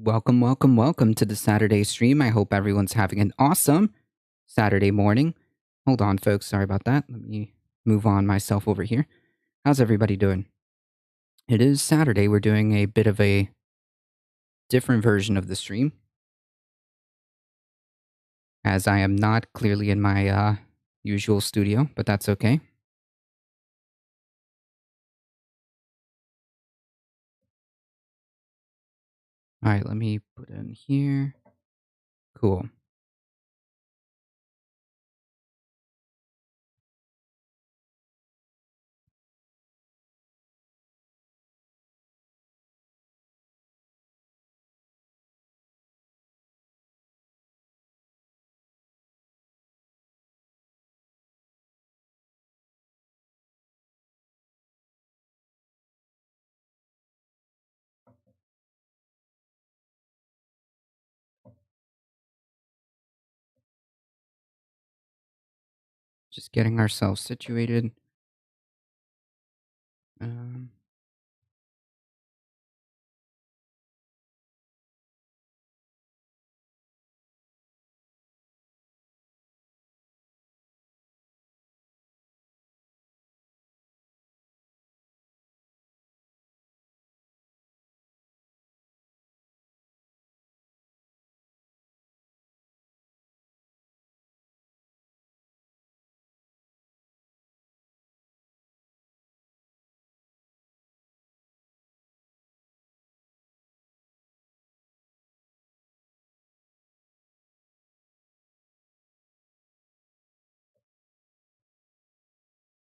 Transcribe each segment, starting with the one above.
Welcome to the Saturday stream. I hope everyone's having an awesome Saturday morning. Hold on, folks. Sorry about that. Let me move on myself over here. How's everybody doing? It is Saturday. We're doing a bit of a different version of the stream, as I am not clearly in my usual studio, but that's okay. All right, let me put it in here. Cool. Just getting ourselves situated. Um,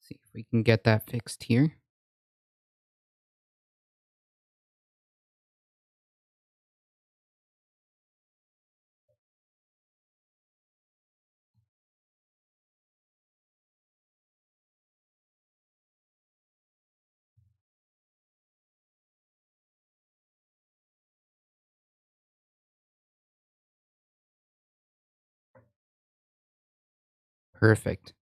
see if we can get that fixed here. Perfect.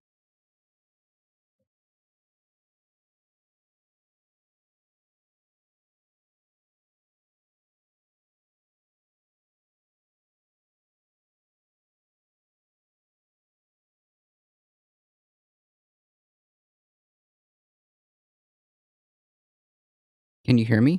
Can you hear me?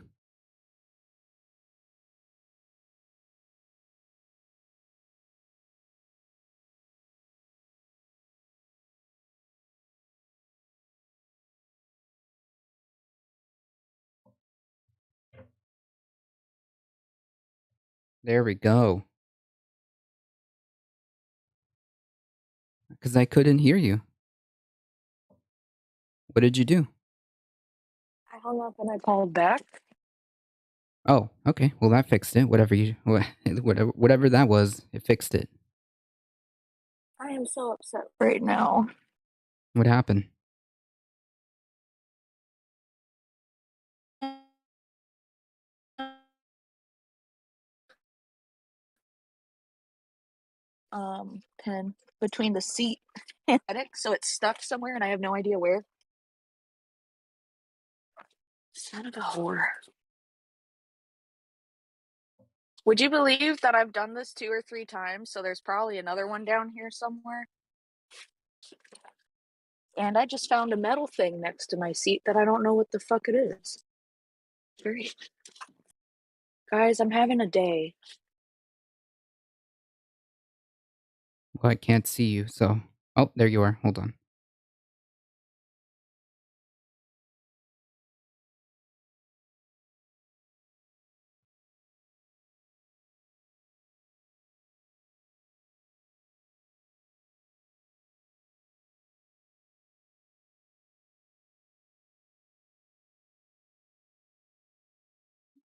There we go. Because I couldn't hear you. What did you do? I hung up and I called back. Oh, okay. Well, that fixed it. Whatever that was, it fixed it. I am so upset right now. What happened? Pin between the seat and attic, so it's stuck somewhere and I have no idea where. Son of a whore. Would you believe that I've done this 2 or 3 times, so there's probably another one down here somewhere? And I just found a metal thing next to my seat that I don't know what the fuck it is. Very Guys, I'm having a day. Well, I can't see you, so. Oh, there you are. Hold on.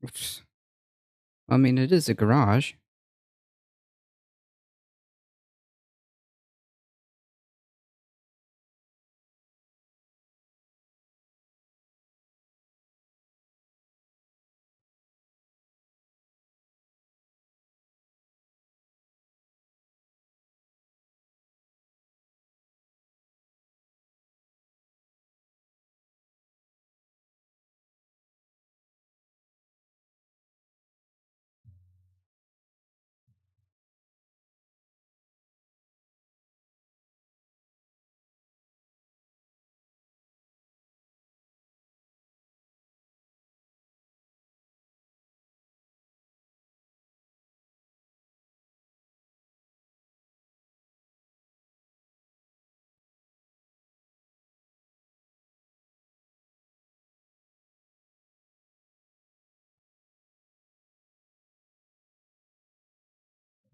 Oops. I mean, it is a garage.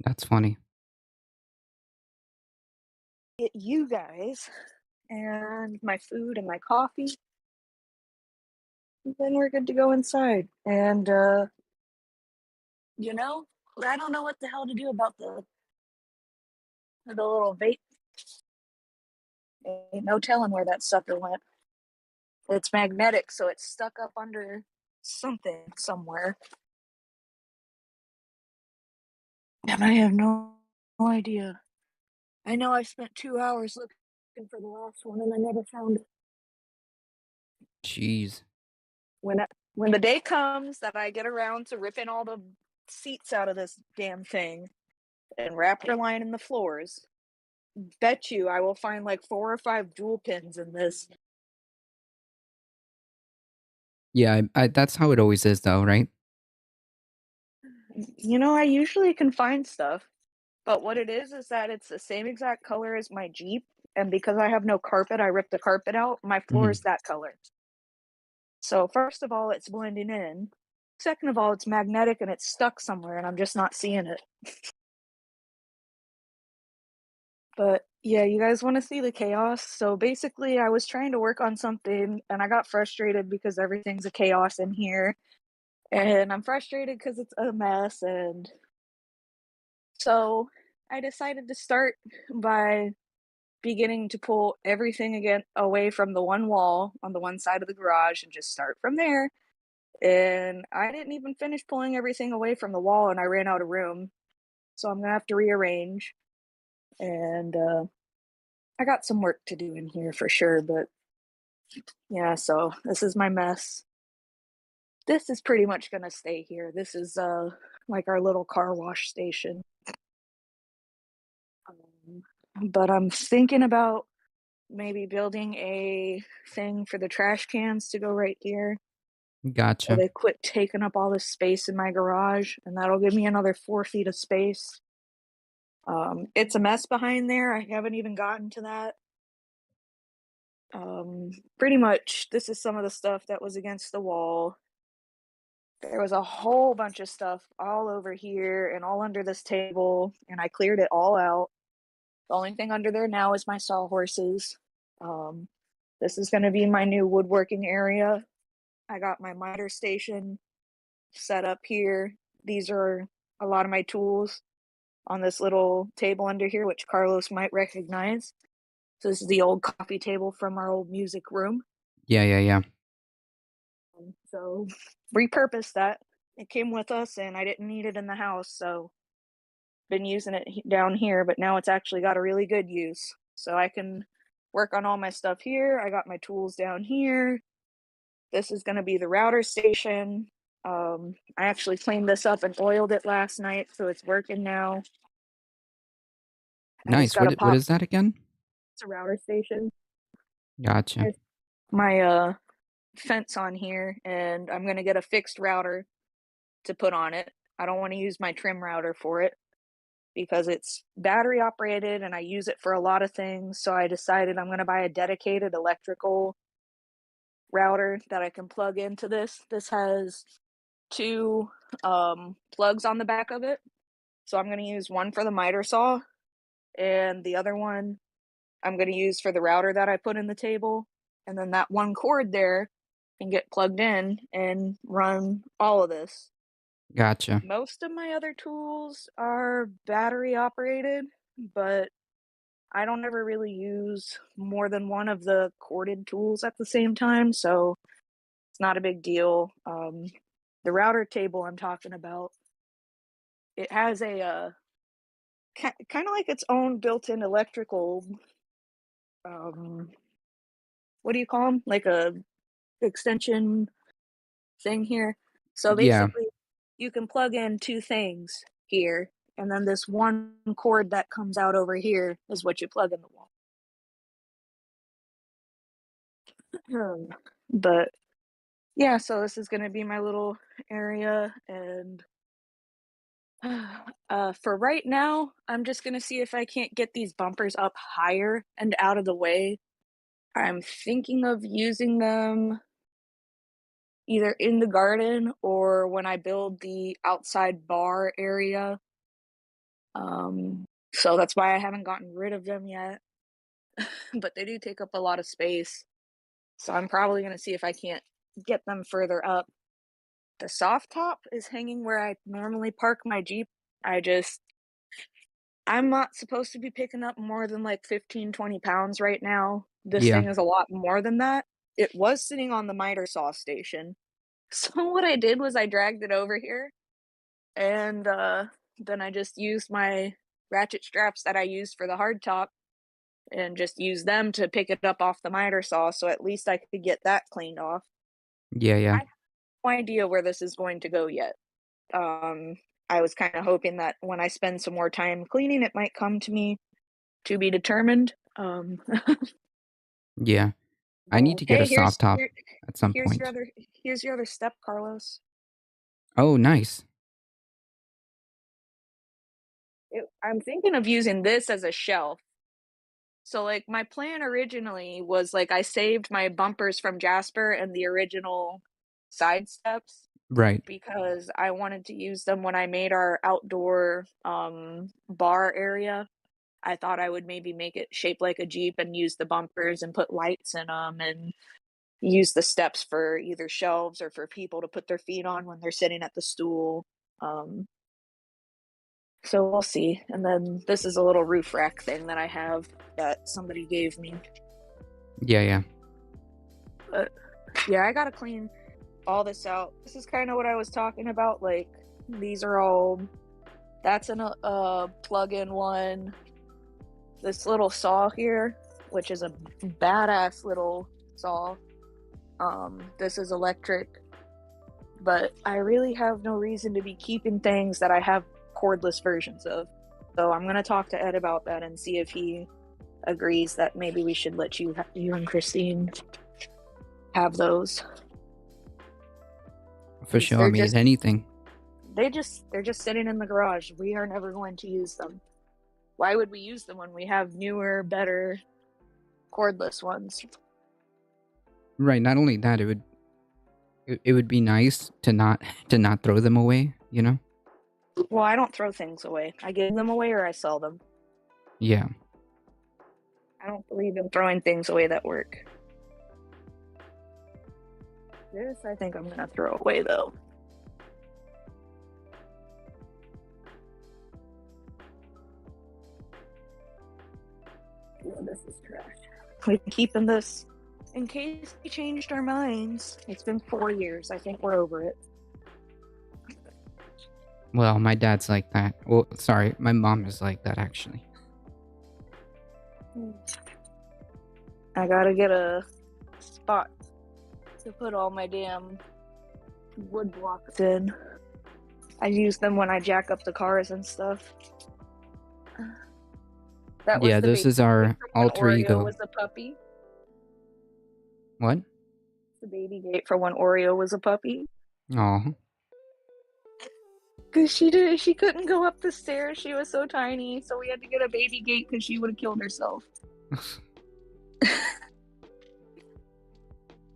That's funny. Get you guys and my food and my coffee, and then we're good to go inside. And you know, I don't know what the hell to do about the little vape. Ain't no telling where that sucker went. It's magnetic, so it's stuck up under something somewhere. And I have no idea. I know I spent 2 hours looking for the last one and I never found it. Jeez. When, I, when the day comes that I get around to ripping all the seats out of this damn thing and raptor lining the floors, bet you I will find like 4 or 5 jewel pins in this. Yeah, that's how it always is, though, right? I usually can find stuff, but what it is that it's the same exact color as my Jeep. And because I have no carpet, I ripped the carpet out. My floor Mhm. is that color. So, first of all, it's blending in. Second of all, it's magnetic and it's stuck somewhere, and I'm just not seeing it. But yeah, you guys want to see the chaos? So basically, I was trying to work on something and I got frustrated because everything's a chaos in here. And I'm frustrated because it's a mess. And so I decided to start by beginning to pull everything again away from the one wall on the one side of the garage and just start from there. And I didn't even finish pulling everything away from the wall and I ran out of room. So I'm gonna have to rearrange. And I got some work to do in here for sure, but yeah, so this is my mess. This is pretty much gonna stay here. This is like our little car wash station. Um, but I'm thinking about maybe building a thing for the trash cans to go right here. So Gotcha. they quit taking up all this space in my garage, and that'll give me another 4 feet of space. It's a mess behind there. I haven't even gotten to that. Pretty much, this is some of the stuff that was against the wall. There was a whole bunch of stuff all over here and all under this table, and I cleared it all out. The only thing under there now is my sawhorses. Um, this is going to be my new woodworking area. I got my miter station set up here. These are a lot of my tools on this little table under here, which Carlos might recognize. So this is the old coffee table from our old music room. Yeah, yeah, yeah. So repurposed that. It came with us, and I didn't need it in the house, so been using it down here. But now it's actually got a really good use, so I can work on all my stuff here. I got my tools down here. This is going to be the router station. I actually cleaned this up and oiled it last night, so it's working now. I just Nice. got to What pop. is that again? It's a router station. Gotcha. There's my fence on here, and I'm gonna get a fixed router to put on it. I don't want to use my trim router for it because it's battery operated and I use it for a lot of things. So I decided I'm going to buy a dedicated electrical router that I can plug into this. This has two plugs on the back of it. So I'm going to use one for the miter saw and the other one I'm going to use for the router that I put in the table. And then that one cord there can get plugged in and run all of this. Gotcha. Most of my other tools are battery operated, but I don't ever really use more than one of the corded tools at the same time, so it's not a big deal. The router table I'm talking about, it has a kind of like its own built-in electrical, um, what do you call them? Like a extension thing here. So Yeah. basically, you can plug in two things here, and then this one cord that comes out over here is what you plug in the wall. But yeah, so this is going to be my little area, and for right now, I'm just going to see if I can't get these bumpers up higher and out of the way. I'm thinking of using them either in the garden or when I build the outside bar area. So that's why I haven't gotten rid of them yet. But they do take up a lot of space. So I'm probably gonna see if I can't get them further up. The soft top is hanging where I normally park my Jeep. I just I'm not supposed to be picking up more than like 15, 20 pounds right now. This Yeah. thing is a lot more than that. It was sitting on the miter saw station. So what I did was I dragged it over here and then I just used my ratchet straps that I used for the hard top and just used them to pick it up off the miter saw so at least I could get that cleaned off. Yeah, I yeah. have no idea where this is going to go yet. Um, I was kind of hoping that when I spend some more time cleaning, it might come to me to be determined. Yeah. I need But to get a hey, soft top at some here's your point. other here's your other step, Carlos. Oh, nice. I'm thinking of using this as a shelf. So like my plan originally was like I saved my bumpers from Jasper and the original side steps Right. because I wanted to use them when I made our outdoor bar area. I thought I would maybe make it shaped like a Jeep and use the bumpers and put lights in them and use the steps for either shelves or for people to put their feet on when they're sitting at the stool. Um, so we'll see. And then this is a little roof rack thing that I have that somebody gave me. Yeah, yeah. But yeah, I gotta clean all this out. This is kind of what I was talking about. Like these are all. That's an plug-in one. This little saw here, which is a badass little saw. This is electric, but I really have no reason to be keeping things that I have cordless versions of. So I'm gonna talk to Ed about that and see if he agrees that maybe we should let you and Christine have those. For sure. I They're mean, just anything. they're just sitting in the garage. We are never going to use them. Why would we use them when we have newer, better cordless ones? Right. Not only that, it would be nice to not to not throw them away, you know? Well, I don't throw things away. I give them away or I sell them. Yeah. I don't believe in throwing things away that work. This I think I'm gonna throw away though. Yeah, this is trash. We're keeping this in case we changed our minds. It's been 4 years. I think we're over it. Well, my dad's like that. Well, sorry, my mom is like that actually. I gotta get a spot to put all my damn wood blocks in. I use them when I jack up the cars and stuff. That was Yeah, the this baby is our from when alter Oreo ego. was a puppy. What? The baby gate for when Oreo was a puppy. Oh. Cause she couldn't go up the stairs. She was so tiny, so we had to get a baby gate because she would have killed herself.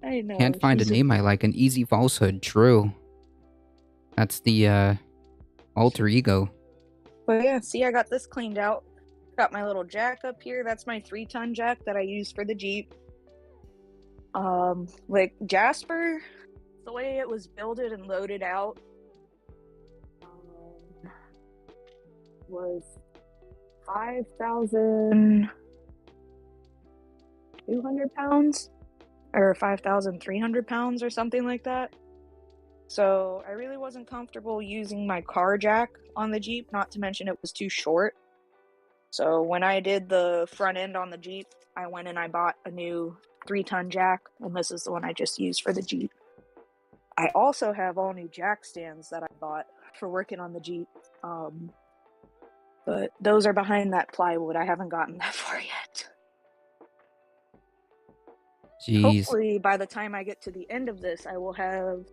I know Can't find a she's just. name I like. An easy falsehood. True. That's the alter ego. But yeah, see, I got this cleaned out. Got my little jack up here. That's my 3-ton jack that I use for the Jeep. Like Jasper, the way it was builded and loaded out, was 5,200 pounds or 5,300 pounds or something like that. So I really wasn't comfortable using my car jack on the Jeep, not to mention it was too short. So when I did the front end on the Jeep, I went and I bought a new 3-ton jack, and this is the one I just used for the Jeep. I also have all new jack stands that I bought for working on the Jeep. But those are behind that plywood. I haven't gotten that far yet. Jeez. Hopefully, by the time I get to the end of this, I will have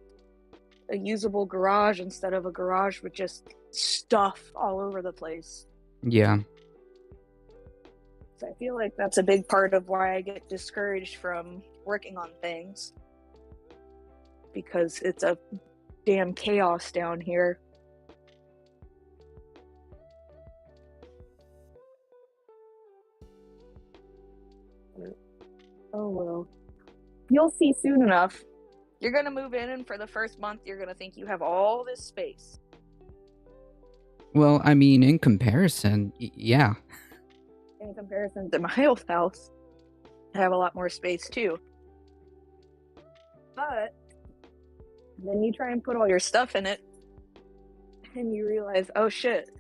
a usable garage instead of a garage with just stuff all over the place. Yeah. So I feel like that's a big part of why I get discouraged from working on things. Because it's a damn chaos down here. Oh well. You'll see soon enough. You're gonna move in, and for the first month, you're gonna think you have all this space. Well, I mean, in comparison, yeah. In comparison to my old house, I have a lot more space too. But then you try and put all your stuff in it, and you realize, oh shit,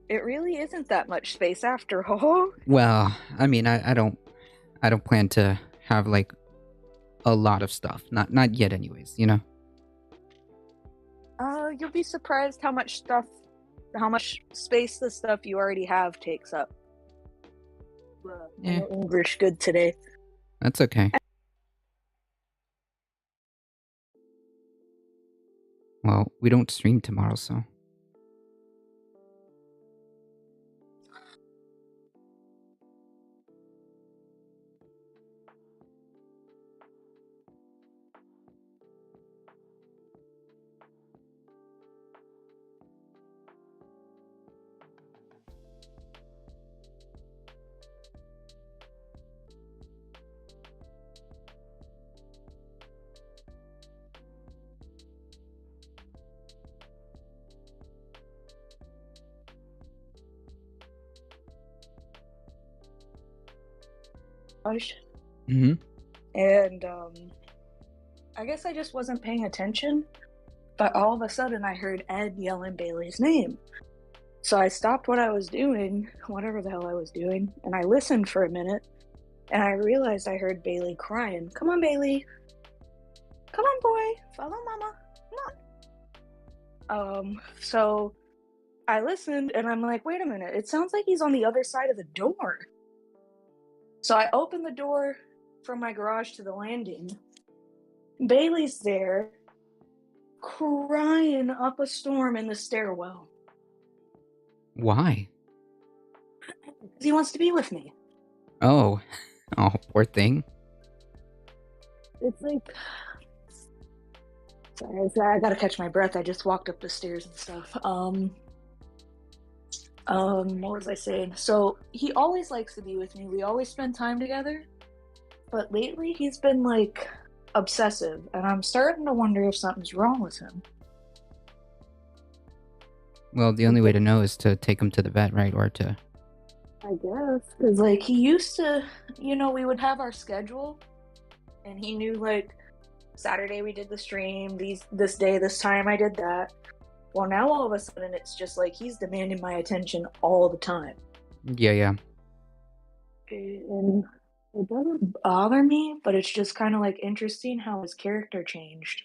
it really isn't that much space after all. Well, I mean, I don't plan to have like a lot of stuff. Not yet, anyways. You know. You'll be surprised how much space the stuff you already have takes up. Yeah, I'm English good today. that's okay. Well, we don't stream tomorrow, so. Mm-hmm. And I guess I just wasn't paying attention, but all of a sudden I heard Ed yelling Bailey's name. So I stopped what I was doing, whatever the hell I was doing, and I listened for a minute, and I realized I heard Bailey crying. Come on, Bailey. Come on, boy. Follow mama. Come on. So I listened, and I'm like, wait a minute. It sounds like he's on the other side of the door. So I opened the door from my garage to the landing. Bailey's there, crying up a storm in the stairwell. Why? Because he wants to be with me. Oh, oh, poor thing. It's like... Sorry, I gotta catch my breath. I just walked up the stairs and stuff. What was I saying? So, he always likes to be with me. We always spend time together. But lately, he's been, like, obsessive. And I'm starting to wonder if something's wrong with him. Well, the only way to know is to take him to the vet, right? Or to... I guess. Because, like, he used to, we would have our schedule. And he knew, like, Saturday we did the stream, this day, this time I did that. Well, now all of a sudden it's just like he's demanding my attention all the time. Yeah. And it doesn't bother me, but it's just kind of like interesting how his character changed.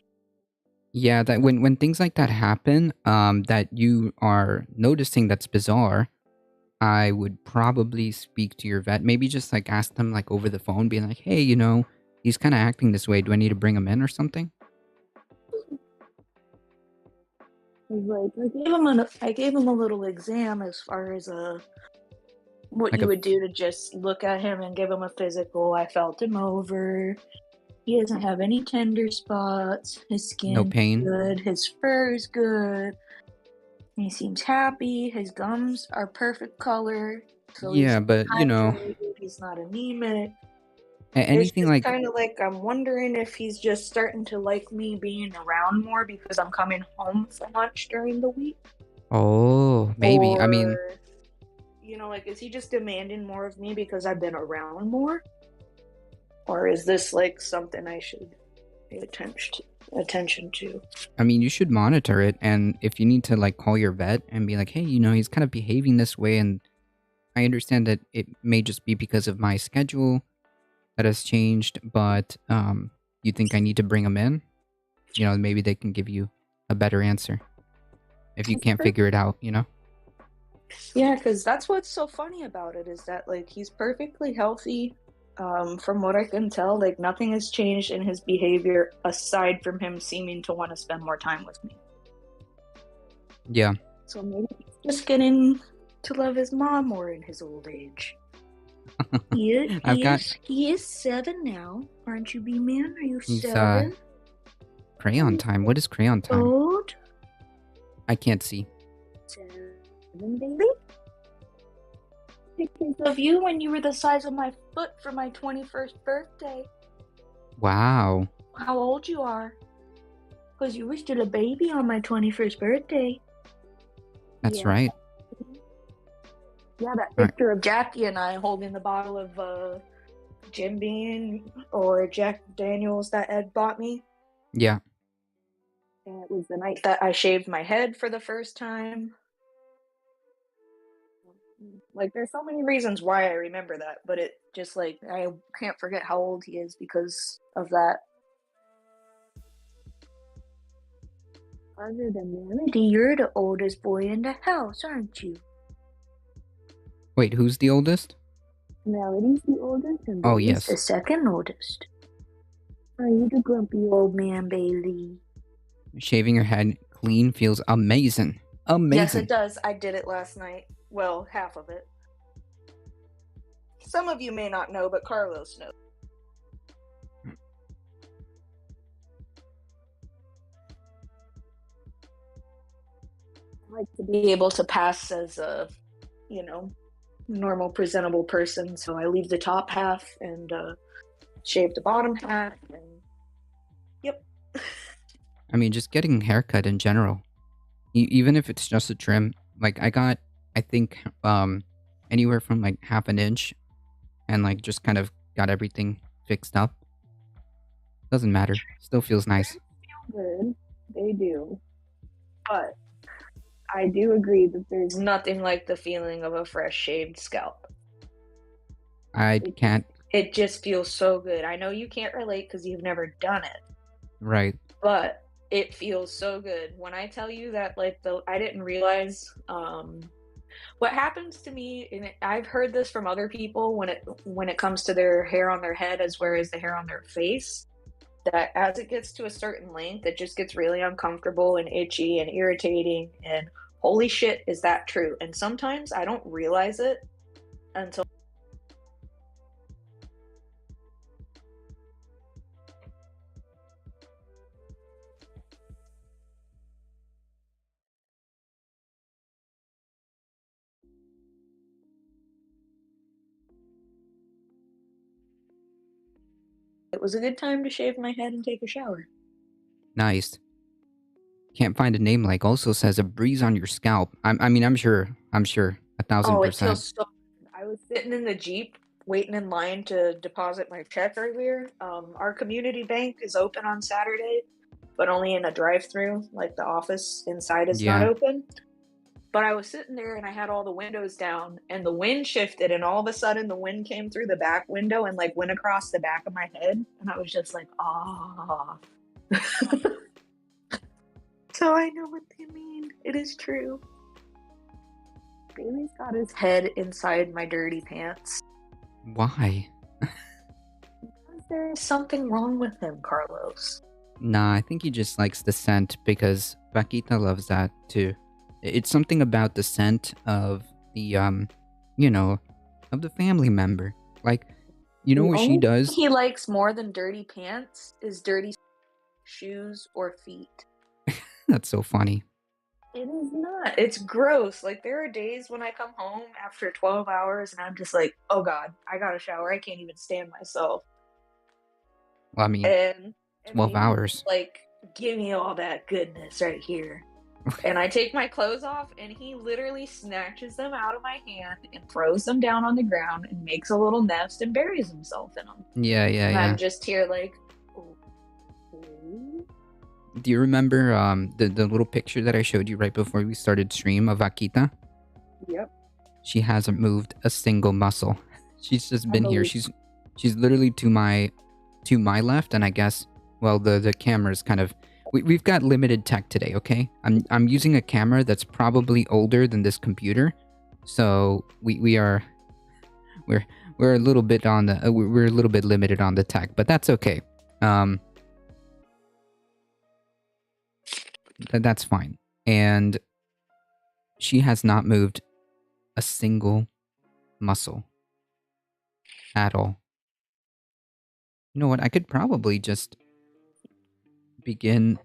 Yeah, that when things like that happen, that you are noticing that's bizarre, I would probably speak to your vet. Maybe just like ask them like over the phone, being like, hey, he's kind of acting this way. Do I need to bring him in or something? Like I gave him a little exam as far as what Like you would do to just look at him and give him a physical. I felt him over. He doesn't have any tender spots. His skin's no pain. good. His fur's good. He seems happy. His gums are perfect color. So Yeah, but he's not anemic. It's anything just like, kind of like I'm wondering if he's just starting to like me being around more because I'm coming home so much during the week. oh, maybe. I mean, Or, like, is he just demanding more of me because I've been around more? Or is this like something I should pay attention to? I mean, you should monitor it, and if you need to like call your vet and be like, hey, he's kind of behaving this way, and I understand that it may just be because of my schedule that has changed, but you think I need to bring him in? Maybe they can give you a better answer if you can't figure it out, Yeah, because that's what's so funny about it is that like he's perfectly healthy. From what I can tell, like nothing has changed in his behavior aside from him seeming to want to spend more time with me. Yeah. So maybe he's just getting to love his mom more in his old age. He is 7 now. Aren't you, B-Man? Are you He's 7? Crayon time. What is crayon time? Old? I can't see. 7, baby? Pictures of you when you were the size of my foot for my 21st birthday. Wow. How old you are? Because you were still a baby on my 21st birthday. That's Yeah. right. Yeah, that All right. picture of Jackie and I holding the bottle of Jim Beam or Jack Daniels that Ed bought me. Yeah. And it was the night that I shaved my head for the first time. Like, there's so many reasons why I remember that, but it just like I can't forget how old he is because of that. Other than Melody, you're the oldest boy in the house, aren't you? Wait, who's the oldest? Melody's the oldest, and Oh, Bailey's the yes. second oldest. Are you the grumpy old man, Bailey? Shaving your head clean feels amazing. Yes, it Amazing. does. I did it last night. Well, half of it. Some of you may not know, but Carlos knows. I like to be able to pass as a, you know, normal, presentable person. So I leave the top half and shave the bottom half. And yep. I mean, just getting a haircut in general. Even if it's just a trim. Like, I think, anywhere from like half an inch and like just kind of got everything fixed up. Doesn't matter. Still feels nice. Good. They do. But I do agree that there's nothing like the feeling of a fresh shaved scalp. I It just, can't. it just feels so good. I know you can't relate because you've never done it, Right. but it feels so good. When I tell you that, like, I didn't realize what happens to me, and I've heard this from other people when it comes to their hair on their head as well as the hair on their face. That as it gets to a certain length, it just gets really uncomfortable and itchy and irritating. And holy shit, is that true? And sometimes I don't realize it until it was a good time to shave my head and take a shower. Nice. Can't find a name like also says a breeze on your scalp. I mean, I'm sure. I'm sure. A thousand Oh, it percent. feels so good. I was sitting in the Jeep waiting in line to deposit my check earlier. Our community bank is open on Saturday, but only in a drive through. Like the office inside is not Yeah. open. But I was sitting there and I had all the windows down and the wind shifted and all of a sudden the wind came through the back window and like went across the back of my head and I was just like, ah. So I know what they mean. It is true. Bailey's got his head inside my dirty pants. Why? Because there is something wrong with him, Carlos. Nah, I think he just likes the scent because Paquita loves that too. It's something about the scent of the you know, of the family member. Like, you know The what she only thing does? he likes more than dirty pants is dirty shoes or feet. That's so funny. It is not. It's gross. Like there are days when I come home after 12 hours and I'm just like, "Oh god, I got to shower. I can't even stand myself." Well, I mean, And 12 Bailey's hours. like, "Give me all that goodness right here." And I take my clothes off and he literally snatches them out of my hand and throws them down on the ground and makes a little nest and buries himself in them. Yeah, yeah, And yeah. I'm just here like, "Okay." Do you remember the little picture that I showed you right before we started stream of Akita? Yep. She hasn't moved a single muscle. She's just I been here. believe. She's literally to my left, and I guess well the camera's kind of we've got limited tech today. Okay, I'm using a camera that's probably older than this computer, so we are we're we're a little bit on the we're a little bit limited on the tech, but that's okay. Um, that's fine. And she has not moved a single muscle at all. You know what? I could probably just begin.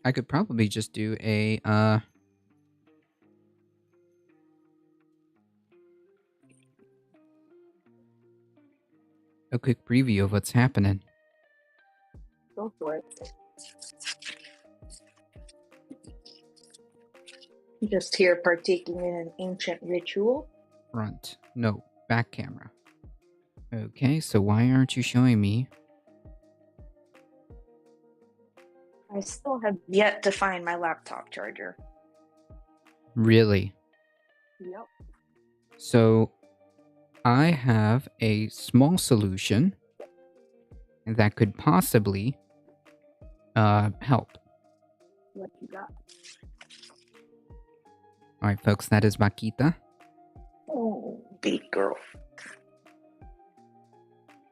I could probably just do a quick preview of what's happening. Go for it. Just here partaking in an ancient ritual. Front. No, back camera. Okay, so why aren't you showing me? I still have yet to find my laptop charger. Really? Yep. So I have a small solution that could possibly help. What you got? All right, folks, that is Vaquita. Oh, big girl.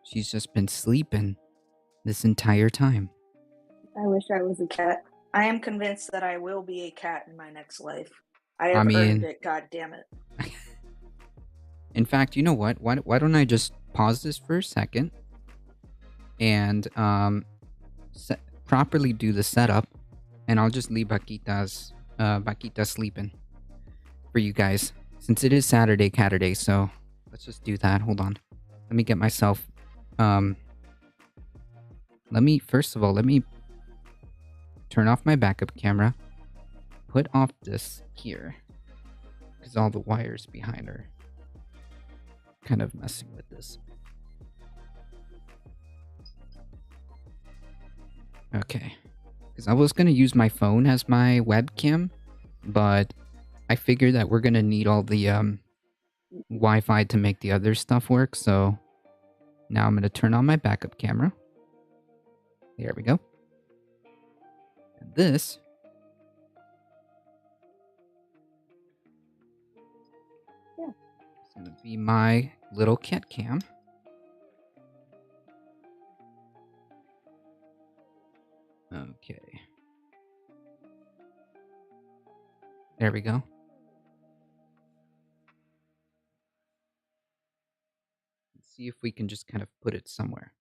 She's just been sleeping this entire time. I wish I was a cat. I am convinced that I will be a cat in my next life. I have earned it, god damn it. In fact, you know what? Why don't I just pause this for a second and properly do the setup, and I'll just leave Vaquita sleeping for you guys, since it is Caturday, so let's just do that. Hold on. Let me get myself first of all, let me turn off my backup camera, put off this here, because all the wires behind are kind of messing with this. Okay. Because I was going to use my phone as my webcam, but I figured that we're going to need all the Wi-Fi to make the other stuff work, so now I'm going to turn on my backup camera. There we go. And this is going to be my little cat cam. Okay. There we go. Let's see if we can just kind of put it somewhere.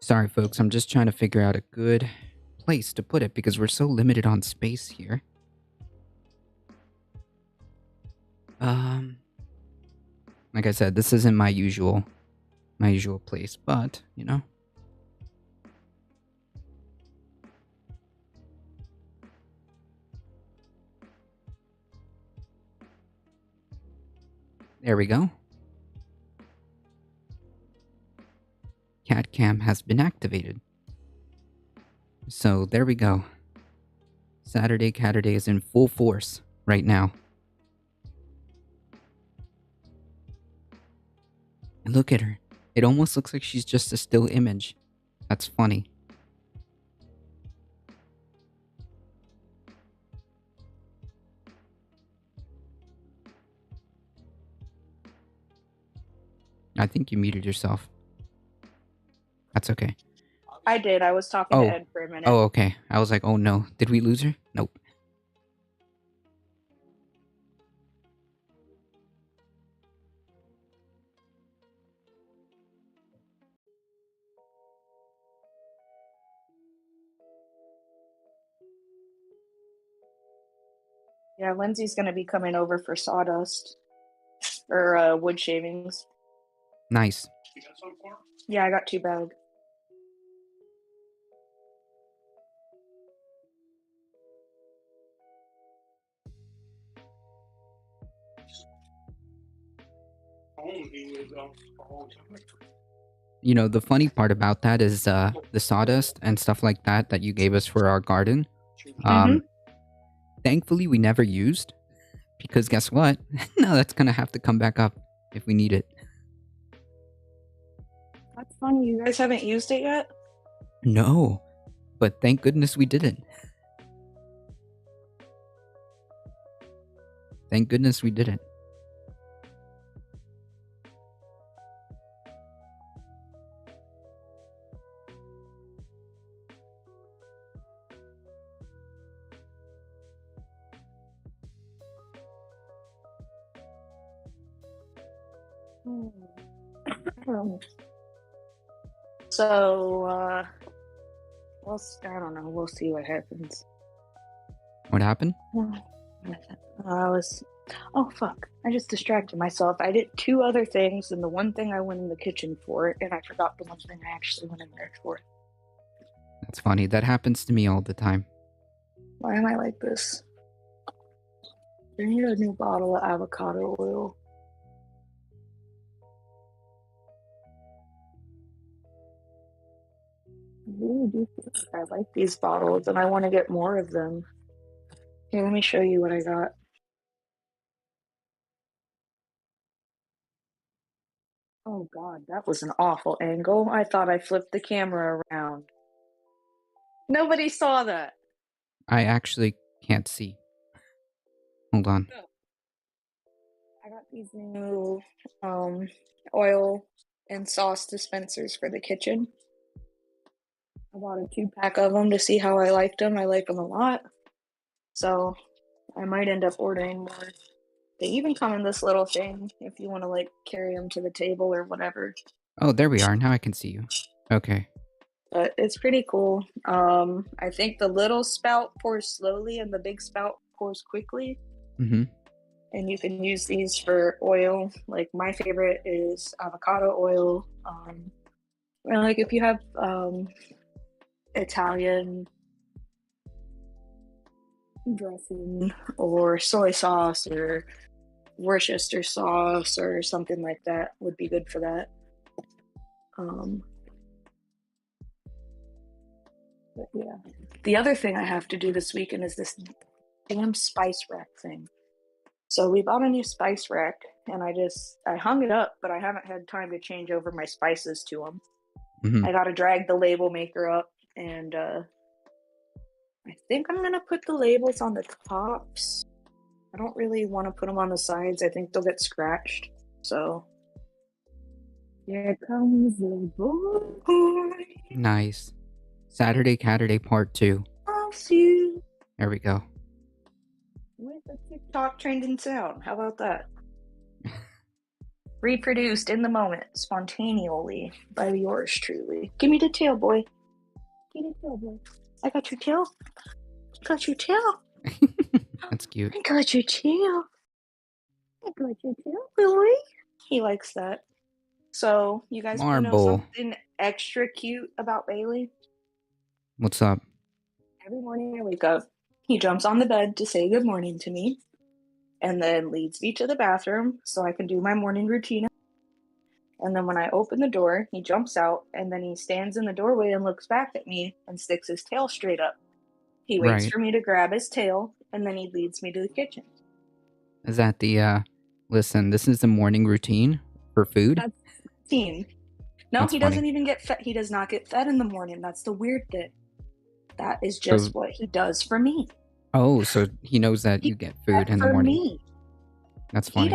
Sorry, folks. I'm just trying to figure out a good place to put it because we're so limited on space here. Like I said, this isn't my usual place, but, you know. There we go. Cat cam has been activated. So there we go. Caturday is in full force right now. And look at her. It almost looks like she's just a still image. That's funny. I think you muted yourself. That's okay. I did. I was talking to Ed for a minute. Oh, okay. I was like, oh no. Did we lose her? Nope. Yeah, Lindsay's going to be coming over for sawdust or wood shavings. Nice. You got some for her? Yeah, I got 2 bags. You know, the funny part about that is the sawdust and stuff like that you gave us for our garden. Thankfully, we never used, because guess what? Now that's going to have to come back up if we need it. That's funny. You guys haven't used it yet? No, but thank goodness we didn't. Thank goodness we did it. So, I don't know. We'll see what happens. What happened? Oh fuck! I just distracted myself. I did two other things, and the one thing I went in the kitchen for, and I forgot the one thing I actually went in there for. That's funny. That happens to me all the time. Why am I like this? I need a new bottle of avocado oil. I really do think I like these bottles, and I want to get more of them. Here, let me show you what I got. Oh god, that was an awful angle. I thought I flipped the camera around. Nobody saw that. I actually can't see. Hold on. I got these new oil and sauce dispensers for the kitchen. I bought a 2-pack of them to see how I liked them. I like them a lot. So I might end up ordering more. They even come in this little thing if you want to like carry them to the table or whatever. Oh, there we are. Now I can see you. Okay. But it's pretty cool. I think the little spout pours slowly and the big spout pours quickly. Mm-hmm. And you can use these for oil. Like my favorite is avocado oil. And like if you have Italian dressing or soy sauce or Worcester sauce or something like that would be good for that. But yeah. The other thing I have to do this weekend is this damn spice rack thing. So we bought a new spice rack and I hung it up, but I haven't had time to change over my spices to them. Mm-hmm. I got to drag the label maker up, and I think I'm going to put the labels on the tops. I don't really want to put them on the sides. I think they'll get scratched. So here comes the boy. Nice. Saturday Caturday Part 2. I'll see you. There we go. With a TikTok trending sound. How about that? Reproduced in the moment, spontaneously, by yours truly. Give me the tail, boy. Give me the tail, boy. I got your tail. Got your tail. That's cute. I got your tail. I got your tail, boy. He likes that. So, you guys want to know Marble. something extra cute about Bailey? What's up? Every morning I wake up, he jumps on the bed to say good morning to me, and then leads me to the bathroom so I can do my morning routine. And then when I open the door, he jumps out, and then he stands in the doorway and looks back at me and sticks his tail straight up. He waits Right. for me to grab his tail, and then he leads me to the kitchen. Is that the, listen, this is the morning routine for food? That's routine. No, That's he funny. doesn't even get fed. He does not get fed in the morning. That's the weird thing. That is just what he does for me. Oh, so he knows that you get food in the morning. Me. That's funny.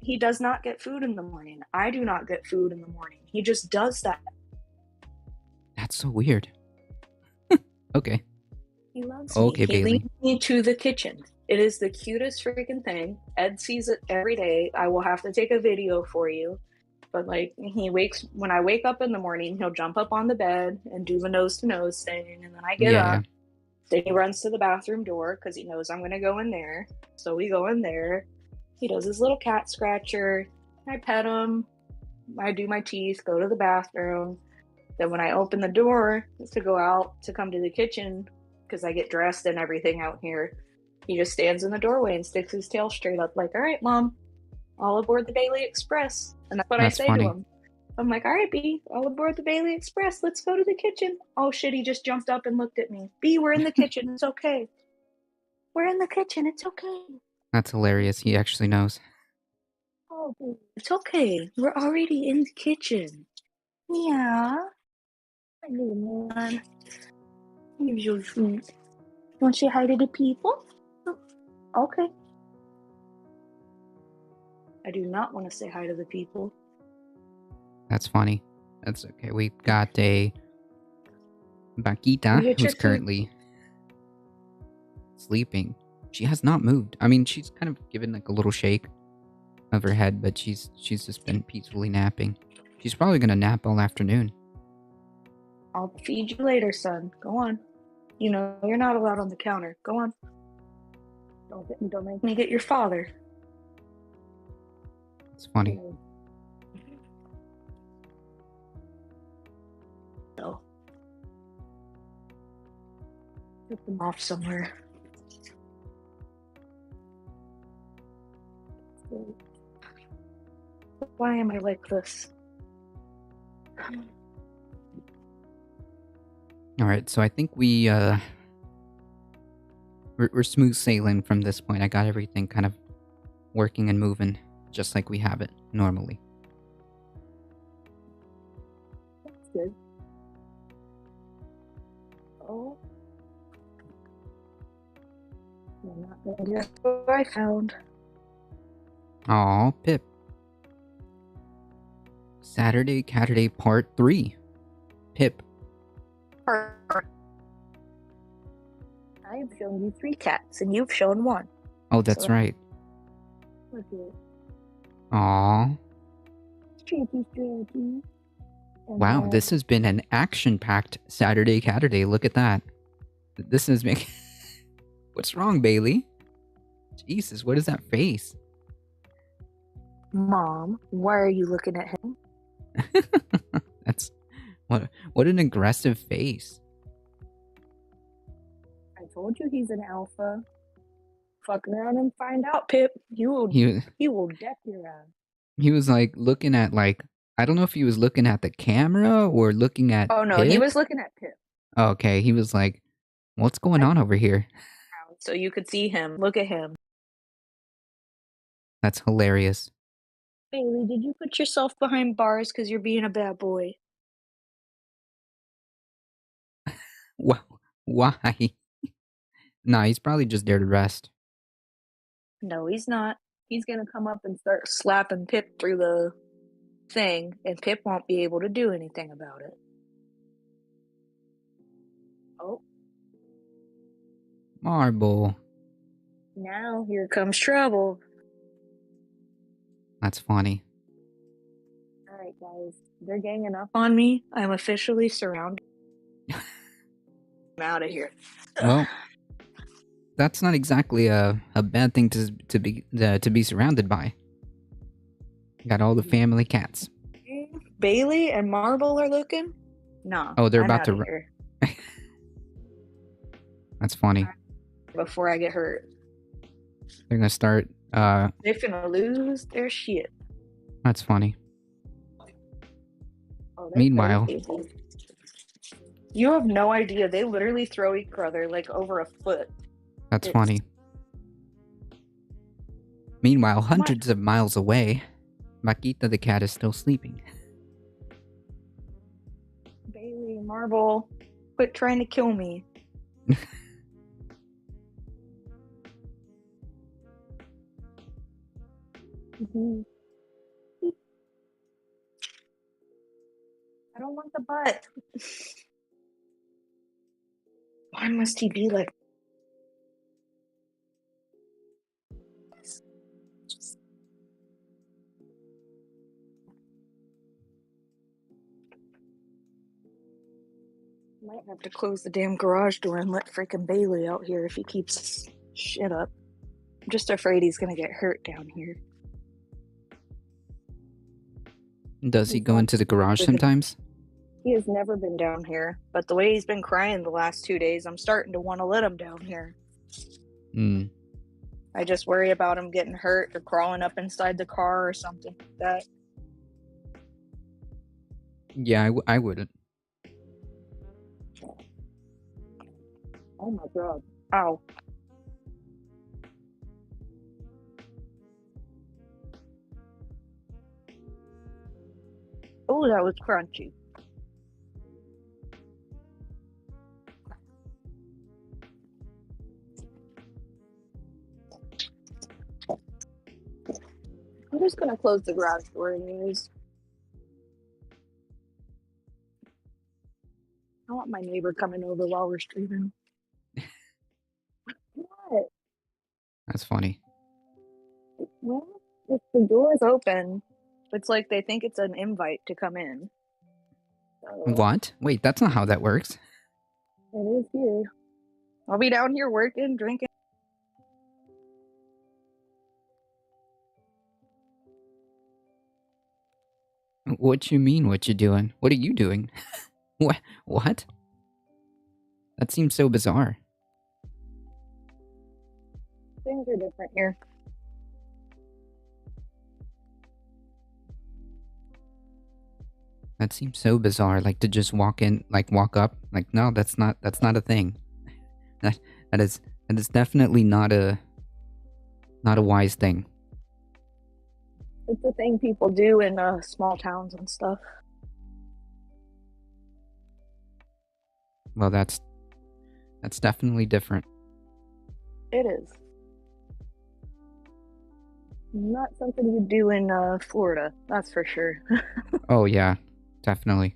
He does not get food in the morning. I do not get food in the morning. He just does that. That's so weird. Okay. He loves Okay, me. Bailey. He leads me to the kitchen. It is the cutest freaking thing. Ed sees it every day. I will have to take a video for you. But like when I wake up in the morning, he'll jump up on the bed and do the nose to nose thing, and then I get up. Then he runs to the bathroom door because he knows I'm gonna go in there. So we go in there. He does his little cat scratcher. I pet him. I do my teeth, go to the bathroom. Then when I open the door to go out to come to the kitchen, because I get dressed and everything out here, he just stands in the doorway and sticks his tail straight up like, all right, Mom, all aboard the Bailey Express. And that's what I say to him. I'm like, all right, B, all aboard the Bailey Express. Let's go to the kitchen. Oh, shit, he just jumped up and looked at me. B, we're in the kitchen. It's okay. We're in the kitchen. It's okay. That's hilarious. He actually knows. Oh, it's okay. We're already in the kitchen. Yeah. My little man. You're so sweet. Want to say hi to the people? Okay. I do not want to say hi to the people. That's funny. That's okay. We've got a You Bakita get your who's food. currently sleeping. She has not moved. I mean, she's kind of given like a little shake of her head, but she's just been peacefully napping. She's probably gonna nap all afternoon. I'll feed you later, son. Go on. You know, you're not allowed on the counter. Go on. Don't make me get your father. It's funny. No. Put them off somewhere. Why am I like this? All right, so I think we're smooth sailing from this point. I got everything kind of working and moving just like we have it normally. That's good. Oh. I'm not gonna guess what I found. Aw, Pip. Caturday Part 3. Pip. I've shown you 3 cats, and you've shown 1. Oh, that's right. Look at it. Aw. Stretchy. Wow, this has been an action-packed Caturday. Look at that. This is making... What's wrong, Bailey? Jesus, what is that face? Mom, why are you looking at him? That's... What an aggressive face. I told you he's an alpha. Fuck around and find out, Pip. He will deck your ass. He was like looking at like... I don't know if he was looking at the camera or looking at Oh no, Pip. he was looking at Pip. Oh, okay, he was like, what's going on over here? So you could see him. Look at him. That's hilarious. Bailey, did you put yourself behind bars because you're being a bad boy? Why? Nah, he's probably just there to rest. No, he's not. He's gonna come up and start slapping Pip through the thing, and Pip won't be able to do anything about it. Oh. Marble. Now here comes trouble. That's funny. Alright, guys. They're ganging up on me. I'm officially surrounded. I'm out of here. Well, that's not exactly a bad thing to be surrounded by. Got all the family cats. Bailey and Marble are looking? Nah. Oh, they're I'm about out to... of here. That's funny. Before I get hurt. They're gonna start... They're gonna lose their shit. That's funny. Oh, Meanwhile... crazy. You have no idea. They literally throw each other like over a foot. That's funny. Meanwhile, hundreds of miles away, Makita the cat is still sleeping. Bailey, Marble, quit trying to kill me. I don't want the butt. Why must he be like this? Might have to close the damn garage door and let freaking Bailey out here if he keeps shit up. I'm just afraid he's gonna get hurt down here. Does he go into the garage sometimes? He has never been down here, but the way he's been crying the last 2 days, I'm starting to want to let him down here. I just worry about him getting hurt or crawling up inside the car or something like that. Yeah, I wouldn't. Oh my god. Ow. Oh, that was crunchy. I'm just gonna close the garage door anyways. I don't want my neighbor coming over while we're streaming. What? That's funny. Well, if the door's open, it's like they think it's an invite to come in. So What? Wait, that's not how that works. it is here. I'll be down here working, drinking. What you mean? What you doing? What are you doing? What? What? That seems so bizarre. Things are different here. That seems so bizarre. Like to just walk in, like walk up. Like no, that's not a thing. That that is that is definitely not a wise thing. It's a thing people do in small towns and stuff. Well, that's definitely different. It is. Not something you do in Florida, that's for sure. Oh yeah, definitely.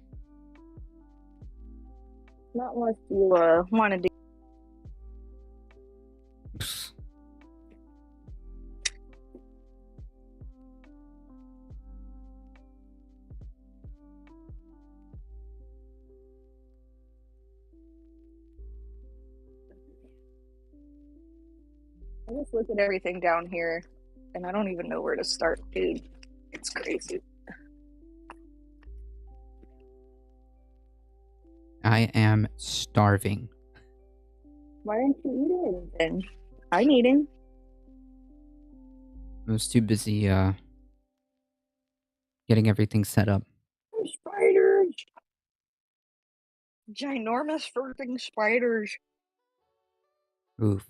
Not unless you want to do. Psst. I just look at everything down here, and I don't even know where to start, dude. It's crazy. I am starving. Why aren't you eating anything? I'm eating. I was too busy getting everything set up. Spiders! Ginormous freaking spiders. Oof.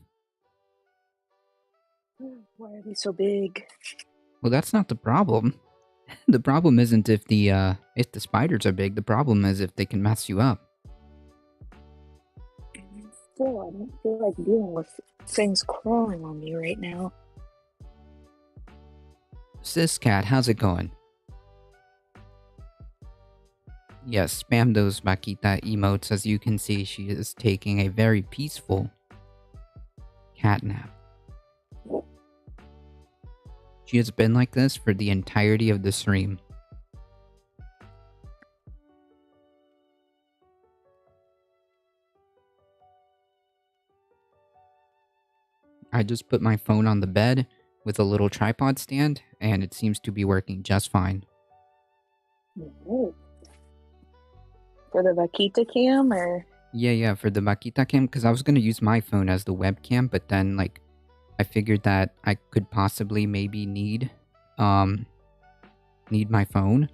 Why are they so big? Well, that's not the problem. The problem isn't if the spiders are big. The problem is if they can mess you up. Still, I don't feel like dealing with things crawling on me right now. Sis Cat, how's it going? Yes, spam those Bakita emotes. As you can see, she is taking a very peaceful cat nap. She has been like this for the entirety of the stream. I just put my phone on the bed with a little tripod stand, and it seems to be working just fine. For the Vaquita cam, or? Yeah, for the Bakita cam, because I was going to use my phone as the webcam, but then, like, I figured that I could possibly maybe need my phone.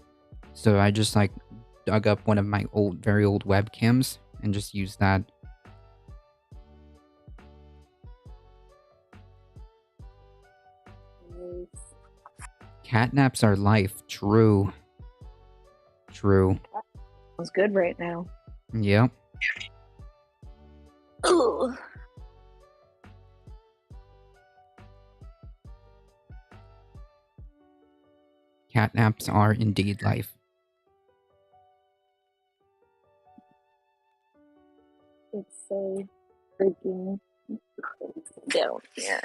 So I just, like, dug up one of my very old webcams and just used that. Catnaps are life. True. Sounds good right now. Yep. Ugh. Catnaps are indeed life. It's so freaking down here.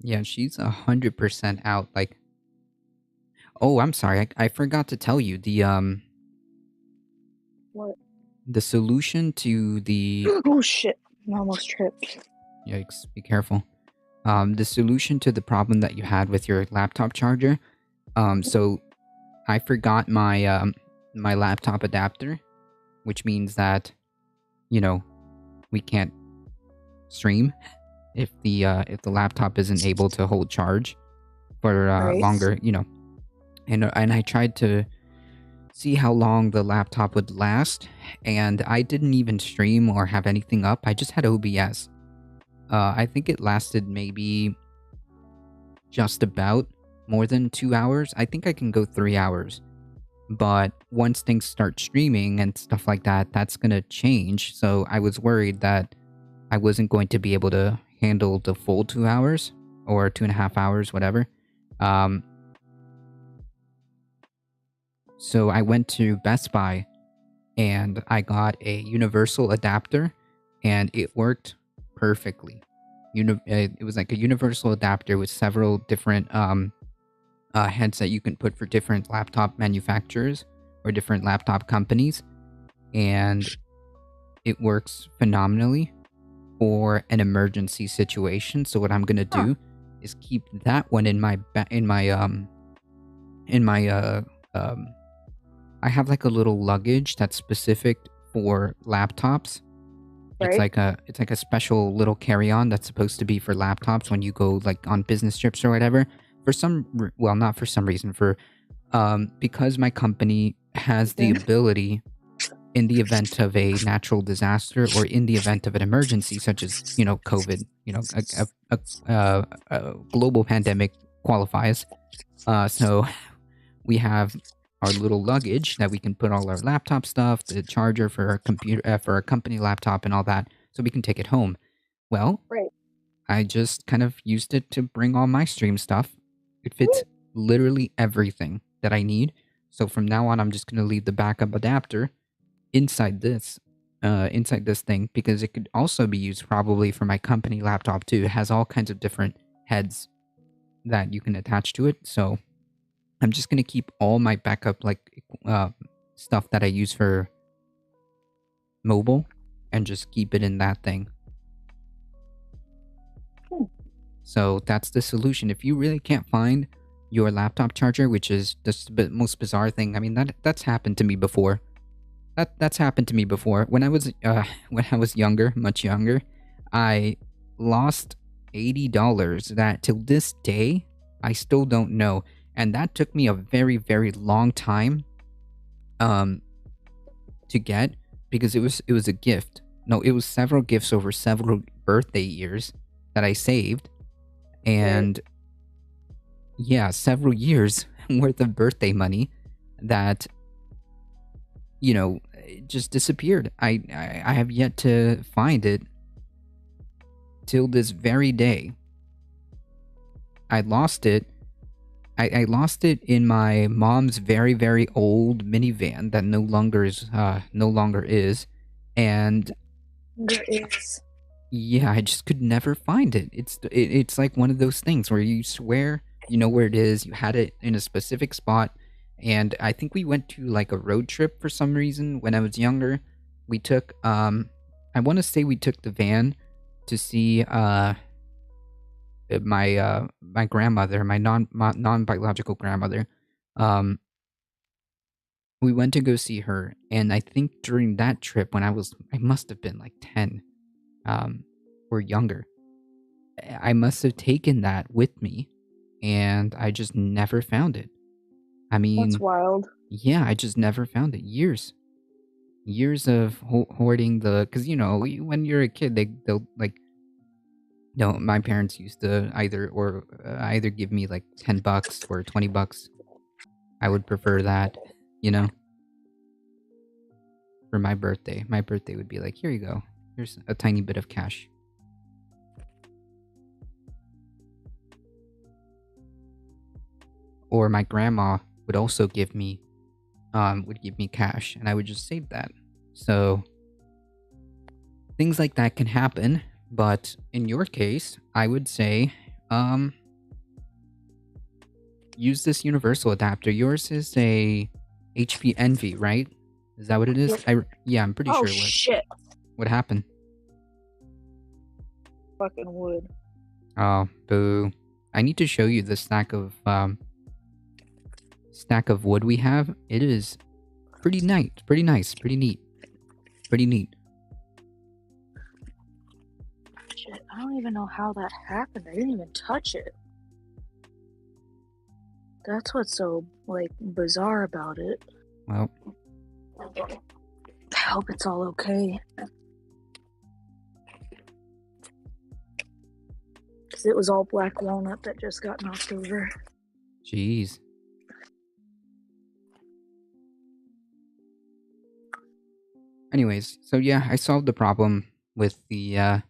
Yeah, she's 100% out. Like, oh, I'm sorry. I forgot to tell you What? the solution to the Oh shit! I almost tripped. yikes. Be careful. The solution to the problem that you had with your laptop charger. So I forgot my my laptop adapter, which means that, you know, we can't stream if the laptop isn't able to hold charge for Right. longer, you know. And I tried to see how long the laptop would last, and I didn't even stream or have anything up. I just had OBS. I think it lasted maybe just about more than 2 hours. I think I can go 3 hours. But once things start streaming and stuff like that, that's going to change. So I was worried that I wasn't going to be able to handle the full 2 hours or 2.5 hours, whatever. Um, so I went to Best Buy and I got a universal adapter, and it worked perfectly. It was like a universal adapter with several different heads that you can put for different laptop manufacturers or different laptop companies, and it works phenomenally for an emergency situation. So what I'm gonna Huh, do is keep that one in my in my I have like a little luggage that's specific for laptops. right? It's like a special little carry-on that's supposed to be for laptops when you go like on business trips or whatever. Well, not for some reason, for because my company has the Then ability, in the event of a natural disaster or in the event of an emergency such as, COVID, a global pandemic qualifies. So we have our little luggage that we can put all our laptop stuff, the charger for our computer, for our company laptop, and all that, so we can take it home. Well, right. I just kind of used it to bring all my stream stuff. It fits literally everything that I need. So from now on, I'm just gonna leave the backup adapter inside this thing, because it could also be used probably for my company laptop too. It has all kinds of different heads that you can attach to it. So I'm just gonna keep all my backup uh, stuff that I use for mobile and just keep it in that thing. Hmm, So that's the solution. If you really can't find your laptop charger, which is just the most bizarre thing, I mean that's happened to me before. That's happened to me before. When I was when I was younger, much younger, I lost $80 that till this day I still don't know, and that took me a very very long time um to get, because it was a gift. No, it was several gifts over several birthday years that I saved, right. and yeah, several years worth of birthday money that it just disappeared. I have yet to find it till this very day. I lost it. I lost it in my mom's very very old minivan that no longer is, and There is. yeah, I just could never find it. It's like one of those things where you swear you know where it is. You had it in a specific spot, and I think we went to like a road trip for some reason when I was younger. We took I want to say we took the van to see my grandmother, my non biological grandmother. Um, we went to go see her, and I think during that trip when I must have been like 10, um, or younger. I must have taken that with me, and I just never found it. I That's mean, wild. yeah, I just never found it. Years of hoarding because when you're a kid, they'll like, no, my parents used to either give me like $10 or $20. I would prefer that, you know, for my birthday. My birthday would be like, here you go, here's a tiny bit of cash. Or my grandma would also would give me cash, and I would just save that. So things like that can happen, but in your case, I would say use this universal adapter. Yours is a HP Envy, right? Is that what it is? Yep. Yeah, I'm pretty Oh sure it was. shit. What happened? Fucking wood. Oh, boo. I need to show you the stack of wood we have. It is pretty nice, pretty neat. Pretty neat. Shit. I don't even know how that happened. I didn't even touch it. That's what's so like bizarre about it. Well, I hope it's all okay. Because it was all black walnut that just got knocked over. jeez. Anyways, so yeah, I solved the problem with the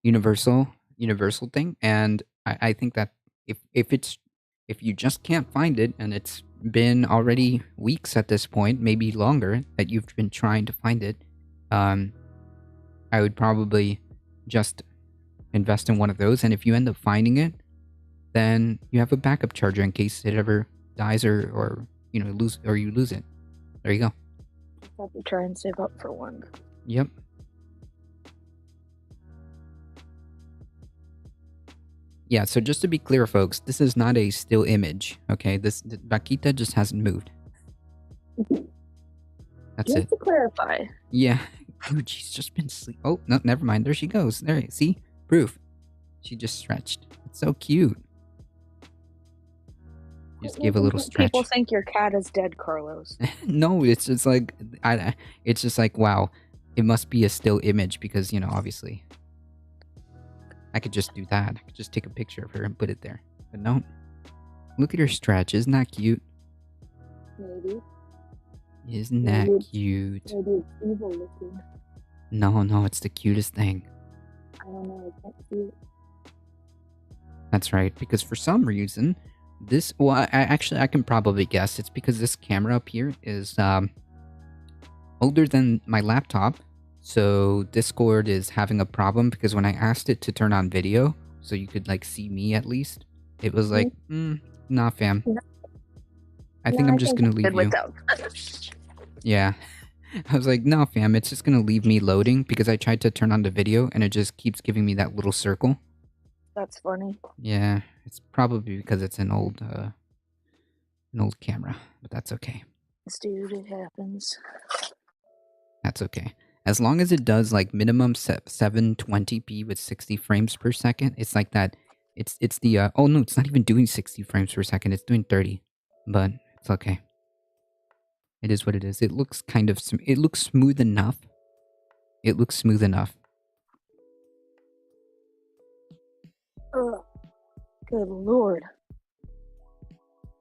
universal universal thing, and I think that if you just can't find it, and it's been already weeks at this point, maybe longer, that you've been trying to find it, um, I would probably just invest in one of those. And if you end up finding it, then you have a backup charger in case it ever dies or you lose it. There you go. I'll have to try and save up for one. Yep. Yeah, so just to be clear, folks, this is not a still image, okay? This Vaquita just hasn't moved. That's Just it. to clarify. Yeah. Dude, she's just been sleep. Oh, no, never mind. There she goes. There, see? Proof. She just stretched. It's so cute. Just gave a little stretch. People think your cat is dead, Carlos. No, it's just like it's just like, wow, it must be a still image because, obviously I could just do that. I could just take a picture of her and put it there. But no. Look at her stretch. Isn't that cute? Maybe. Isn't that cute? Maybe it's evil looking. No, it's the cutest thing. I don't know. I can't see it. That's right, because for some reason, I can probably guess. It's because this camera up here is older than my laptop. So Discord is having a problem because when I asked it to turn on video, so you could see me at least, it was like, nah, fam. I think I'm just gonna leave you. Yeah. I was like, no, fam, it's just gonna leave me loading because I tried to turn on the video and it just keeps giving me that little circle. That's funny. Yeah, it's probably because it's an old camera, but that's okay. Dude, it happens. That's okay. As long as it does minimum 720p with 60 frames per second, it's like that. It's the oh no, it's not even doing 60 frames per second. It's doing 30, but it's okay. It is what it is. It looks it looks smooth enough. It looks smooth enough. Ugh. Good lord.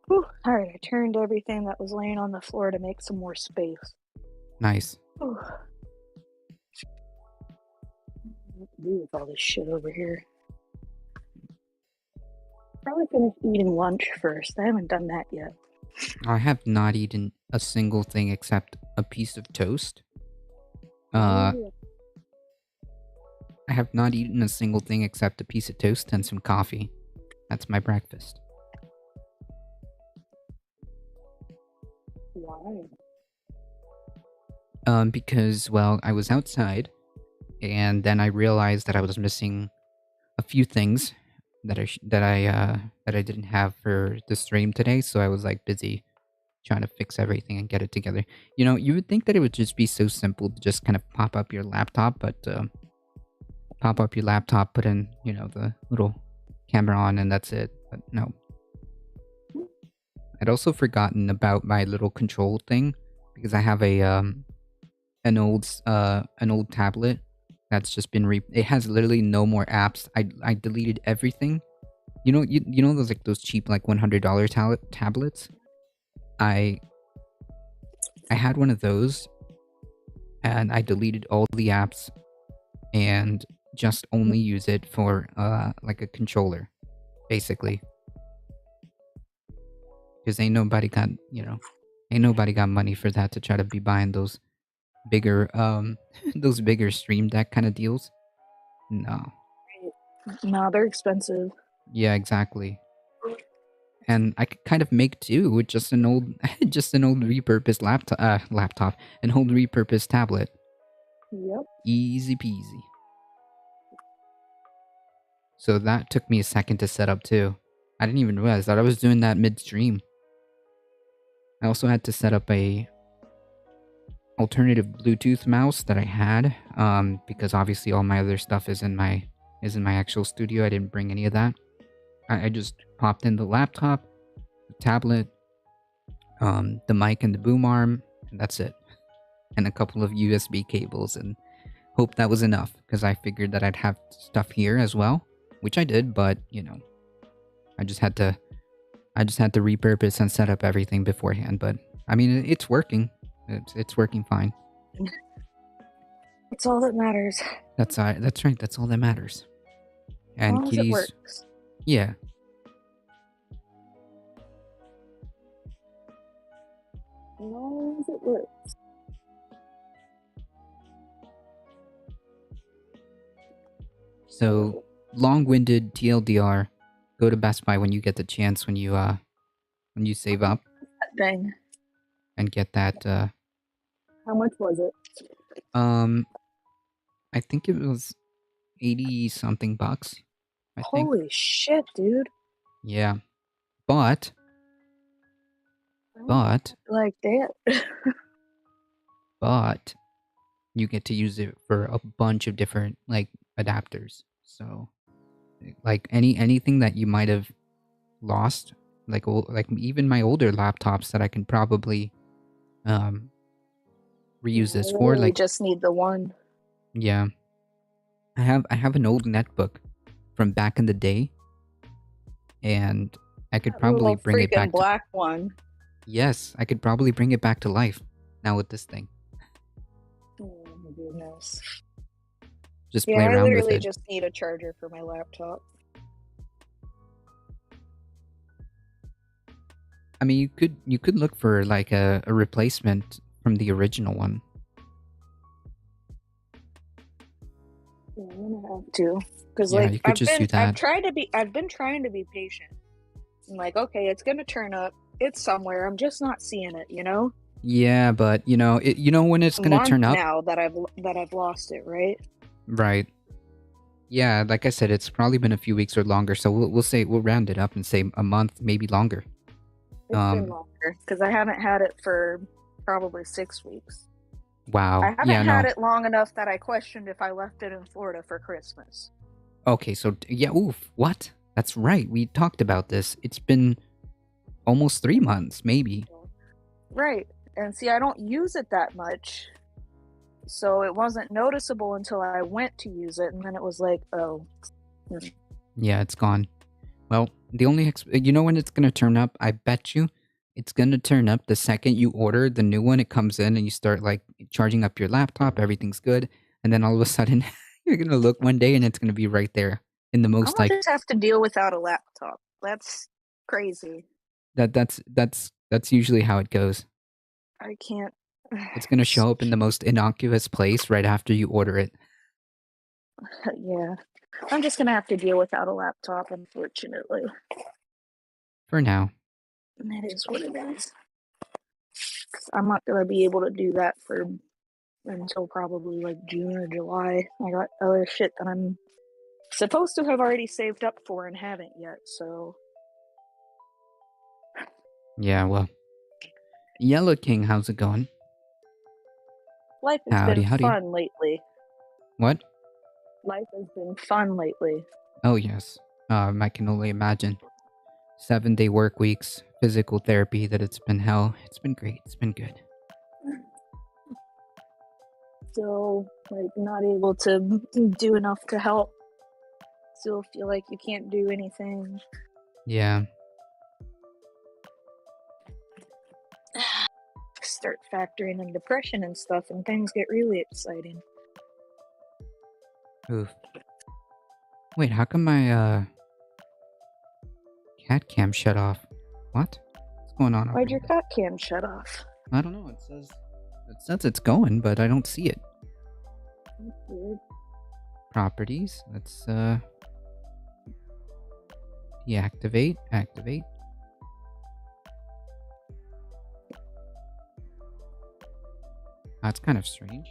Whew. All right, I turned everything that was laying on the floor to make some more space. Nice. Whew. What to do with all this shit over here? Probably finish eating lunch first. I haven't done that yet. I have not eaten a single thing except a piece of toast. I have not eaten a single thing except a piece of toast and some coffee. That's my breakfast. Why? Because, well, I was outside, and then I realized that I was missing a few things that I didn't have for the stream today. So I was busy trying to fix everything and get it together. You would think that it would just be so simple to just kind of pop up your laptop, but put in the little camera on, and that's it. But no. I'd also forgotten about my little control thing because I have an old tablet that's just been it has literally no more apps. I deleted everything. You know those cheap $100 tablets? I had one of those and I deleted all the apps and just only use it for a controller, basically. Because ain't nobody got money for that to try to be buying those bigger those bigger Stream Deck kind of deals. No. No, they're expensive. Yeah, exactly. And I could kind of make do with just an old repurposed laptop, an old repurposed tablet. Yep. Easy peasy. So that took me a second to set up too. I didn't even realize that I was doing that midstream. I also had to set up a alternative Bluetooth mouse that I had, because obviously all my other stuff is in my actual studio. I didn't bring any of that. I just popped in the laptop, the tablet, the mic and the boom arm, and that's it. And a couple of USB cables, and hope that was enough, because I figured that I'd have stuff here as well, which I did, but I just had to repurpose and set up everything beforehand. But I mean, it's working. It's working fine. It's all that matters. That's right. That's all that matters. As And long as it Kitty's, works. yeah. As long as it works. So long-winded TLDR. Go to Best Buy when you get the chance. When you save up Dang. and get that. How much was it? Um, I think it was 80 something bucks. I think. Holy shit, dude. Yeah, but I but like that. but you get to use it for a bunch of different like adapters. So like anything that you might have lost, like even my older laptops that I can probably um Yeah, reuse I this for. literally Like, just need the one. yeah, I have an old netbook from back in the day, and I could That probably little bring it freaking back to. black one. Yes, I could probably bring it back to life now with this thing. Oh my goodness. Just Yeah, play I around with literally it. just need a charger for my laptop. I mean, you could look for like a replacement from the original one. Yeah, I'm gonna have to. Cause Yeah, like you could just do that. I've been trying to be patient. I'm like, okay, it's gonna turn up. It's somewhere. I'm just not seeing it, you know? Yeah, but you know when it's A gonna month turn up, now that I've lost it, right? right? Yeah, like I said, it's probably been a few weeks or longer. So we'll say we'll round it up and say a month, maybe longer. It's been Um, longer because I haven't had it for probably 6 weeks. wow. I Yeah, haven't had no. it long enough that I questioned if I left it in Florida for Christmas. Okay, so yeah, oof. What? That's right. We talked about this. It's been almost 3 months, maybe. Right. And see, I don't use it that much. So it wasn't noticeable until I went to use it. And then it was like, oh. Yeah, it's gone. Well, the only you know when it's gonna turn up? I bet you it's gonna turn up the second you order the new one. It comes in and you start like charging up your laptop. Everything's good, and then all of a sudden you're gonna look one day and it's gonna be right there in the I'm most gonna like just have to deal without a laptop. That's crazy. that's usually how it goes. I can't. It's gonna show up in the most innocuous place right after you order it. Yeah. I'm just gonna have to deal without a laptop, unfortunately. For now. And it is what it is. 'Cause I'm not gonna be able to do that for until probably like June or July. I got other shit that I'm supposed to have already saved up for and haven't yet, so Yeah, well, Yellow King, how's it going? life has Howdy, been howdy. fun lately. What? Life has been fun lately. Oh yes. I can only imagine. 7-day work weeks, physical therapy. That it's been hell. It's been great. It's been good. Still like not able to do enough to help. Still feel like you can't do anything. Yeah. Start factoring in depression and stuff and things get really exciting. Oof. Wait, how come my cat cam shut off? What? What's going on over Why'd your here? cat cam shut off? I don't know. It says it's going, but I don't see it. That's weird. Properties. Let's deactivate. Activate. That's kind of strange.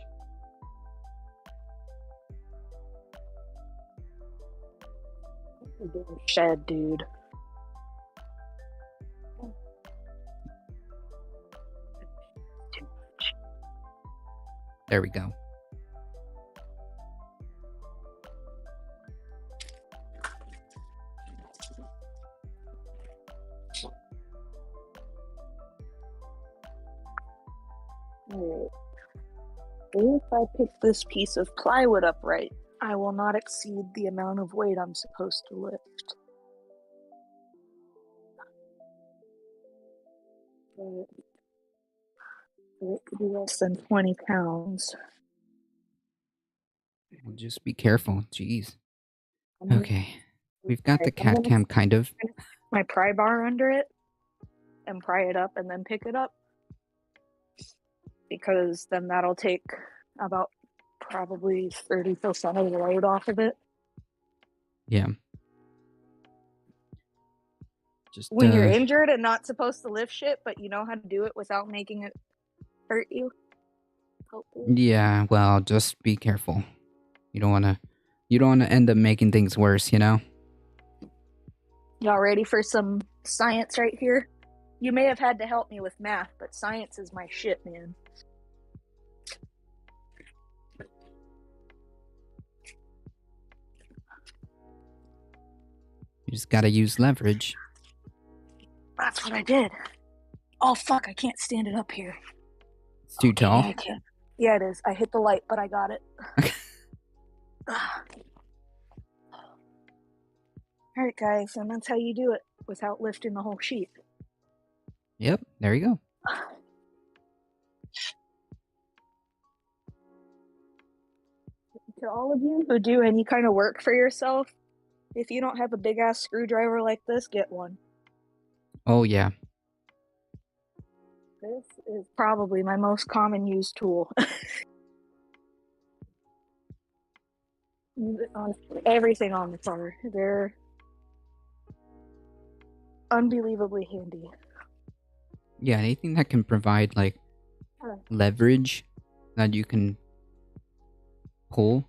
Shed, dude. There we go. Alright. If I pick this piece of plywood up right, I will not exceed the amount of weight I'm supposed to lift. But it could be less than 20 pounds. Well, just be careful. Jeez. I'm gonna, Okay. We've got the I'm cat gonna cam kind of. stick my pry bar under it and pry it up and then pick it up because then that'll take about probably 30% of the load off of it. Yeah. Just, When you're injured and not supposed to lift shit, but you know how to do it without making it hurt you. Hopefully. yeah, well, just be careful. You don't want to end up making things worse, you know? Y'all ready for some science right here? You may have had to help me with math, but science is my shit, man. You just got to use leverage. That's what I did. Oh, fuck, I can't stand it up here. It's too tall. Yeah, I can. Yeah, it is. I hit the light, but I got it. Alright, guys, and that's how you do it without lifting the whole sheet. Yep, there you go. To all of you who do any kind of work for yourself, if you don't have a big ass screwdriver like this, get one. Oh, yeah. This is probably my most common used tool. Use it on everything on the car. They're unbelievably handy. Yeah, anything that can provide, like, leverage that you can pull,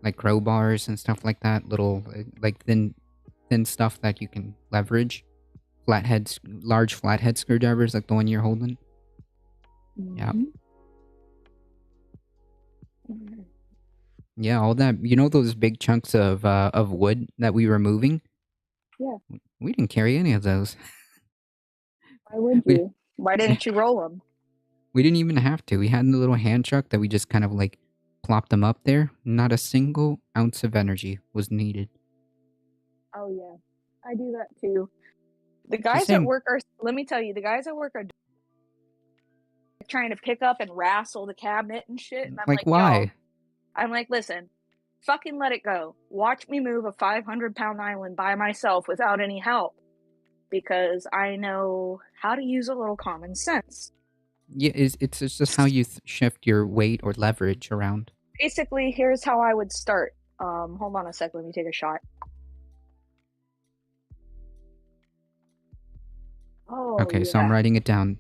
like crowbars and stuff like that, little, like, thin stuff that you can leverage. Large flathead screwdrivers like the one you're holding. Yeah. Yeah, all that. You know those big chunks of wood that we were moving? Yeah. We didn't carry any of those. Why would you? Why didn't you roll them? We didn't even have to. We had the little hand truck that we just kind of like plopped them up there. Not a single ounce of energy was needed. Oh yeah, I do that too. The guys at work are. Let me tell you, the guys at work are trying to pick up and wrestle the cabinet and shit. And I'm like, why? Yo, I'm like, listen, fucking let it go. Watch me move a 500-pound island by myself without any help, because I know how to use a little common sense. Yeah, it's just how you shift your weight or leverage around. Basically, here's how I would start. Hold on a sec. Let me take a shot. Oh, okay, yeah. So I'm writing it down.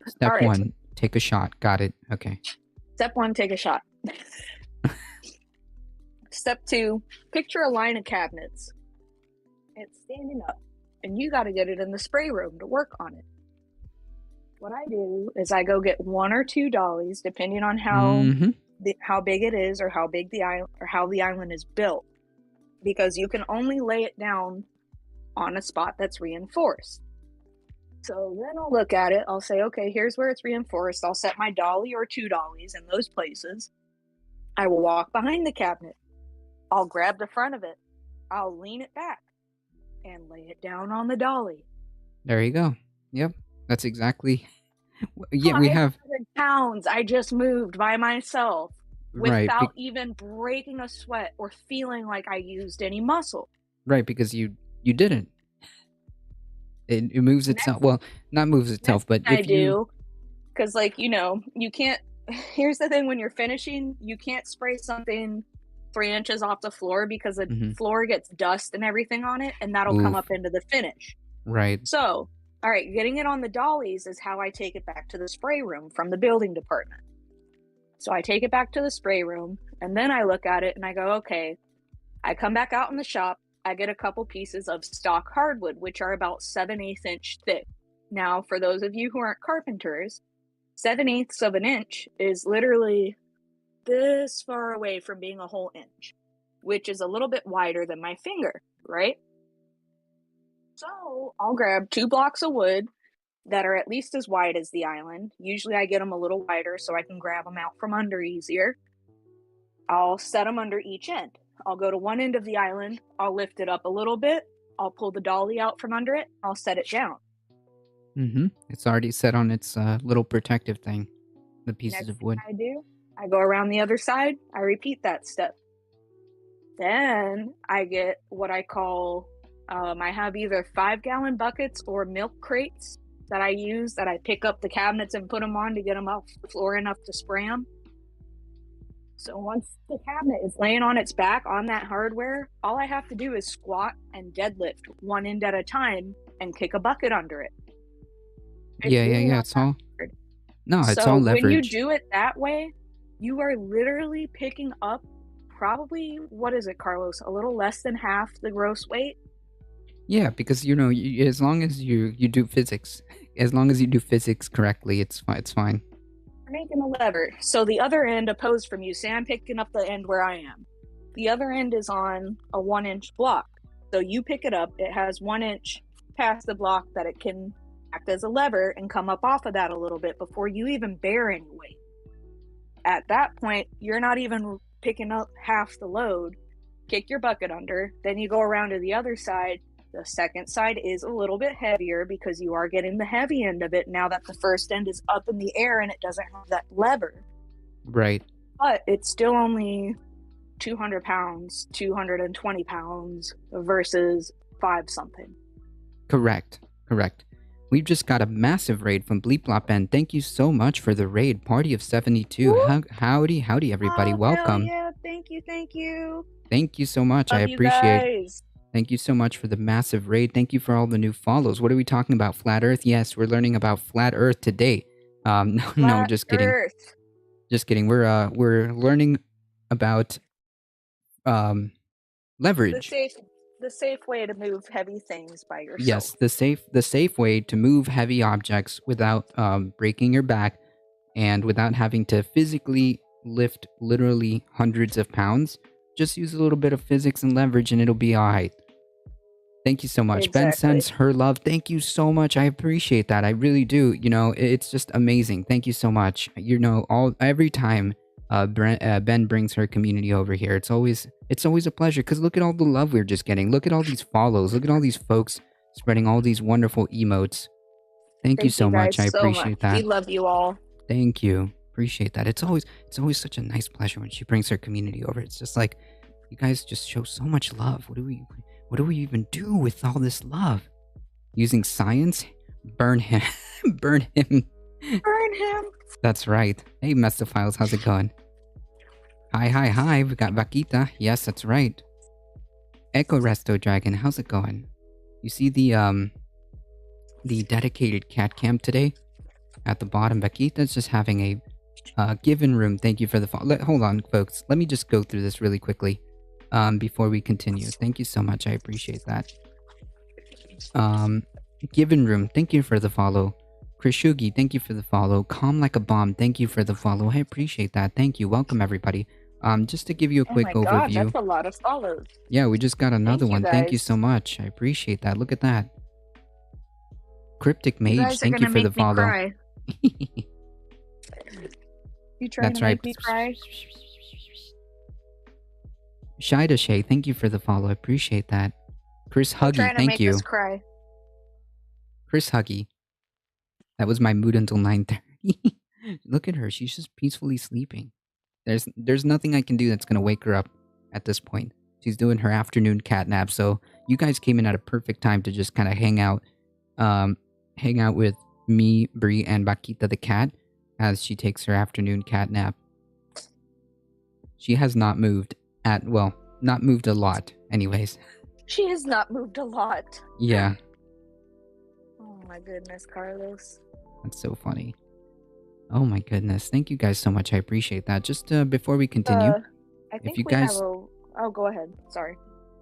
Step right, 1, take a shot. Got it. Okay. Step 1, take a shot. Step 2, picture a line of cabinets. It's standing up, and you got to get it in the spray room to work on it. What I do is I go get 1 or 2 dollies, depending on how big it is, or how big the island, or how the island is built, because you can only lay it down on a spot that's reinforced. So then I'll look at it. I'll say, okay, here's where it's reinforced. I'll set my dolly or 2 dollies in those places. I will walk behind the cabinet. I'll grab the front of it. I'll lean it back and lay it down on the dolly. There you go. Yep, that's exactly. Yeah, we have 500 pounds I just moved by myself without right, even breaking a sweat or feeling like I used any muscle. Right, because you didn't. It moves itself. Well, not moves itself, but if you because you can't. Here's the thing: when you're finishing, you can't spray something 3 inches off the floor, because the floor gets dust and everything on it, and that'll come up into the finish. Right. So, all right, getting it on the dollies is how I take it back to the spray room from the building department. So I take it back to the spray room, and then I look at it and I go, okay. I come back out in the shop. I get a couple pieces of stock hardwood, which are about 7/8 inch thick. Now, for those of you who aren't carpenters, 7/8 of an inch is literally this far away from being a whole inch, which is a little bit wider than my finger, right? So I'll grab 2 blocks of wood that are at least as wide as the island. Usually I get them a little wider so I can grab them out from under easier. I'll set them under each end. I'll go to one end of the island, I'll lift it up a little bit, I'll pull the dolly out from under it, I'll set it down. It's already set on its little protective thing, the pieces of wood. I do, I go around the other side, I repeat that step. Then I get what I call, I have either 5-gallon buckets or milk crates that I use that I pick up the cabinets and put them on to get them off the floor enough to spray them. So once the cabinet is laying on its back on that hardware, all I have to do is squat and deadlift one end at a time and kick a bucket under it. It's Yeah, yeah, really yeah. not It's that all hard. no, it's So all when you leverage. do it that way, you are literally picking up probably, what is it, Carlos? A little less than half the gross weight. Yeah, because as long as you do physics, as long as you do physics correctly, it's fine. You're making a lever. So the other end opposed from you, say I'm picking up the end where I am. The other end is on a 1-inch block. So you pick it up, it has 1 inch past the block that it can act as a lever and come up off of that a little bit before you even bear any weight. At that point, you're not even picking up half the load. Kick your bucket under, then you go around to the other side. The second side is a little bit heavier because you are getting the heavy end of it now that the first end is up in the air and it doesn't have that lever. Right. But it's still only 200 pounds, 220 pounds versus 5 something. Correct. Correct. We've just got a massive raid from Bleep Blop, and thank you so much for the raid. Party of 72. Woo! Howdy, everybody. Oh, hell Welcome. yeah. Thank you. Thank you. Thank you so much. I Love you appreciate. guys. Thank you so much for the massive raid. Thank you for all the new follows. What are we talking about? Flat Earth? Yes, we're learning about flat Earth today. No, no, Flat just kidding. Earth. Just kidding. We're learning about The leverage. safe way to move heavy things by yourself. Yes, the safe way to move heavy objects without breaking your back and without having to physically lift literally hundreds of pounds. Just use a little bit of physics and leverage, and it'll be all right. Thank you so much. Ben Exactly. sends her love. Thank you so much. I appreciate that. I really do. It's just amazing. Thank you so much. Every time Ben brings her community over here, it's always a pleasure because look at all the love we're just getting. Look at all these follows. Look at all these folks spreading all these wonderful emotes. Thank you Thank you so much. guys I so much. appreciate We that. love you all. Thank you. Appreciate that. It's always such a nice pleasure when she brings her community over. It's just like you guys just show so much love. What do we even do with all this love? Using science? Burn him. Burn him. Burn him. That's right. Hey Mestophiles, how's it going? Hi. We got Vaquita. Yes, that's right. Echo Resto Dragon, how's it going? You see the dedicated cat camp today? At the bottom, Vaquita's just having a given room. Thank you for the follow. Hold on, folks. Let me just go through this really quickly before we continue. Thank you so much. I appreciate that. Given room. Thank you for the follow. Krishugi, thank you for the follow. Calm like a bomb. Thank you for the follow. I appreciate that. Thank you. Welcome, everybody. Just to give you a Oh quick my god, overview. that's a lot of follows. Yeah, we just got another Thank you one. Thank you guys. so much. I appreciate that. Look at that. Cryptic You Mage, guys are thank you gonna for the make me follow. cry. You trying That's to right. make me cry? Shida Shay, thank you for the follow. I appreciate that. Chris You're Huggy, trying to thank make us you. cry. Chris Huggy. That was my mood until 9:30. Look at her. She's just peacefully sleeping. There's nothing I can do that's gonna wake her up at this point. She's doing her afternoon cat nap, so you guys came in at a perfect time to just kind of hang out with me, Bree, and Bakita the cat as she takes her afternoon cat nap. She has not moved not moved a lot, anyways. She has not moved a lot. Yeah, Oh my goodness, Carlos. that's so funny. Oh my goodness. Thank you guys so much. I appreciate that. Just before we continue, I if think you we have guys a. Oh, go ahead. Sorry.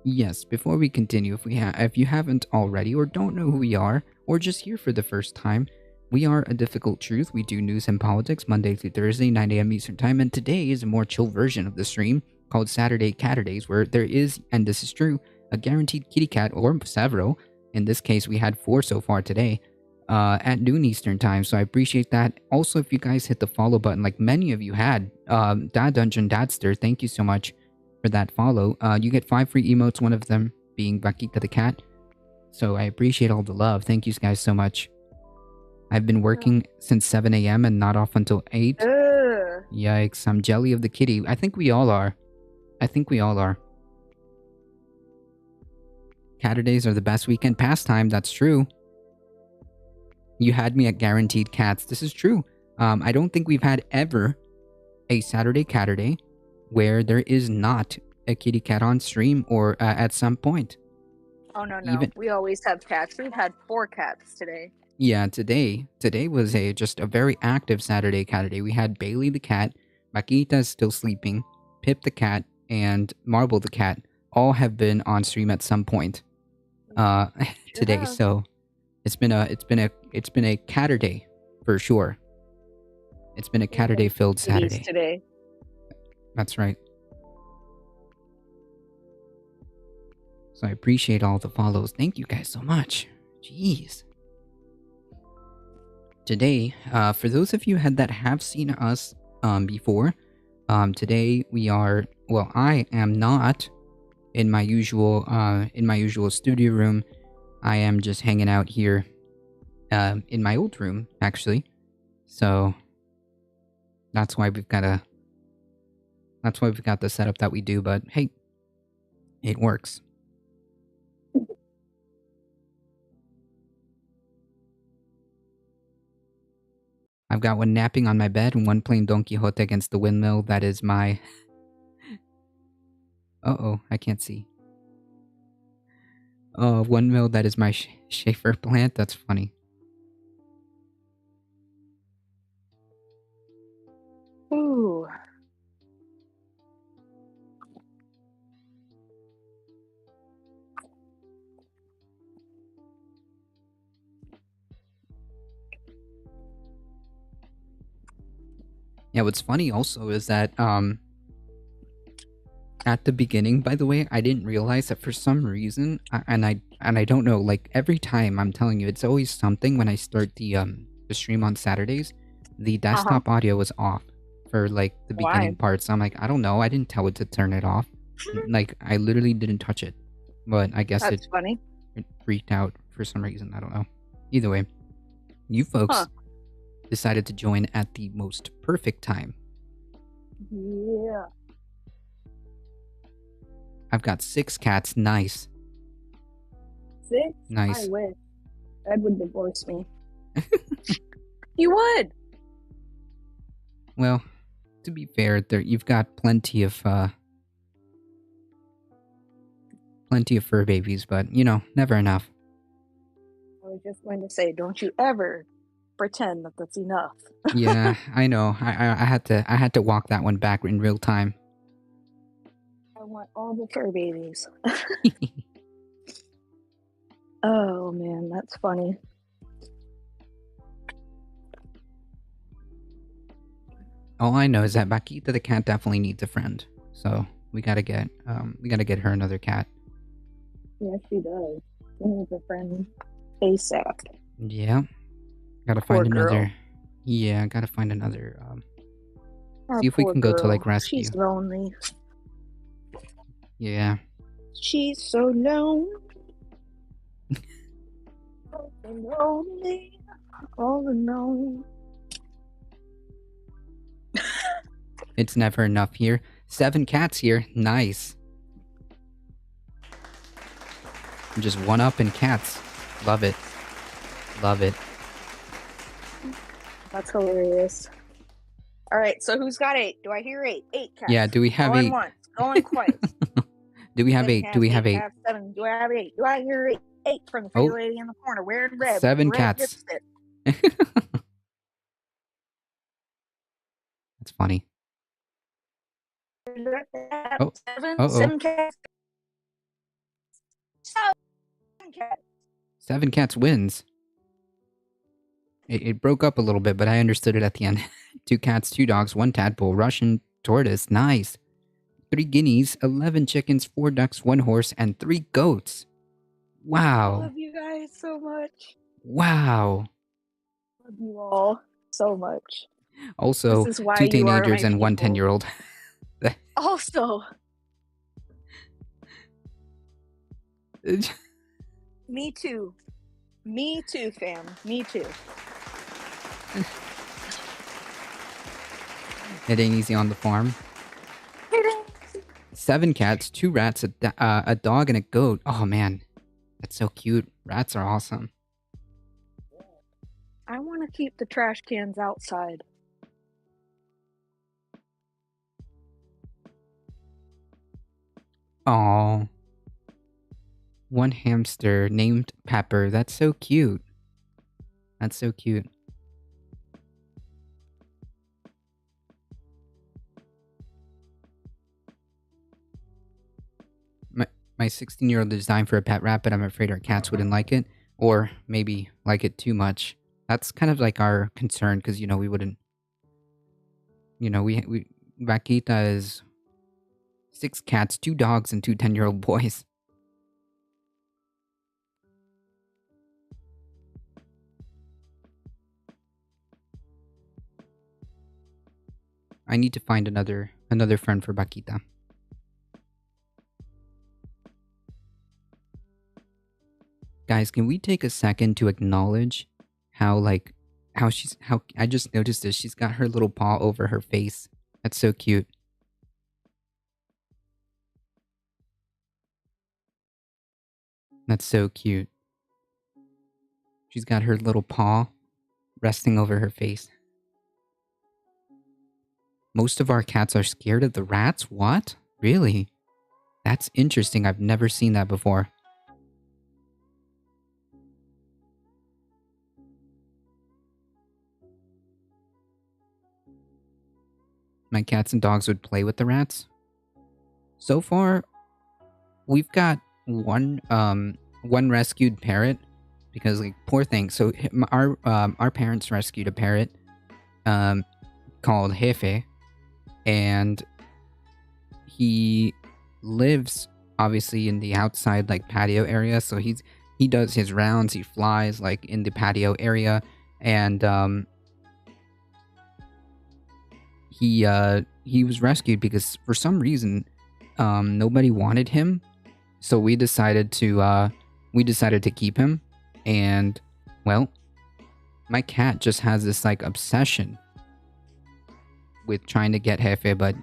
yes, before we continue, if you haven't already or don't know who we are or just here for the first time, we are A Difficult Truth. We do news and politics Monday through Thursday, 9 a.m. Eastern Time, and today is a more chill version of the stream called Saturday Caturdays, where there is, and this is true, a guaranteed kitty cat or several. In this case, we had 4 so far today. At noon Eastern Time, so I appreciate that. Also, if you guys hit the follow button, like many of you had, Dad Dungeon Dadster, thank you so much for that follow. You get 5 free emotes, one of them being Vaquita the cat. So I appreciate all the love. Thank you guys so much. I've been working since 7 a.m. and not off until 8. Ugh. Yikes, I'm jelly of the kitty. I think we all are. I think we all are. Caturdays are the best weekend pastime. That's true. You had me at guaranteed cats. This is true. I don't think we've had ever a Saturday Caturday where there is not a kitty cat on stream or at some point. Oh no, Even we always have cats. We've had 4 cats today. yeah, today was just a very active Saturday Caturday. We had Bailey the cat, Makita's still sleeping, Pip the cat, and Marble the cat all have been on stream at some point today. have. So it's been a Caturday for sure. It's been a Caturday filled Saturday today. That's right. So I appreciate all the follows. Thank you guys so much. Jeez. Today, for those of you that have seen us before, today we are. Well, I am not in my usual studio room. I am just hanging out here in my old room, actually. So that's why we've got the setup that we do. But hey, it works. I've got one napping on my bed and one playing Don Quixote against the windmill. That is my... Uh-oh, I can't see. Oh, windmill, that is my Schaefer plant. That's funny. Ooh. Yeah, what's funny also is that at the beginning, by the way, I didn't realize that for some reason, and I don't know, like every time I'm telling you, it's always something when I start the stream on Saturdays, the desktop audio was off for like the beginning parts. I'm like, I don't know, I didn't tell it to turn it off. Like I literally didn't touch it, but I guess That's funny. It freaked out for some reason. I don't know. Either way, you folks decided to join at the most perfect time. Yeah. I've got 6 cats. Nice. 6? Nice. I wish. Ed would divorce me. You would. Well, to be fair, you've got plenty of fur babies, but you know, never enough. I was just going to say, don't you ever pretend that that's enough. Yeah, I know. I had to walk that one back in real time. I want all the fur babies. Oh man, that's funny. All I know is that Bakita the cat definitely needs a friend, so we gotta get her another cat. Yes, she does. She needs a friend ASAP. Yeah, gotta find another. Yeah, gotta find another. See if we can go to like rescue. She's lonely. Yeah. She's so lonely. So lonely. All alone. It's never enough here. 7 cats here. Nice. I'm just one up in cats. Love it. Love it. That's hilarious. All right, so who's got 8? Do I hear 8? 8 cats. Yeah, do we have 8? Going once, going twice. Do we have 8? Do we have 8? 7. Do I have 8? Do I hear 8? 8 from the pretty lady in the corner wearing red. 7 red cats. That's funny. Oh. 7 cats. 7 cats. 7 cats wins. It broke up a little bit, but I understood it at the end. 2 cats, 2 dogs, 1 tadpole, Russian tortoise. Nice. 3 guineas, 11 chickens, 4 ducks, 1 horse, and 3 goats. Wow. I love you guys so much. Wow. Love you all so much. Also, 2 teenagers and 1 10-year-old. Also. Me too. Me too, fam. Me too. It ain't easy on the farm. 7 cats, 2 rats, a dog, and a goat. Oh man, that's so cute. Rats are awesome. I want to keep the trash cans outside. Oh, one hamster named Pepper. That's so cute. That's so cute. My 16-year-old designed for a pet rat, but I'm afraid our cats wouldn't like it, or maybe like it too much. That's kind of like our concern, because we wouldn't. We Vaquita is 6 cats, 2 dogs, and 2 10-year-old boys. I need to find another friend for Vaquita. Guys, can we take a second to acknowledge how I just noticed this. She's got her little paw over her face. That's so cute. That's so cute. She's got her little paw resting over her face. Most of our cats are scared of the rats? What? Really? That's interesting. I've never seen that before. My cats and dogs would play with the rats. So far, we've got one rescued parrot, because like poor thing. So our parents rescued a parrot called Jefe, and he lives obviously in the outside like patio area. So he does his rounds. He flies like in the patio area, and he was rescued because for some reason nobody wanted him, so we decided to keep him. And well, my cat just has this like obsession with trying to get Jefe, but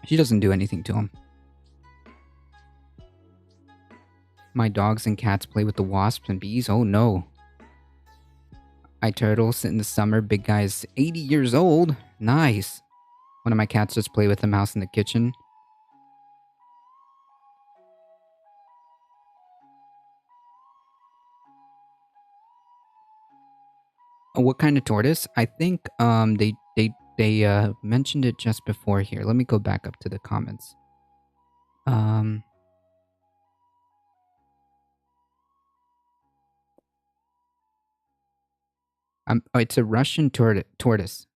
she doesn't do anything to him. My dogs and cats play with the wasps and bees. Oh no. I turtle sit in the summer. Big guy is 80 years old. Nice. One of my cats just play with a mouse in the kitchen. Oh, what kind of tortoise? I think they mentioned it just before here. Let me go back up to the comments. It's a Russian tortoise.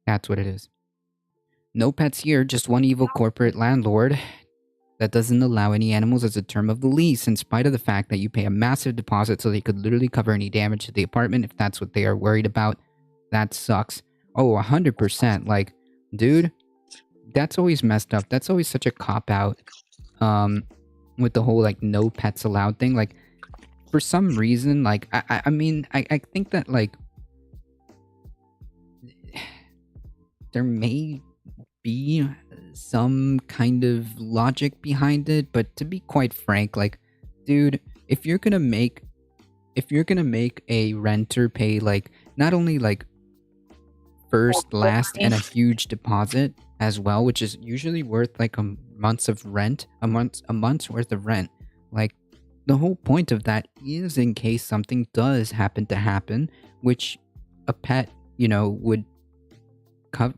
That's what it is. No pets here, just one evil corporate landlord that doesn't allow any animals as a term of the lease, in spite of the fact that you pay a massive deposit so they could literally cover any damage to the apartment if that's what they are worried about. That sucks. Oh, 100%. Like, dude, that's always messed up. That's always such a cop-out. With the whole, like, no pets allowed thing. Like, for some reason, like, I mean, I think that, like, there may be some kind of logic behind it, but to be quite frank, like, dude, if you're gonna make a renter pay like not only like first, last, and a huge deposit as well, which is usually worth like a month's of rent, a month's worth of rent, like the whole point of that is in case something does happen to happen, which a pet,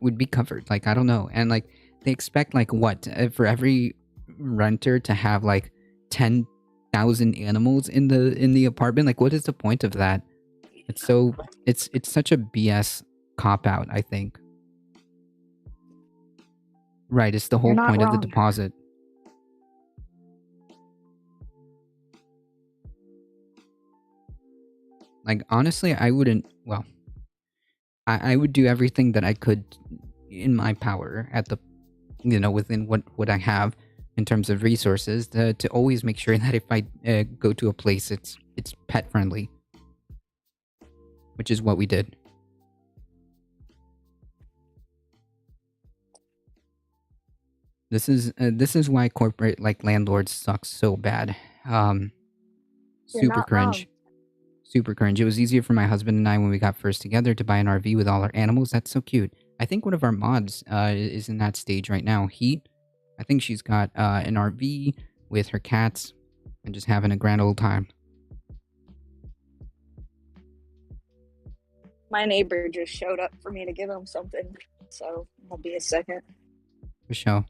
would be covered. Like, I don't know. And like they expect like what, for every renter to have like 10,000 animals in the apartment. Like, what is the point of that? It's such a BS cop out, I think. Right, it's the whole point of the deposit. Like, honestly, I wouldn't. Well, I would do everything that I could in my power at the, within what I have, in terms of resources to always make sure that if I go to a place, it's pet friendly, which is what we did. This is why corporate like landlords suck so bad. Um, You're super not wrong. cringe. Super cringe. It was easier for my husband and I when we got first together to buy an RV with all our animals. That's so cute. I think one of our mods is in that stage right now. Heat. I think she's got an RV with her cats and just having a grand old time. My neighbor just showed up for me to give him something, so I'll be a second. For sure.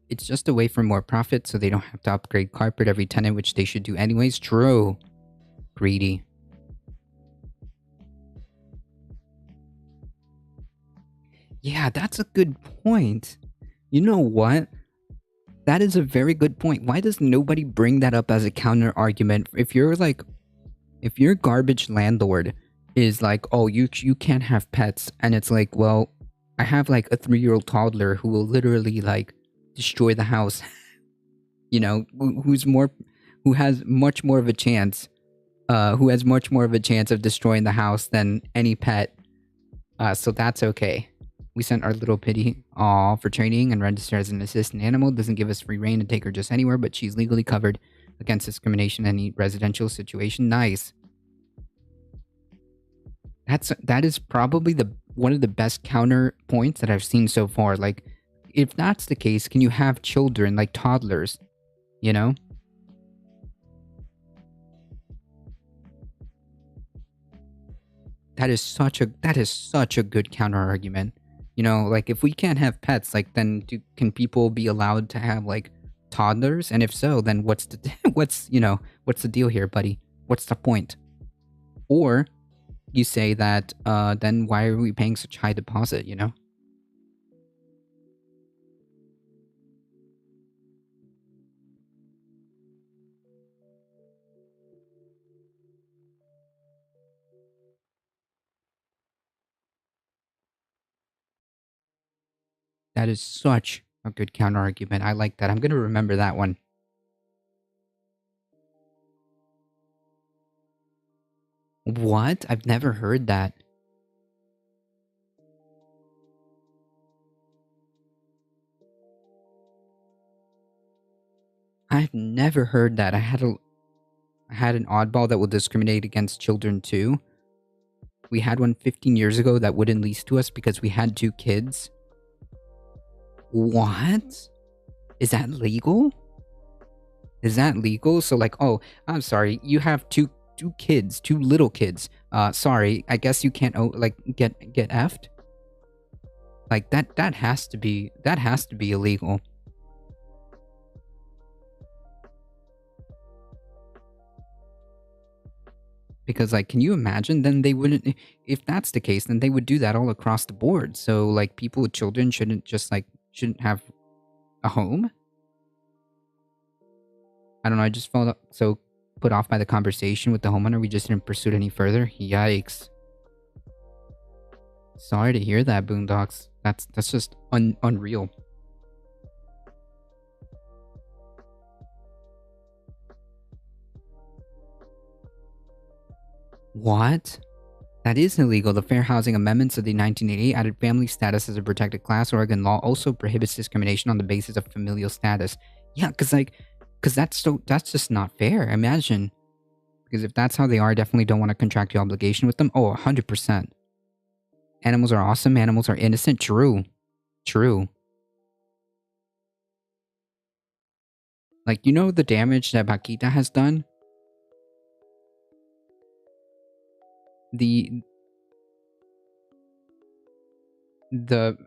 It's just a way for more profit so they don't have to upgrade carpet every tenant, which they should do anyways. True. Greedy. Yeah, that's a good point. You know what? That is a very good point. Why does nobody bring that up as a counter argument? If your garbage landlord is like, oh, you can't have pets, and it's like, well, I have like a 3-year-old toddler who will literally like destroy the house. You know, who has much more of a chance, who has much more of a chance of destroying the house than any pet. So that's okay. We sent our little pitty aw for training and registered as an assistant animal. Doesn't give us free reign to take her just anywhere, but she's legally covered against discrimination in any residential situation. Nice. That is probably the one of the best counterpoints that I've seen so far. Like, if that's the case, can you have children like toddlers? You know? That is such a good counter argument. You know, like if we can't have pets, like then can people be allowed to have like toddlers? And if so, then what's the what's the deal here, buddy? What's the point? Or you say that then why are we paying such high deposit, you know? That is such a good counter argument. I like that. I'm going to remember that one. What? I've never heard that. I've never heard that. I had an oddball that will discriminate against children too. We had one 15 years ago that wouldn't lease to us because we had 2 kids. What? Is that legal? Is that legal? So like, oh, I'm sorry, you have two kids, 2 little kids. Sorry, I guess you can't like get effed. Like that has to be illegal. Because like, can you imagine? Then they wouldn't. If that's the case, then they would do that all across the board. So like, people with children shouldn't have a home. I don't know. I just felt so put off by the conversation with the homeowner. We just didn't pursue it any further. Yikes. Sorry to hear that, Boondocks. That's just unreal. What? That is illegal. The Fair Housing Amendments of the 1988 added family status as a protected class. Oregon law also prohibits discrimination on the basis of familial status. Yeah, because that's just not fair. Imagine. Because if that's how they are, I definitely don't want a contractual obligation with them. Oh, 100%. Animals are awesome. Animals are innocent. True. True. Like, you know the damage that Paquita has done? The the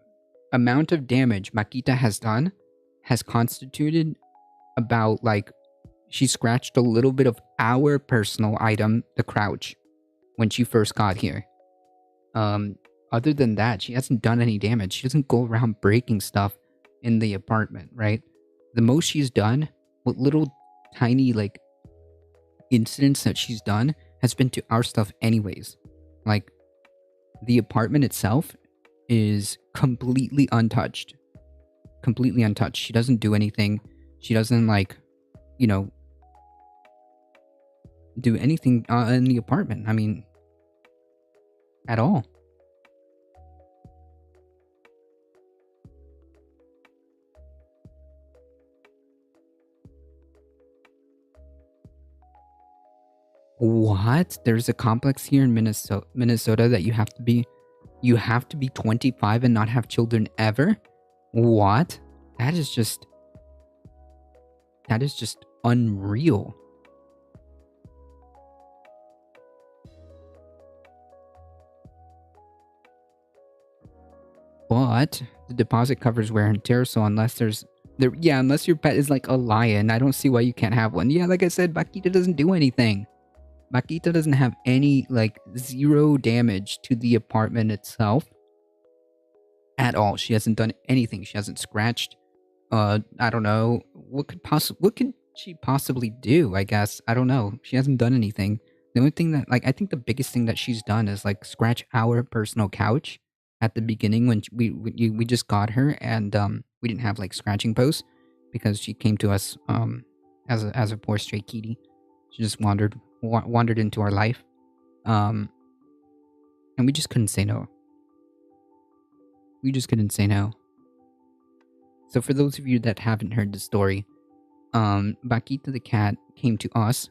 amount of damage Makita has done has constituted about like she scratched a little bit of our personal item, the crouch, when she first got here. Um, Other than that, she hasn't done any damage. She doesn't go around breaking stuff in the apartment, right? The most she's done, what little tiny like incidents that she's done, has been to our stuff anyways. Like, The apartment itself is completely untouched. Completely untouched. She doesn't do anything. She doesn't, like, you know, do anything in the apartment. I mean, at all. What? There's a complex here in Minnesota that you have to be 25 and not have children ever? What? That is just unreal. But the deposit covers wear and tear, so unless unless your pet is like a lion, I don't see why you can't have one. Yeah, like I said, Bakita doesn't do anything. Bakita doesn't have any, like, zero damage to the apartment itself at all. She hasn't done anything. She hasn't scratched. I don't know. What could she possibly do, I guess? I don't know. She hasn't done anything. The only thing that, like, I think the biggest thing that she's done is, like, scratch our personal couch at the beginning when we just got her, and we didn't have, like, scratching posts because she came to us as a poor stray kitty. She just wandered into our life. Um and we just couldn't say no. We just couldn't say no. So for those of you that haven't heard the story, Bakita the cat came to us,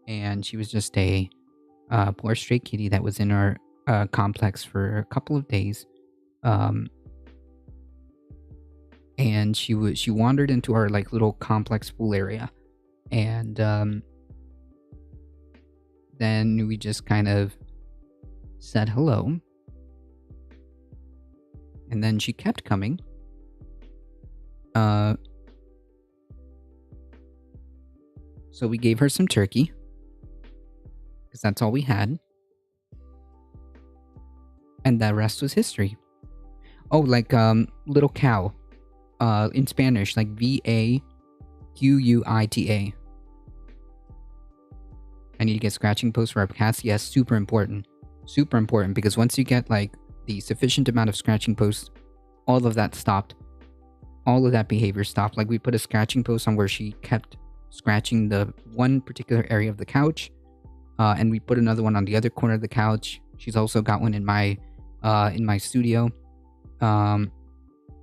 and she was just a poor stray kitty that was in our complex for a couple of days. Um, and she wandered into our, like, little complex pool area, and then we just kind of said hello, and then she kept coming. So we gave her some turkey, because that's all we had. And the rest was history. Oh, like, little cow. In Spanish, like Vaquita. I need to get scratching posts for our cats. Yes, super important. Super important, because once you get, like, the sufficient amount of scratching posts, all of that stopped. All of that behavior stopped. Like, we put a scratching post on where she kept scratching the one particular area of the couch, and we put another one on the other corner of the couch. She's also got one in my studio, and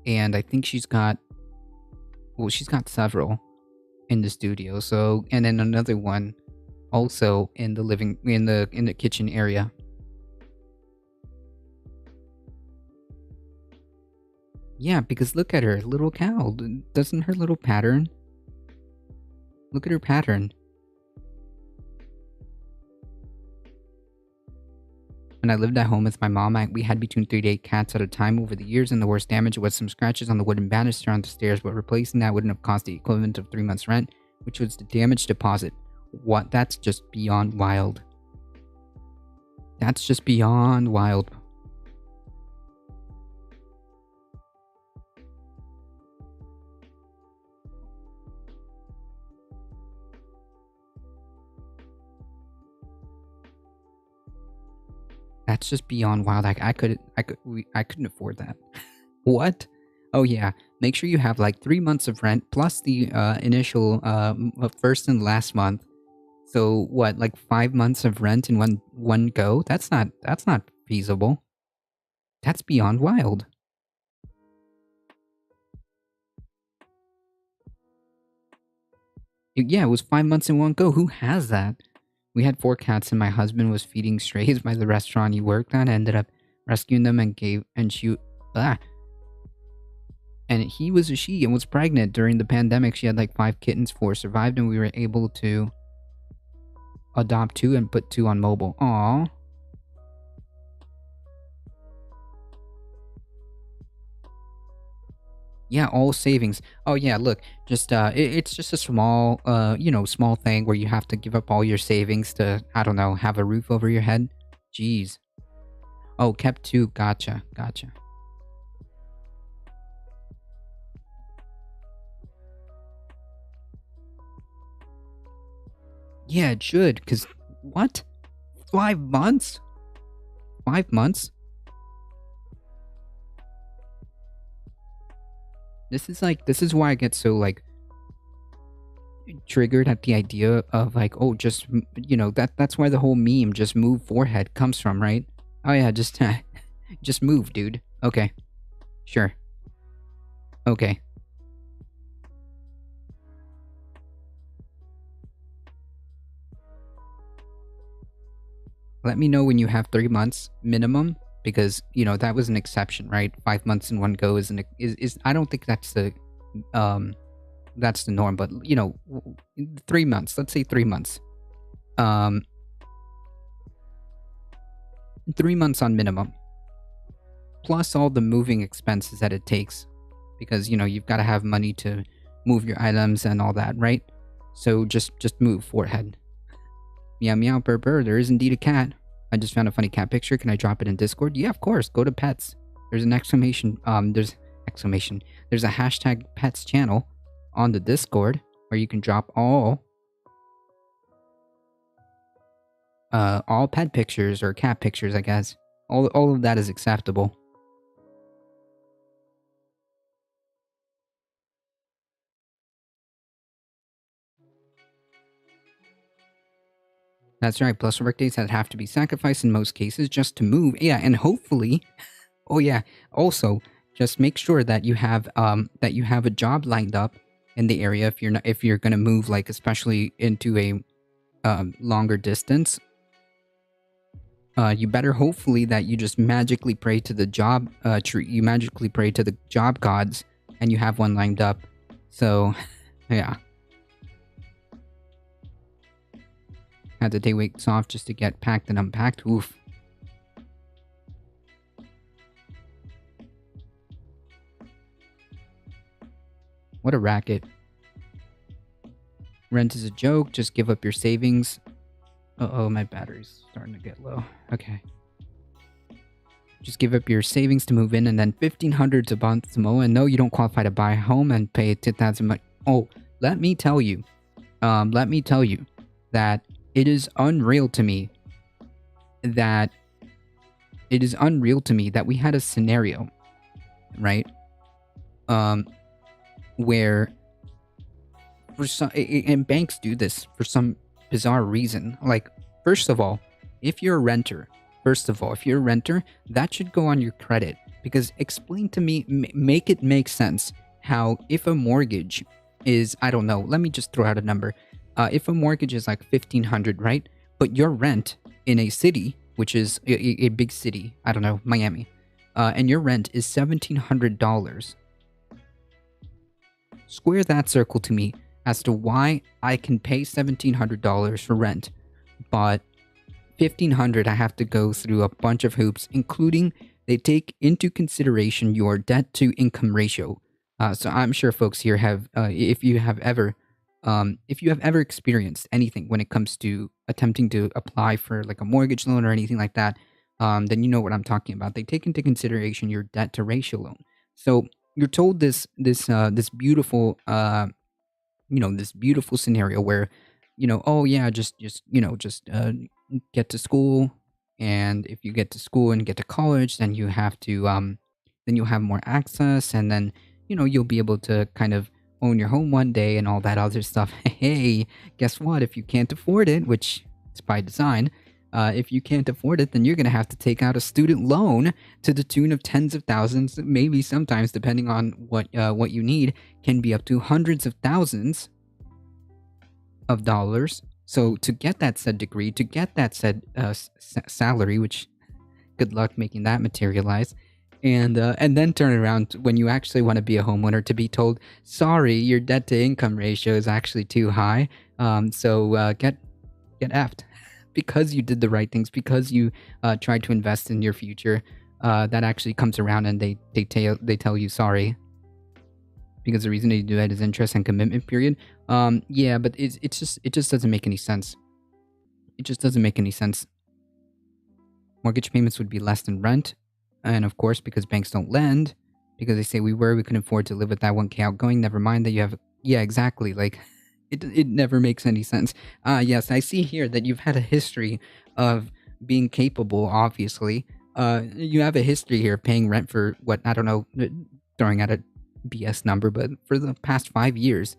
I think she's got several in the studio. So, and then another one also in the in the kitchen area. Yeah, because look at her, little cow. Doesn't her little pattern? Look at her pattern. When I lived at home with my mom, we had between 3 to 8 cats at a time over the years, and the worst damage was some scratches on the wooden banister on the stairs, but replacing that wouldn't have cost the equivalent of 3 months' rent, which was the damage deposit. What? That's just beyond wild. That's just beyond wild. That's just beyond wild. I couldn't afford that. What? Oh yeah. Make sure you have like 3 months of rent plus the initial first and last month. So what, like 5 months of rent in one go? That's not feasible. That's beyond wild. Yeah, it was 5 months in one go. Who has that? We had 4 cats, and my husband was feeding strays by the restaurant he worked at. I ended up rescuing them and and he was a she and was pregnant during the pandemic. She had like 5 kittens, 4 survived, and we were able to adopt 2 and put 2 on mobile. Aww. Yeah, all savings. Oh yeah, look, just it's just a small small thing where you have to give up all your savings to, I don't know, have a roof over your head. Jeez. Oh, kept 2. Gotcha. Yeah, it should, cuz what? 5 months? 5 months? This is why I get so like triggered at the idea of like, oh, just that's why the whole meme "just move forehead" comes from, right? Oh yeah, just just move, dude. Okay, sure. Okay. Let me know when you have 3 months minimum, because that was an exception, right? 5 months in one go is I don't think um that's the norm, but 3 months. Let's say 3 months. Um, 3 months on minimum, plus all the moving expenses that it takes, because you've got to have money to move your items and all that, right? So just move forehead. Meow meow burr burr. There is indeed a cat. I just found a funny cat picture. Can I drop it in Discord? Yeah, of course. Go to pets. There's an exclamation. There's exclamation. There's a hashtag pets channel on the Discord where you can drop all pet pictures or cat pictures. I guess all of that is acceptable. That's right. Plus work days that have to be sacrificed in most cases just to move. Yeah, and hopefully, oh yeah. Also, just make sure that you have a job lined up in the area if you're gonna move, like especially into a longer distance. You better hopefully that you just magically pray to the job tree. You magically pray to the job gods, and you have one lined up. So, yeah. Had to take weeks off just to get packed and unpacked. Oof. What a racket. Rent is a joke. Just give up your savings. Uh-oh, my battery's starting to get low. Okay. Just give up your savings to move in, and then 1,500 to buy to mow. And no, you don't qualify to buy a home and pay 10,000 much. Oh, let me tell you that it is unreal to me that we had a scenario, right? Where for some, and banks do this for some bizarre reason. Like, first of all, if you're a renter, that should go on your credit, because explain to me, make it make sense how if a mortgage is, I don't know, let me just throw out a number. If a mortgage is like 1,500, right? But your rent in a city, which is a big city, I don't know, Miami, and your rent is $1,700. Square that circle to me as to why I can pay $1,700 for rent, but $1,500 I have to go through a bunch of hoops, including they take into consideration your debt to income ratio. So I'm sure folks here have, if you have ever experienced anything when it comes to attempting to apply for like a mortgage loan or anything like that, then you know what I'm talking about. They take into consideration your debt to ratio loan. So you're told this beautiful this beautiful scenario where oh yeah, just get to school, and if you get to school and get to college, then you have to then you'll have more access, and then you'll be able to kind of own your home one day and all that other stuff. Hey, guess what? If you can't afford it, which is by design, if you can't afford it, then you're going to have to take out a student loan to the tune of tens of thousands, maybe sometimes, depending on what you need, can be up to hundreds of thousands of dollars. So to get that said degree, to get that said salary, which good luck making that materialize, and then turn around when you actually want to be a homeowner to be told, sorry, your debt to income ratio is actually too high. So get effed. Because you did the right things, because you tried to invest in your future, that actually comes around and they tell you sorry, because the reason they do that is interest and commitment period. Yeah, but it just doesn't make any sense. It just doesn't make any sense. Mortgage payments would be less than rent, and of course, because banks don't lend, because they say we couldn't afford to live with that 1K outgoing. Never mind that you have, yeah, exactly, like. It never makes any sense. Yes, I see here that you've had a history of being capable, obviously. You have a history here of paying rent for, what, I don't know, throwing out a BS number, but for the past 5 years,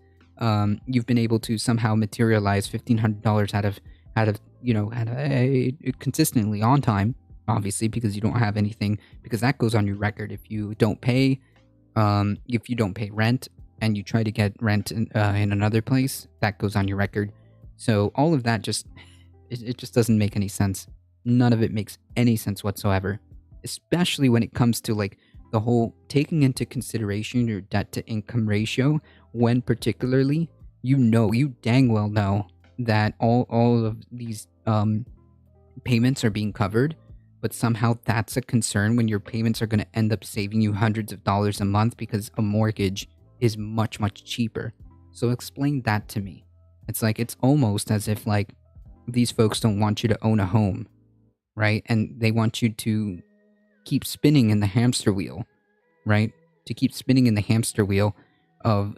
you've been able to somehow materialize $1,500 consistently on time. Obviously, because you don't have anything, because that goes on your record if you don't pay rent and you try to get rent in another place, that goes on your record. So all of that it just doesn't make any sense. None of it makes any sense whatsoever, especially when it comes to like the whole taking into consideration your debt to income ratio, when particularly you dang well know that all of these payments are being covered, but somehow that's a concern when your payments are going to end up saving you hundreds of dollars a month because a mortgage is much, much cheaper. So explain that to me. It's like it's almost as if like these folks don't want you to own a home, right? And they want you to keep spinning in the hamster wheel, right? To keep spinning in the hamster wheel of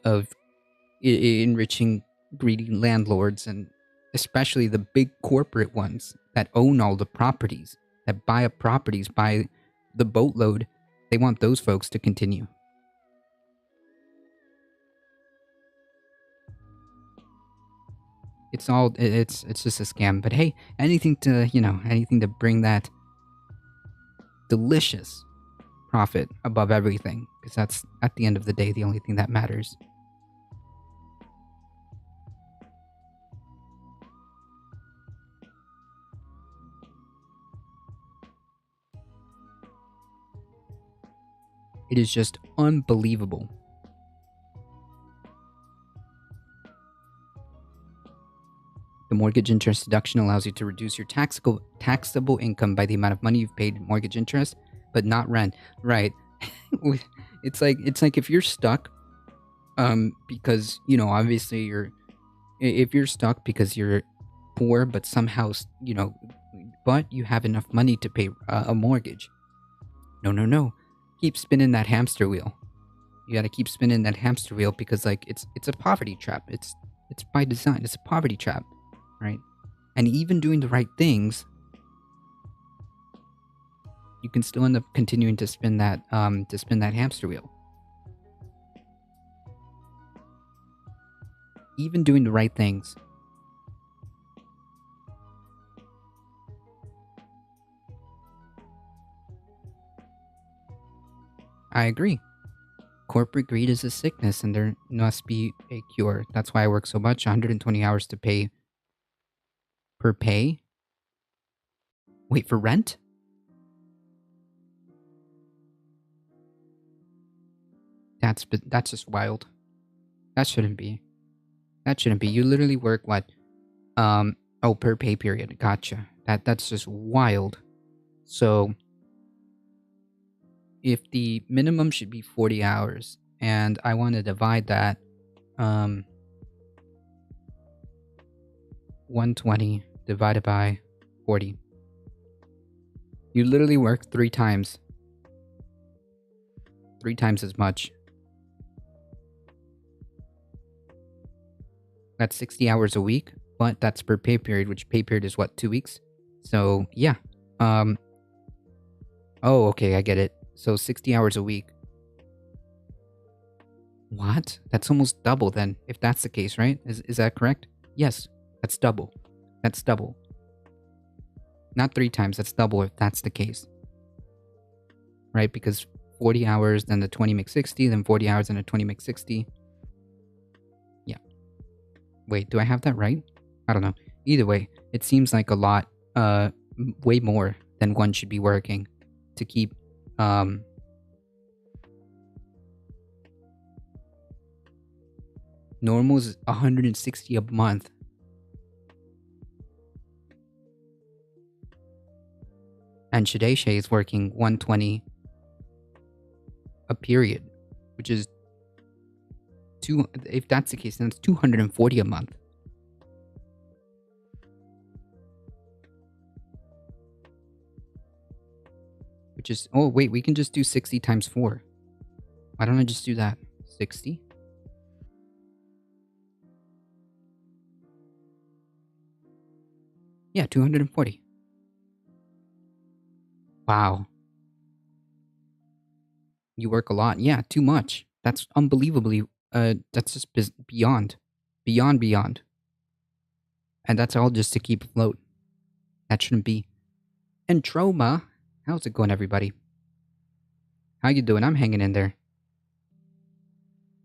enriching greedy landlords, and especially the big corporate ones that own all the properties, that buy up properties by the boatload. They want those folks to continue. It's just a scam. But hey, anything to bring that delicious profit above everything, because that's at the end of the day the only thing that matters. It is just unbelievable. The mortgage interest deduction allows you to reduce your taxable income by the amount of money you've paid in mortgage interest, but not rent. Right. It's like if you're stuck, because obviously if you're stuck because you're poor, but somehow but you have enough money to pay a mortgage. No. Keep spinning that hamster wheel. You got to keep spinning that hamster wheel, because like it's a poverty trap. It's by design. It's a poverty trap, right? And even doing the right things, you can still end up continuing to spin that hamster wheel. Even doing the right things. I agree. Corporate greed is a sickness, and there must be a cure. That's why I work so much, 120 hours to pay per pay. Wait, for rent? That's just wild. That shouldn't be. That shouldn't be. You literally work what? Per pay period. Gotcha. That's just wild. So if the minimum should be 40 hours and I want to divide that 120 divided by 40. You literally work 3 times. 3 times as much. That's 60 hours a week, but that's per pay period, which pay period is what, 2 weeks? So, yeah. Oh, okay, I get it. So 60 hours a week. What? That's almost double then, if that's the case, right? Is that correct? Yes, that's double. That's double. Not 3 times, that's double if that's the case. Right? Because 40 hours, then the 20 makes 60, then 40 hours, and the 20 makes 60. Yeah. Wait, do I have that right? I don't know. Either way, it seems like a lot, way more than one should be working to keep, normal is 160 a month. And Shadeshe is working 120 a period, which is if that's the case, then it's 240 a month. Which is, oh wait, we can just do 60 times 4. Why don't I just do that? 60? Yeah, 240. Wow. You work a lot. Yeah, too much. That's unbelievably, that's just beyond, beyond. And that's all just to keep afloat. That shouldn't be. And Troma, how's it going, everybody? How you doing? I'm hanging in there.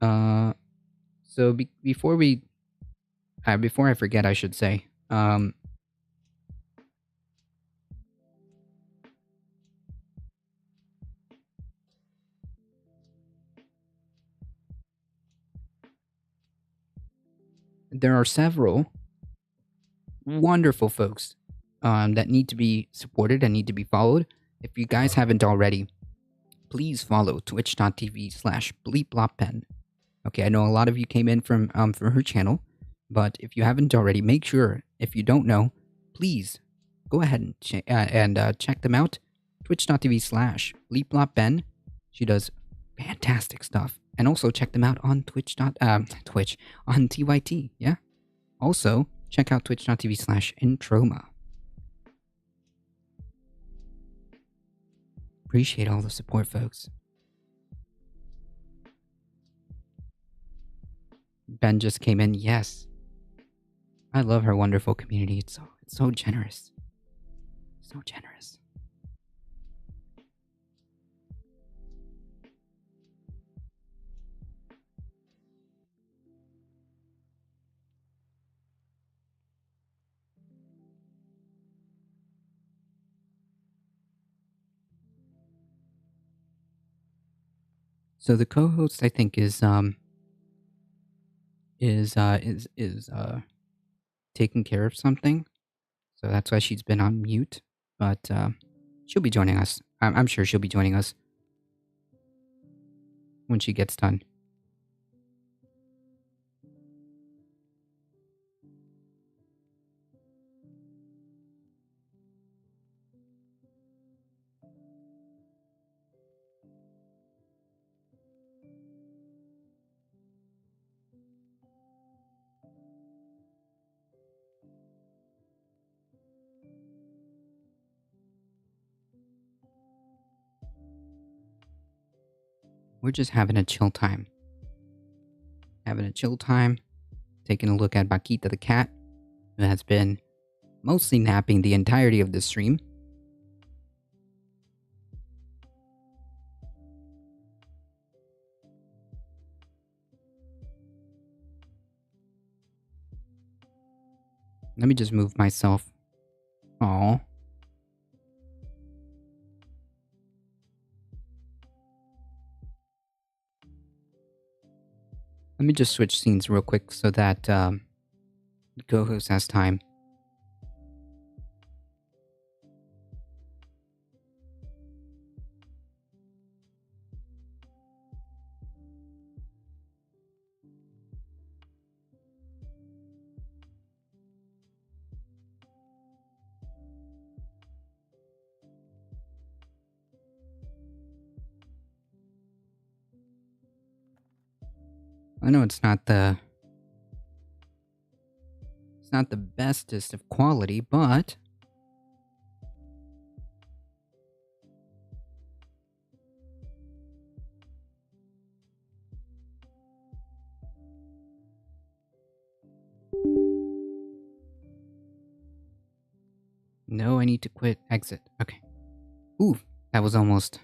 Uh, so before I forget, I should say, there are several wonderful folks, that need to be supported and need to be followed. If you guys haven't already, please follow twitch.tv/bleepbloppen. Okay, I know a lot of you came in from her channel, but if you haven't already, make sure. If you don't know, please go ahead and check them out. Twitch.tv/bleepblopben. She does fantastic stuff, and also check them out on Twitch on TYT. Yeah. Also check out twitch.tv/introma. Appreciate all the support, folks. Ben just came in. Yes. I love her wonderful community. It's so generous. So generous. So the co-host, I think, is taking care of something. So that's why she's been on mute. But she'll be joining us. I'm sure she'll be joining us when she gets done. We're just having a chill time. Having a chill time. Taking a look at Bakita the cat, who has been mostly napping the entirety of the stream. Let me just move myself. Aw. Let me just switch scenes real quick so that the co-host has time. I know it's not the bestest of quality, but no, I need to quit. Exit. Okay. Ooh, that was almost.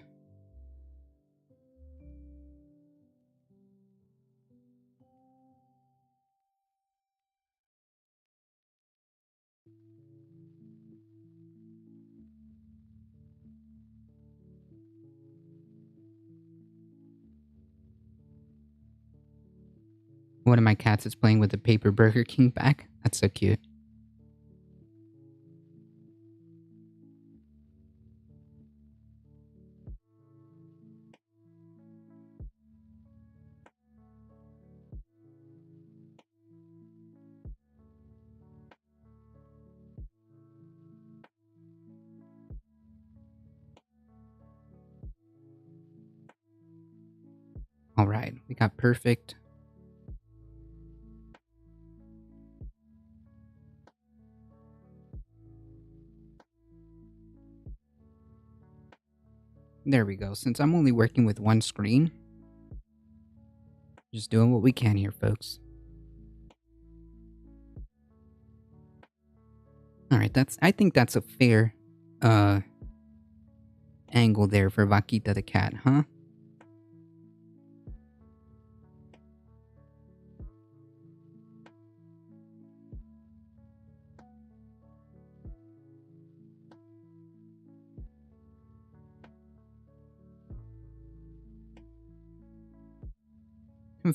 One of my cats is playing with the paper Burger King bag. That's so cute. All right, we got perfect. There we go. Since I'm only working with one screen, Just doing what we can here, folks. All right, I think that's a fair uh angle there for Vaquita the cat, huh?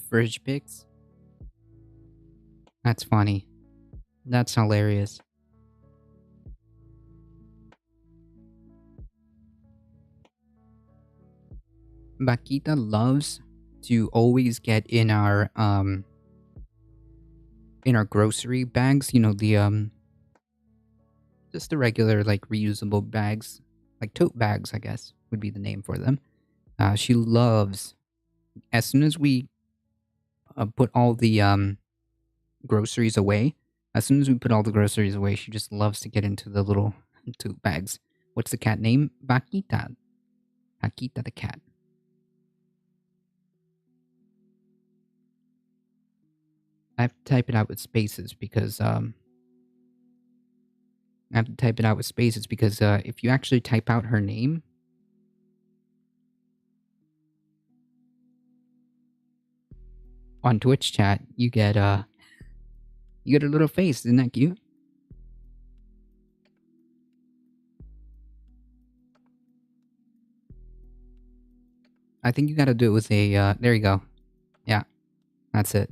Fridge pics. That's funny. That's hilarious. Vaquita loves to always get in our grocery bags, you know, the just the regular like reusable bags, like tote bags, I guess would be the name for them. She loves as soon as we put all the groceries away. As soon as we put all the groceries away, she just loves to get into the little tote bags. What's the cat name? Vaquita. Vaquita the cat. I have to type it out with spaces because if you actually type out her name on Twitch chat, you get her little face. Isn't that cute? I think you got to do it with a. There you go. Yeah, that's it.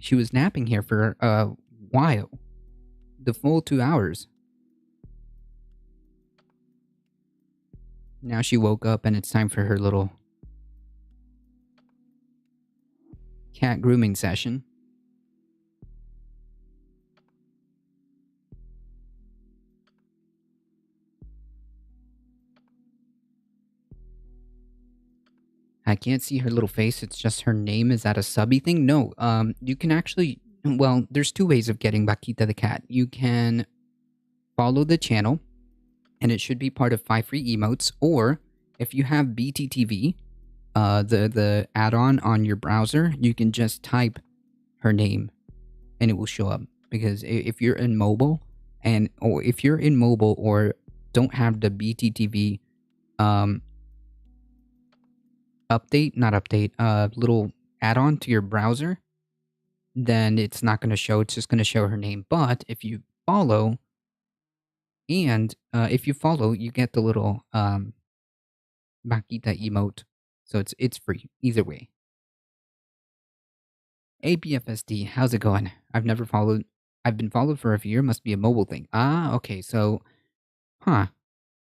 She was napping here for a while, the full 2 hours. Now she woke up and it's time for her little cat grooming session. I can't see her little face. It's just her name. Is that a subby thing? No. You can actually. Well, there's two ways of getting Vaquita the cat. You can follow the channel, and it should be part of 5 free emotes. Or if you have BTTV, the add-on on your browser, you can just type her name, and it will show up. Because if you're in mobile, or don't have the BTTV, little add-on to your browser, then it's not going to show. It's just going to show her name. But if you follow, you get the little Vaquita emote. So it's free either way. ABFSD, how's it going? I've been followed for a year. Must be a mobile thing. Ah, okay. So, huh?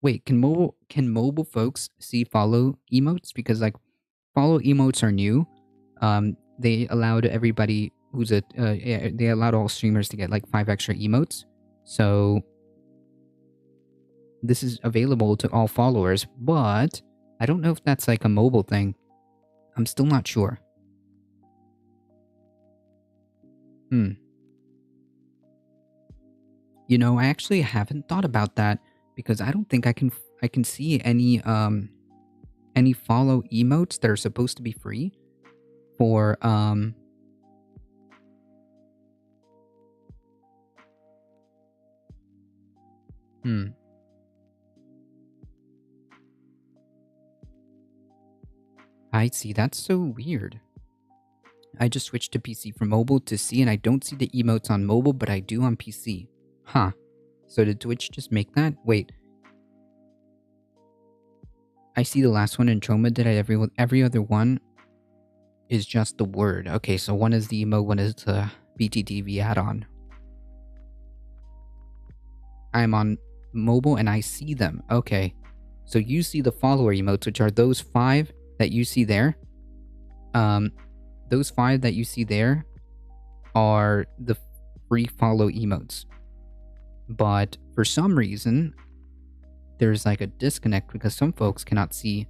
Wait, can mobile folks see follow emotes? Because like follow emotes are new. They allowed everybody they allowed all streamers to get like 5 extra emotes. So this is available to all followers, but I don't know if that's like a mobile thing. I'm still not sure. You know, I actually haven't thought about that because I don't think I can see any follow emotes that are supposed to be free for I see. That's so weird. I just switched to PC from mobile to see, and I don't see the emotes on mobile, but I do on PC. Huh. So did Twitch just make that? Wait. I see the last one in Troma. Did every other one is just the word. Okay, so one is the emote, one is the BTTV add-on. I'm on mobile and I see them. Okay. So you see the follower emotes, which are those 5 that you see there. Those 5 that you see there are the free follow emotes. But for some reason, there's like a disconnect because some folks cannot see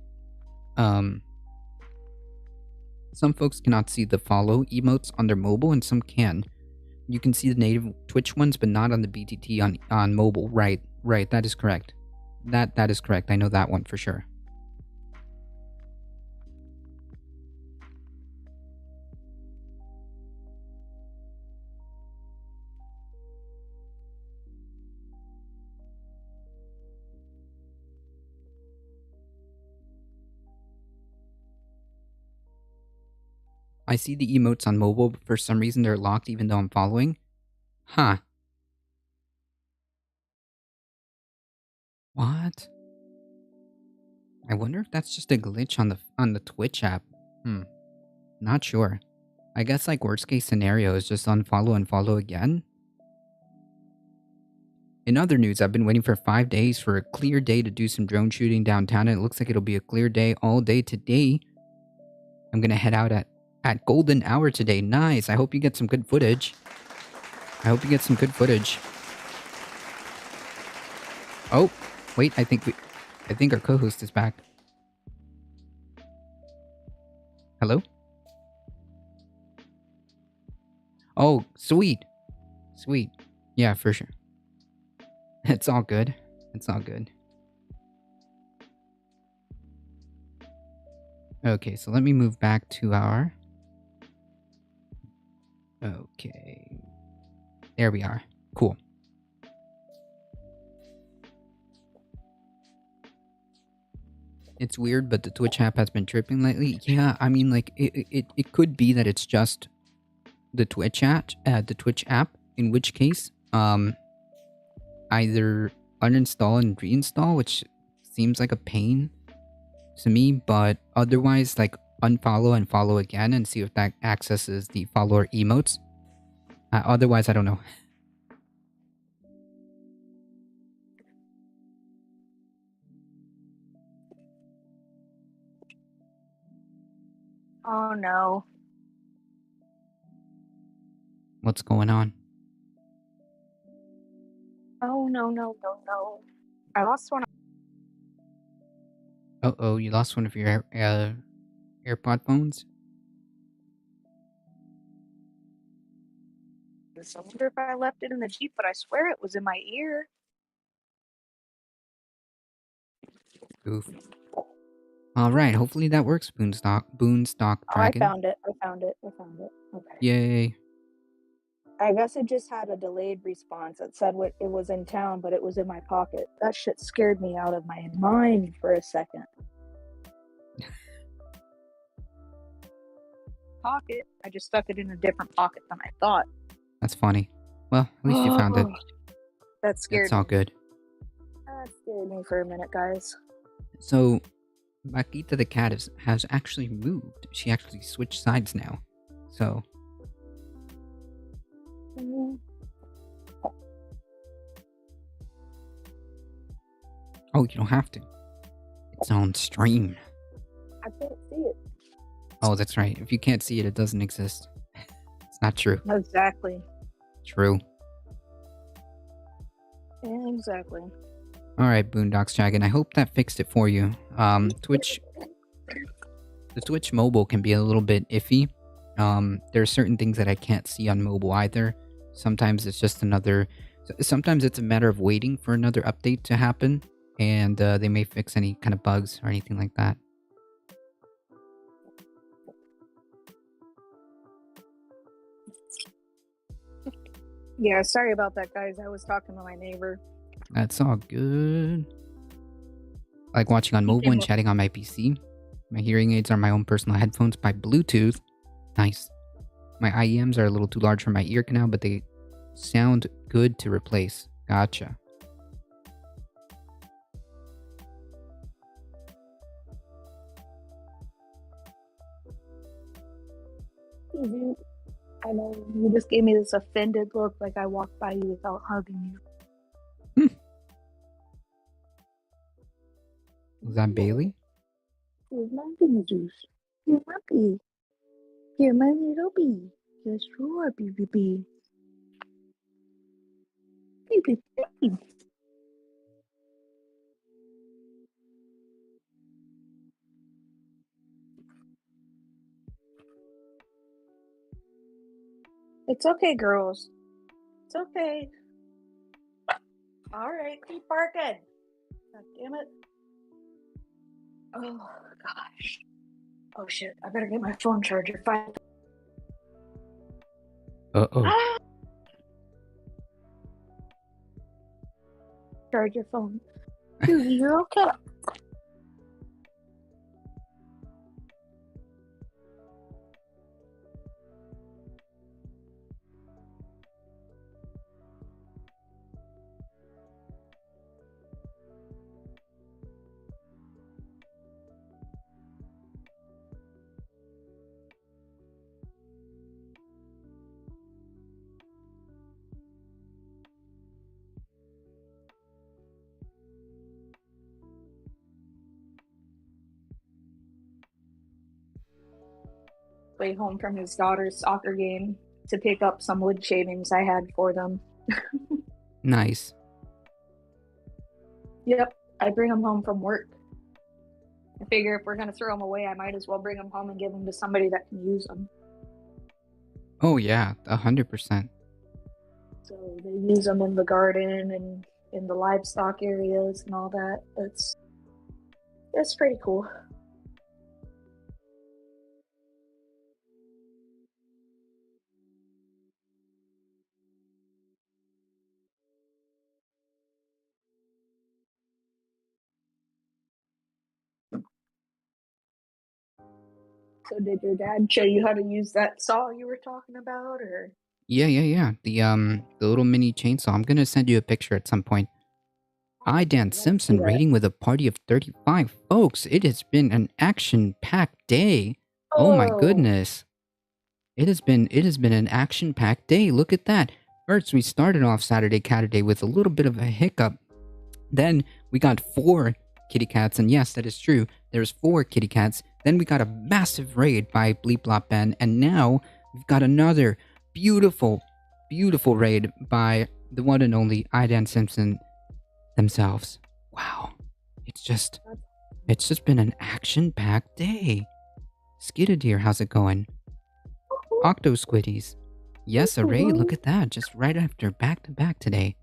Some folks cannot see the follow emotes on their mobile, and some can. You can see the native Twitch ones, but not on the BTT on mobile. Right, that is correct. That is correct. I know that one for sure. I see the emotes on mobile, but for some reason they're locked even though I'm following. Huh. What? I wonder if that's just a glitch on the Twitch app. Not sure. I guess like worst case scenario is just unfollow and follow again. In other news, I've been waiting for 5 days for a clear day to do some drone shooting downtown, and it looks like it'll be a clear day all day today. I'm gonna head out at golden hour today. Nice. I hope you get some good footage. Oh, wait, I think our co-host is back. Hello? Oh, sweet. Sweet. Yeah, for sure. It's all good. It's all good. Okay, so let me move back to our... Okay. There we are. Cool. It's weird, but the Twitch app has been tripping lately. Yeah, I mean, like, it could be that it's just the Twitch app, in which case, either uninstall and reinstall, which seems like a pain to me, but otherwise, like, unfollow and follow again and see if that accesses the follower emotes. Otherwise, I don't know. Oh no. What's going on? Oh no. I lost one. Oh, you lost one of your AirPod phones? I wonder if I left it in the Jeep, but I swear it was in my ear. Oof. Alright, hopefully that works, Boonstock Oh, I Dragon. found it. Okay. Yay. I guess it just had a delayed response. It said it was in town, but it was in my pocket. That shit scared me out of my mind for a second. Pocket. I just stuck it in a different pocket than I thought. That's funny. Well, at least you found it. That scared It's all me. good. That scared me for a minute, guys. So, Bakita the cat has actually moved. She actually switched sides now. So... Oh, you don't have to. It's on stream. I can't see it. Oh, that's right. If you can't see it, it doesn't exist. It's not true. Exactly. True. Exactly. Alright, Boondocks Dragon. I hope that fixed it for you. The Twitch mobile can be a little bit iffy. There are certain things that I can't see on mobile either. Sometimes it's just sometimes it's a matter of waiting for another update to happen, and they may fix any kind of bugs or anything like that. Yeah, sorry about that, guys. I was talking to my neighbor. That's all good. I like watching on mobile and chatting on my PC. My hearing aids are my own personal headphones by Bluetooth. Nice. My IEMs are a little too large for my ear canal, but they sound good to replace. Gotcha. I know you just gave me this offended look like I walked by you without hugging you. Was that Bailey? Here's my Jesus. Here's my bee. Here's my little bee. Yes, you are, baby bee. Baby bee. It's okay, girls. It's okay. All right, keep barking. God damn it. Oh, gosh. Oh, shit. I better get my phone charger. Fine. Uh-oh. Ah! Charge your phone. Dude, you're okay. Way home from his daughter's soccer game to pick up some wood shavings I had for them. Nice. Yep, I bring them home from work. I figure if we're going to throw them away, I might as well bring them home and give them to somebody that can use them. Oh, yeah, 100%. So they use them in the garden and in the livestock areas and all that. It's pretty cool. So did your dad show you how to use that saw you were talking about, or? Yeah. The little mini chainsaw. I'm gonna send you a picture at some point. I, Dan Let me see Simpson, that. rating with a party of 35 folks. It has been an action-packed day. Oh my Oh, goodness. It has been an action-packed day. Look at that. First, we started off Caturday with a little bit of a hiccup. Then we got 4 kitty cats, and yes, that is true. There's 4 kitty cats. Then we got a massive raid by Bleep Blop Ben, and now we've got another beautiful, beautiful raid by the one and only Idan Simpson themselves. Wow. It's just it's just been an action-packed day. Skidadeer, how's it going? Octo Squiddies. Yes, a raid, look at that. Just right after back to back today.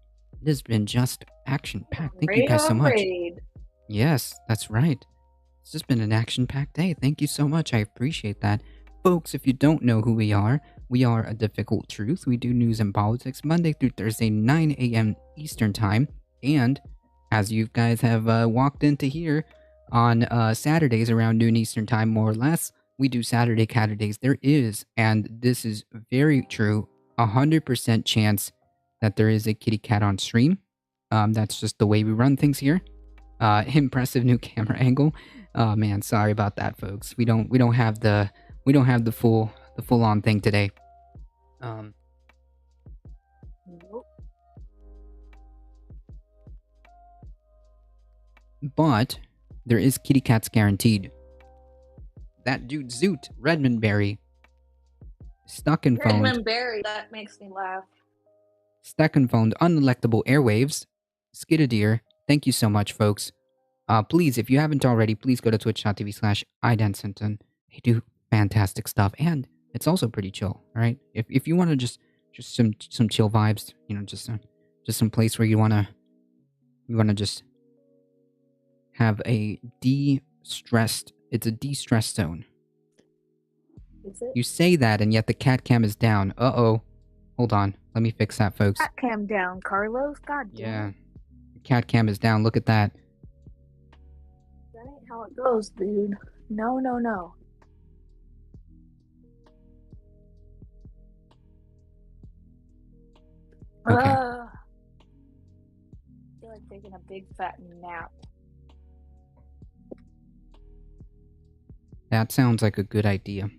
It has been just action-packed. Thank you raid guys so on much. raid. Yes, that's right. It's just been an action packed day. Thank you so much. I appreciate that. Folks, if you don't know who we are A Difficult Truth. We do news and politics Monday through Thursday, 9 a.m. Eastern Time. And as you guys have walked into here on Saturdays around noon Eastern Time, more or less, we do Saturday Caturdays. There is, and this is very true, 100% chance that there is a kitty cat on stream. That's just the way we run things here. Impressive new camera angle. Oh man, sorry about that, folks. We don't have the full on thing today. Um, Nope. but there is kitty cats guaranteed. That dude Zoot Redmondberry stuck and phoned, Redmond Berry, that makes me laugh. unelectable airwaves. Skidadeer, thank you so much, folks. Please, if you haven't already, please go to twitch.tv/idancenton. They do fantastic stuff, and it's also pretty chill. All right, if you want to just some chill vibes, just some place where you wanna just have a de-stressed. It's a de-stress zone. Is it? You say that, and yet the cat cam is down. Uh-oh. Hold on. Let me fix that, folks. Cat cam down, Carlos. God damn Yeah. it. The cat cam is down. Look at that. That ain't how it goes, dude. No, no, no. Okay. I feel like taking a big fat nap. That sounds like a good idea.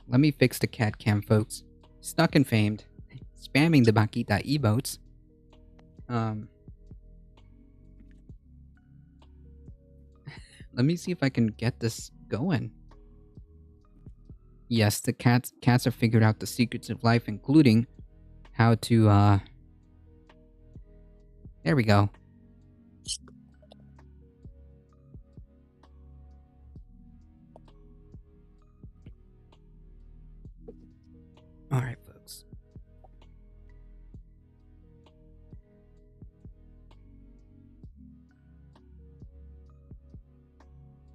Let me fix the cat cam, folks. Stuck and famed. Spamming the Bakita emotes. Let me see if I can get this going. Yes, the cats have figured out the secrets of life, including how to There we go. Alright, folks.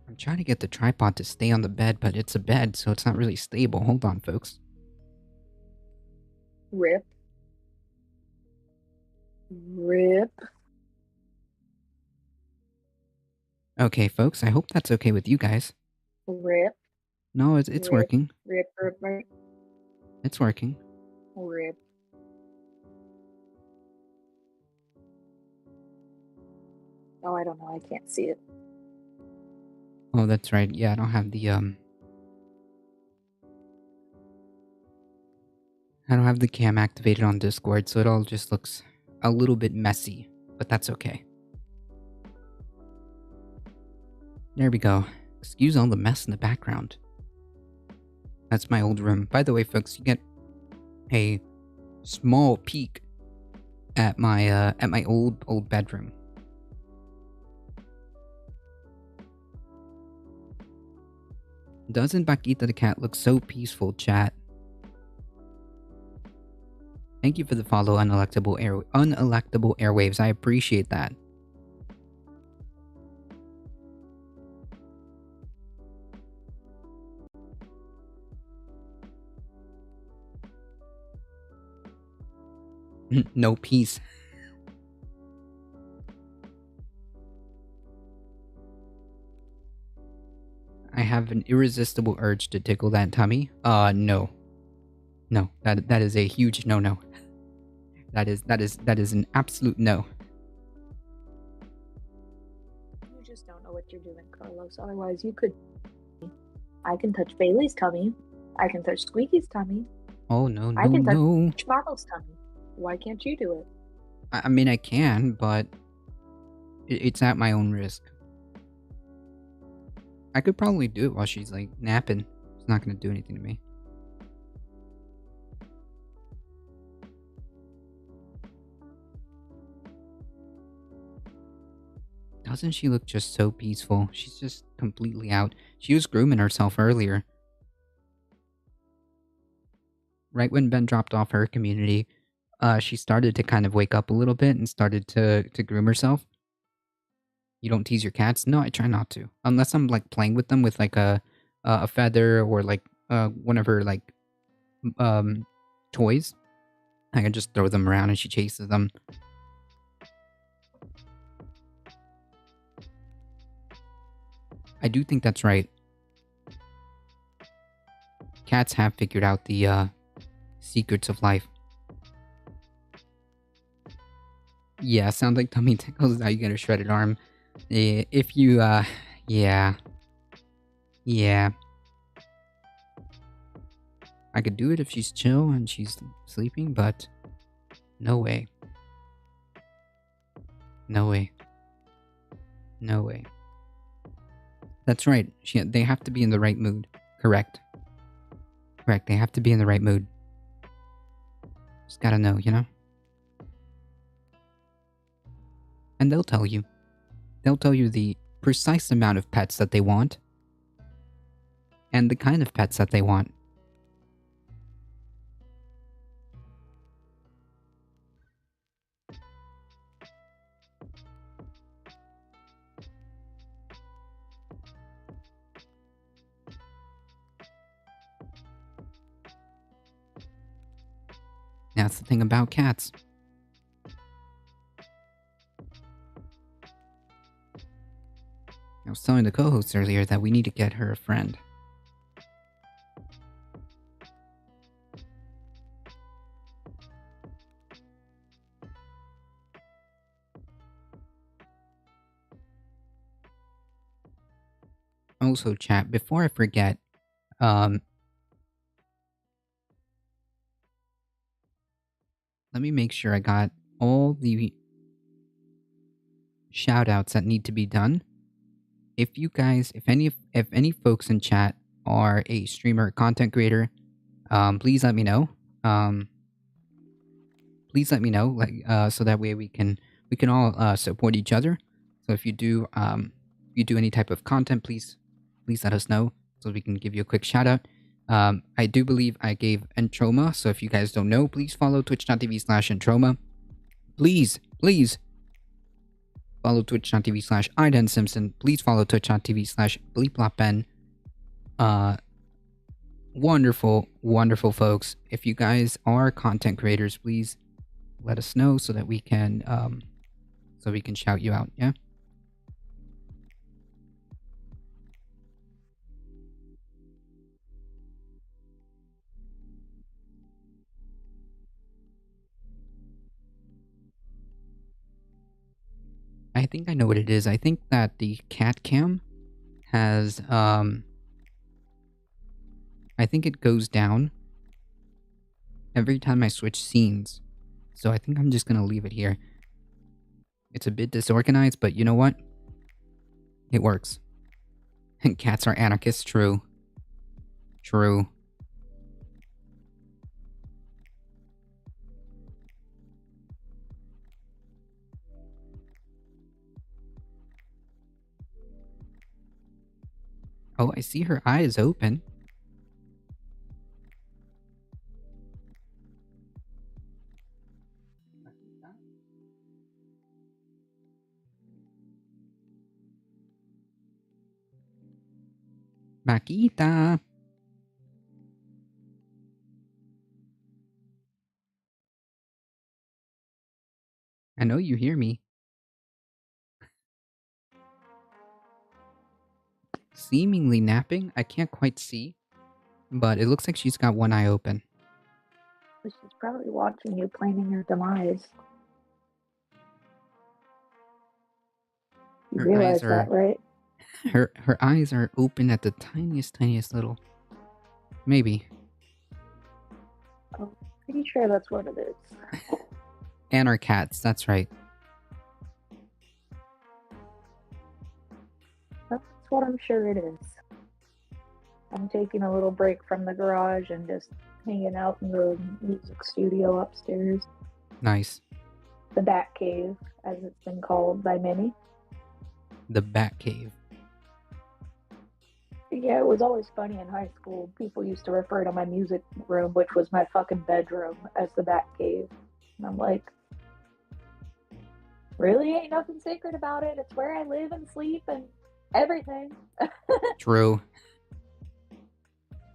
I'm trying to get the tripod to stay on the bed, but it's a bed, so it's not really stable. Hold on, folks. Rip. Rip. Okay, folks, I hope that's okay with you guys. Rip. No, it's Rip. working. Rip. Rip. Rip. It's working. Rip. Oh, I don't know. I can't see it. Oh, that's right. Yeah, I don't have the I don't have the cam activated on Discord, so it all just looks a little bit messy, but that's okay. There we go. Excuse all the mess in the background. That's my old room. By the way, folks, you get a small peek at my old bedroom. Doesn't Paquita the cat look so peaceful, chat? Thank you for the follow, unelectable airwaves. I appreciate that. No peace. I have an irresistible urge to tickle that tummy. No. No, that is a huge no. That is an absolute no. You just don't know what you're doing, Carlos. Otherwise, you could. I can touch Bailey's tummy. I can touch Squeaky's tummy. Oh no. I can touch Marvel's tummy. Why can't you do it? I mean, I can, but it's at my own risk. I could probably do it while she's like napping. It's not gonna do anything to me. Doesn't she look just so peaceful? She's just completely out. She was grooming herself earlier. Right when Ben dropped off her community, she started to kind of wake up a little bit and started to groom herself. You don't tease your cats? No, I try not to. Unless I'm like playing with them with like a feather or like one of her like toys. I can just throw them around and she chases them. I do think that's right. Cats have figured out the secrets of life. Yeah, sounds like tummy tickles is how you get a shredded arm. If you, yeah. Yeah. I could do it if she's chill and she's sleeping, but no way. No way. No way. That's right. They have to be in the right mood. Correct. Correct. They have to be in the right mood. Just gotta know, you know? And they'll tell you. They'll tell you the precise amount of pets that they want. And the kind of pets that they want. That's the thing about cats. I was telling the co-host earlier that we need to get her a friend. Also, chat, before I forget, let me make sure I got all the shout-outs that need to be done. If you guys, if any folks in chat are a streamer or content creator, please let me know. Please let me know, like, so that way we can we can all support each other. So if you do any type of content, please let us know so we can give you a quick shout out. I do believe I gave Entroma, so if you guys don't know, please follow twitch.tv/Entroma. Please follow twitch.tv/Iden Simpson. Please follow twitch.tv/BleepLopBen. Uh, wonderful folks. If you guys are content creators, please let us know so that we can shout you out. Yeah. I think I know what it is. I think that the cat cam has I think it goes down every time I switch scenes. So I think I'm just gonna leave it here. It's a bit disorganized, but you know what? It works. And cats are anarchists, true. True. Oh, I see her eyes open. Makita. I know you hear me. Seemingly napping. I can't quite see, but it looks like she's got one eye open. She's probably watching you planning your demise. You Her eyes realize are that, right? her eyes are open at the tiniest little. Maybe. I'm pretty sure that's what it is. And our cats, that's right. That's what I'm sure it is. I'm taking a little break from the garage and just hanging out in the music studio upstairs. Nice. The Bat Cave, as it's been called by many. The Bat Cave. Yeah, it was always funny in high school. People used to refer to my music room, which was my fucking bedroom, as the Bat Cave. And I'm like, really ain't nothing sacred about it. It's where I live and sleep and everything. True.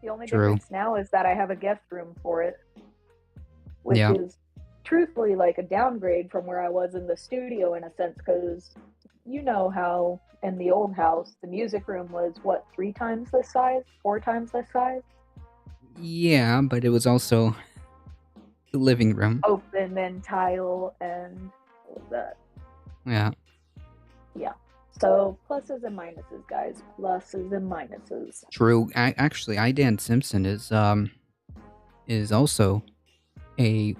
The only True. difference now is that I have a guest room for it, which Yeah. is truthfully like a downgrade from where I was in the studio in a sense, because you know how in the old house the music room was what, 3 times this size, 4 times this size, Yeah, but it was also the living room. open and tile and all of that. Yeah. So pluses and minuses, guys. Pluses and minuses. True. Actually, Idan Simpson is also a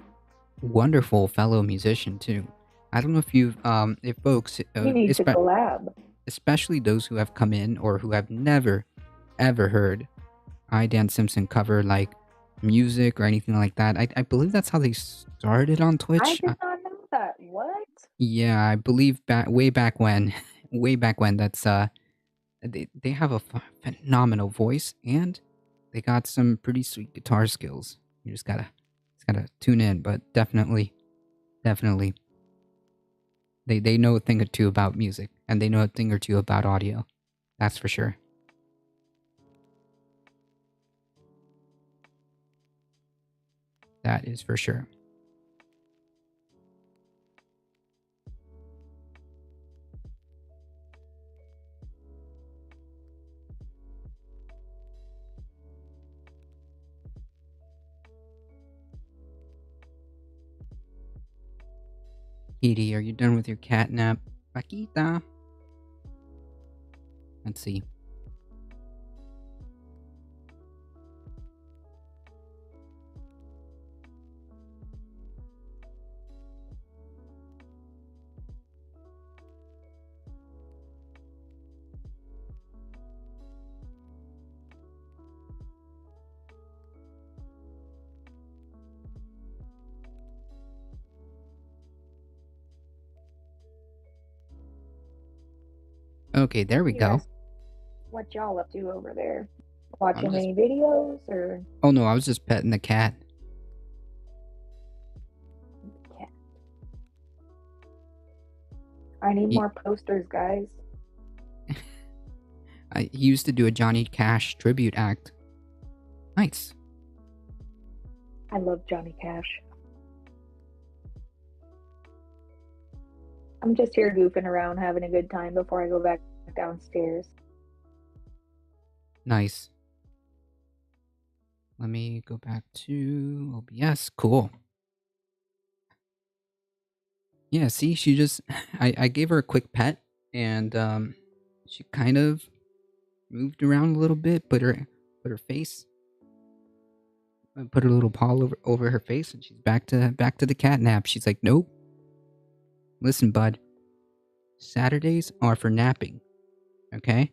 wonderful fellow musician too. I don't know if you've if folks We need to collab. especially those who have come in or who have never ever heard Idan Simpson cover like music or anything like that. I believe that's how they started on I Twitch. did not know that. What? Yeah, I believe way back when, way back when. That's they have a phenomenal voice and they got some pretty sweet guitar skills. You just gotta tune in, but definitely they know a thing or two about music and they know a thing or two about audio. That's for sure. That is for sure. Edie, are you done with your cat nap? Paquita. Let's see. Okay, there we You go. guys, what y'all up to over there? I'm Watching just. any videos or Oh no, I was just petting the cat. cat? I need He, more posters, guys. he used to do a Johnny Cash tribute act. Nice. I love Johnny Cash. I'm just here goofing around, having a good time before I go back downstairs. Nice. Let me go back to OBS. Cool. Yeah, see, she just I gave her a quick pet and she kind of moved around a little bit, put her face put her little paw over her face and she's back to the cat nap. She's like, "Nope. Listen, bud. Saturdays are for napping, okay?"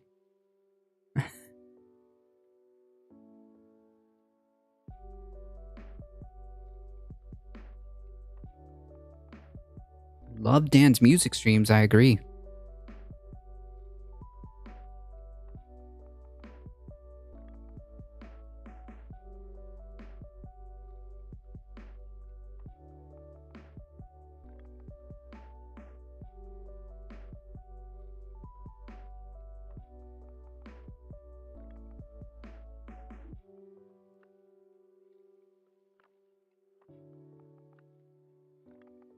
Love Dan's music streams, I agree.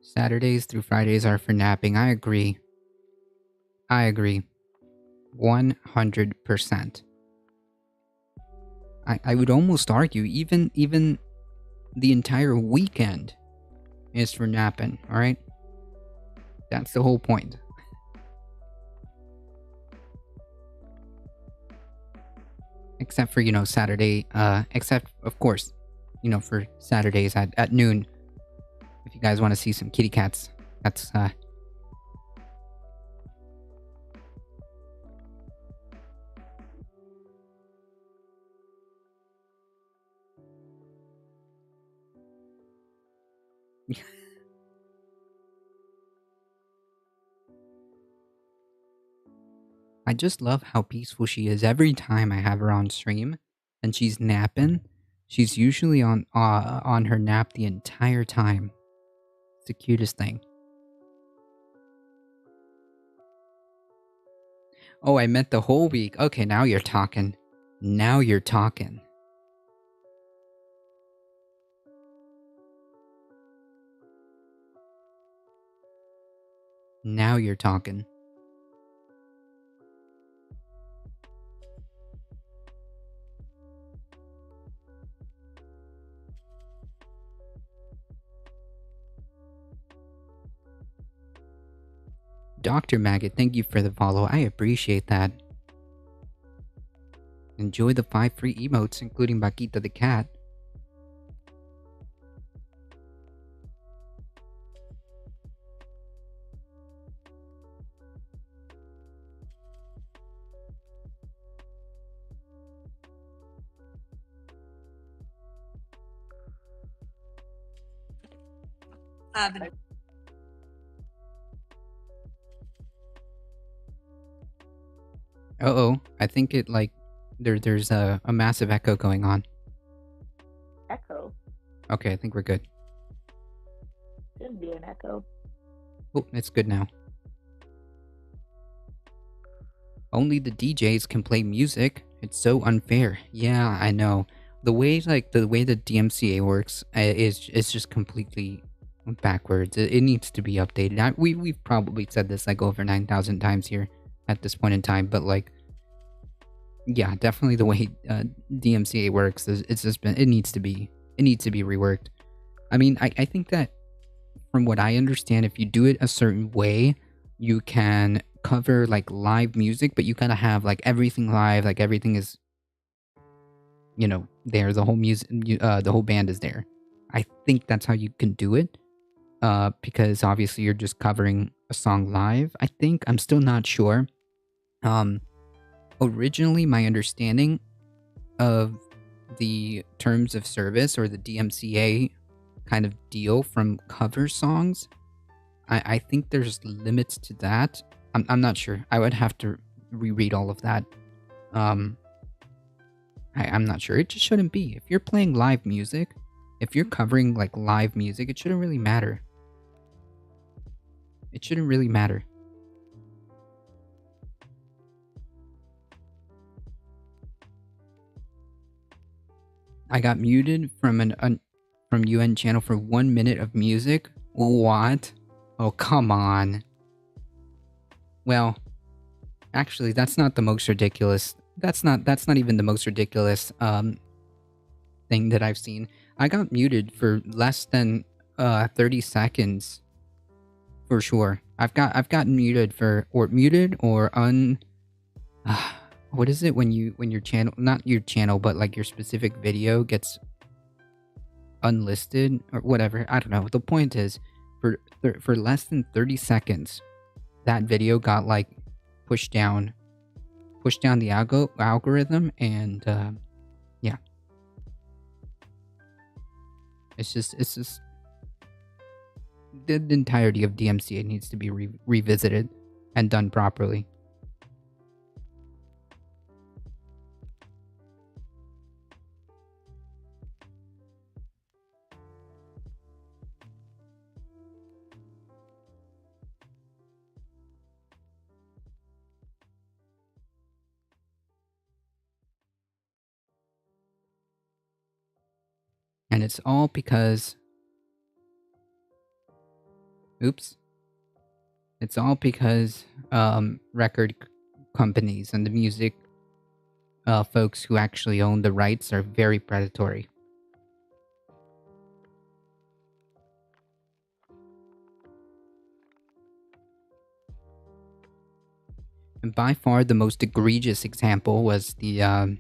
Saturdays through Fridays are for napping. I agree. 100%. I would almost argue even the entire weekend is for napping, alright? That's the whole point. Except for, Saturday, except, of course, for Saturdays at noon. If you guys want to see some kitty cats, that's, I just love how peaceful she is. Every time I have her on stream and she's napping, she's usually on her nap the entire time. It's the cutest thing. Oh, I meant the whole week. Okay, now you're talking. Now you're talking. Now you're talking. Dr. Maggot, thank you for the follow. I appreciate that. Enjoy the 5 free emotes, including Bakita the cat. Uh-oh, I think there's a massive echo going on. Echo. Okay, I think we're good. Shouldn't be an echo. Oh, it's good now. Only the DJs can play music. It's so unfair. Yeah, I know. The way the DMCA works is just completely backwards. It needs to be updated. We've probably said this like over 9,000 times here at this point in time, but yeah, definitely the way DMCA works it needs to be reworked. I mean, I think that from what I understand, if you do it a certain way, you can cover like live music, but you gotta have like everything live, like everything is, there. The whole the whole band is there. I think that's how you can do it. Because obviously you're just covering a song live. I think I'm still not sure. Originally, my understanding of the terms of service or the DMCA kind of deal from cover songs, I think there's limits to that. I'm not sure. I would have to reread all of that. Um, I'm not sure. It just shouldn't be. If you're playing live music, if you're covering like live music, it shouldn't really matter. It shouldn't really matter. I got muted from from UN channel for 1 minute of music. What? Oh, come on. Well, actually, that's not the most ridiculous. That's not even the most ridiculous thing that I've seen. I got muted for less than 30 seconds for sure. I've gotten muted for what is it when your channel, not your channel, but like your specific video gets unlisted or whatever. I don't know. The point is, for less than 30 seconds, that video got like pushed down the algorithm, and yeah, it's just the entirety of DMCA needs to be revisited and done properly. And it's all because... Oops. It's all because record companies and the music folks who actually own the rights are very predatory. And by far the most egregious example was the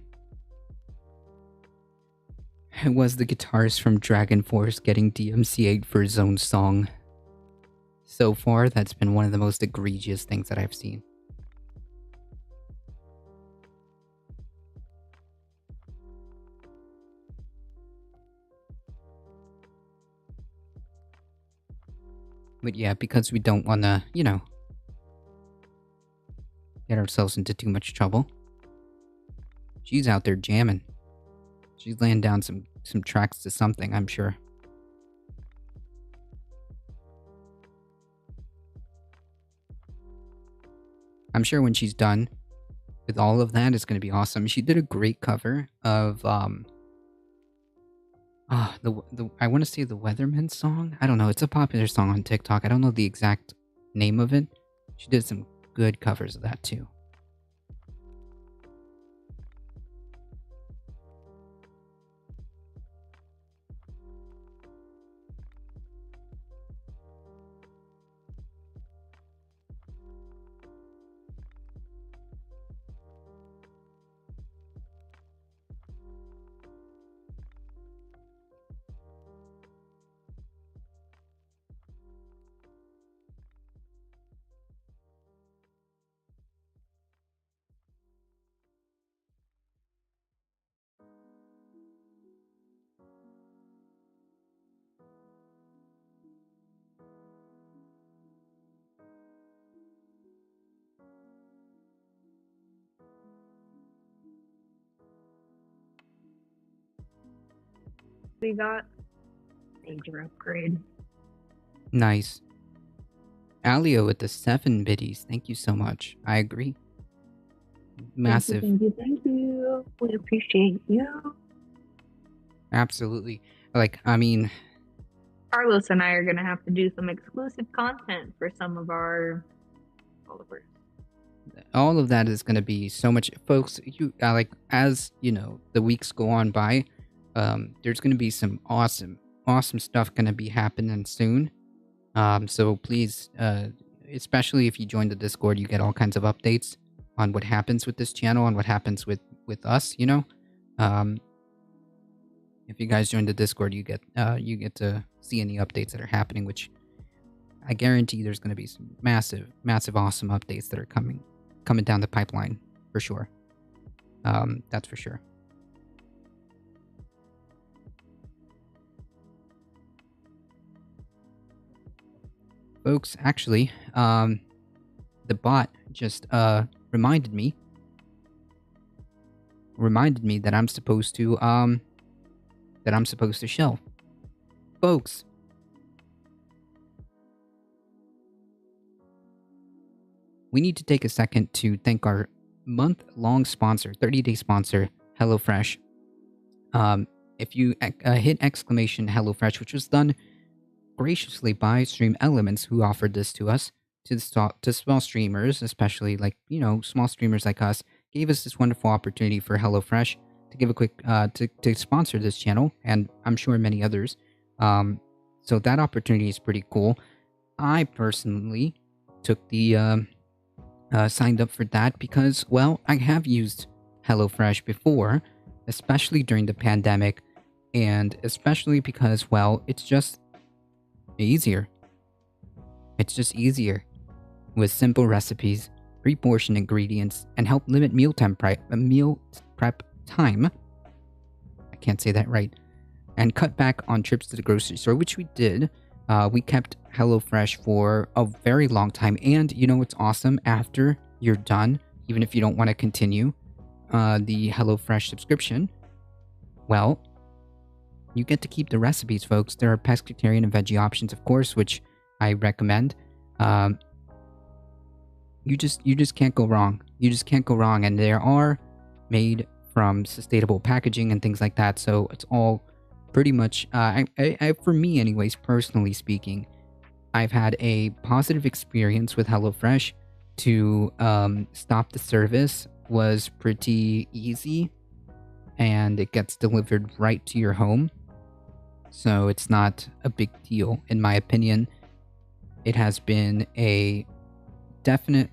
guitarist from Dragon Force getting DMCA'd for his own song. So far, that's been one of the most egregious things that I've seen. But yeah, because we don't want to, get ourselves into too much trouble. She's out there jamming. She's laying down some tracks to something, I'm sure. I'm sure when she's done with all of that, it's going to be awesome. She did a great cover of I want to say the Weatherman song. I don't know. It's a popular song on TikTok. I don't know the exact name of it. She did some good covers of that too. We got major upgrade. Nice. Alio with the 7 biddies. Thank you so much. I agree. Massive. Thank you. We appreciate you. Absolutely. Like, I mean... Carlos and I are going to have to do some exclusive content for some of our followers. All of that is going to be so much... Folks, you like, as, the weeks go on by, there's going to be some awesome stuff going to be happening soon. So please, especially if you join the Discord, you get all kinds of updates on what happens with this channel and what happens with us, if you guys join the Discord, you get to see any updates that are happening, which I guarantee there's going to be some massive awesome updates that are coming down the pipeline for sure. That's for sure. Folks, actually, the bot just reminded me that I'm supposed to shelf. Folks, we need to take a second to thank our month-long sponsor, 30-day sponsor, HelloFresh. Um, if you hit exclamation HelloFresh, which was done graciously by Stream Elements, who offered this to us, to small streamers, especially small streamers like us, gave us this wonderful opportunity for HelloFresh to give a quick to sponsor this channel, and I'm sure many others. So that opportunity is pretty cool. I personally took the signed up for that because, well, I have used HelloFresh before, especially during the pandemic, and especially because, well, it's just easier. It's just easier with simple recipes, pre-portioned ingredients, and help limit meal prep time. I can't say that right. And cut back on trips to the grocery store, which we did. We kept HelloFresh for a very long time. And you know what's awesome? After you're done, even if you don't want to continue the HelloFresh subscription, well, you get to keep the recipes, folks. There are pescatarian and veggie options, of course, which I recommend. You just can't go wrong. You just can't go wrong. And they are made from sustainable packaging and things like that. So it's all pretty much, for me anyways, personally speaking, I've had a positive experience with HelloFresh. To stop the service was pretty easy, and it gets delivered right to your home. So it's not a big deal, in my opinion. It has been a definite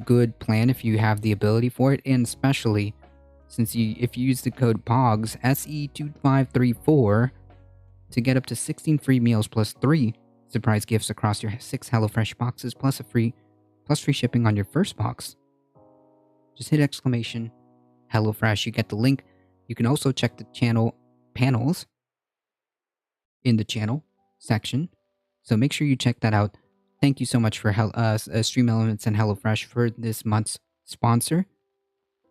good plan if you have the ability for it, and especially since if you use the code POGS SE2534 to get up to 16 free meals plus 3 surprise gifts across your 6 HelloFresh boxes plus free shipping on your first box. Just hit exclamation HelloFresh. You get the link. You can also check the channel panels in the channel section. So make sure you check that out. Thank you so much for Stream Elements and HelloFresh for this month's sponsor.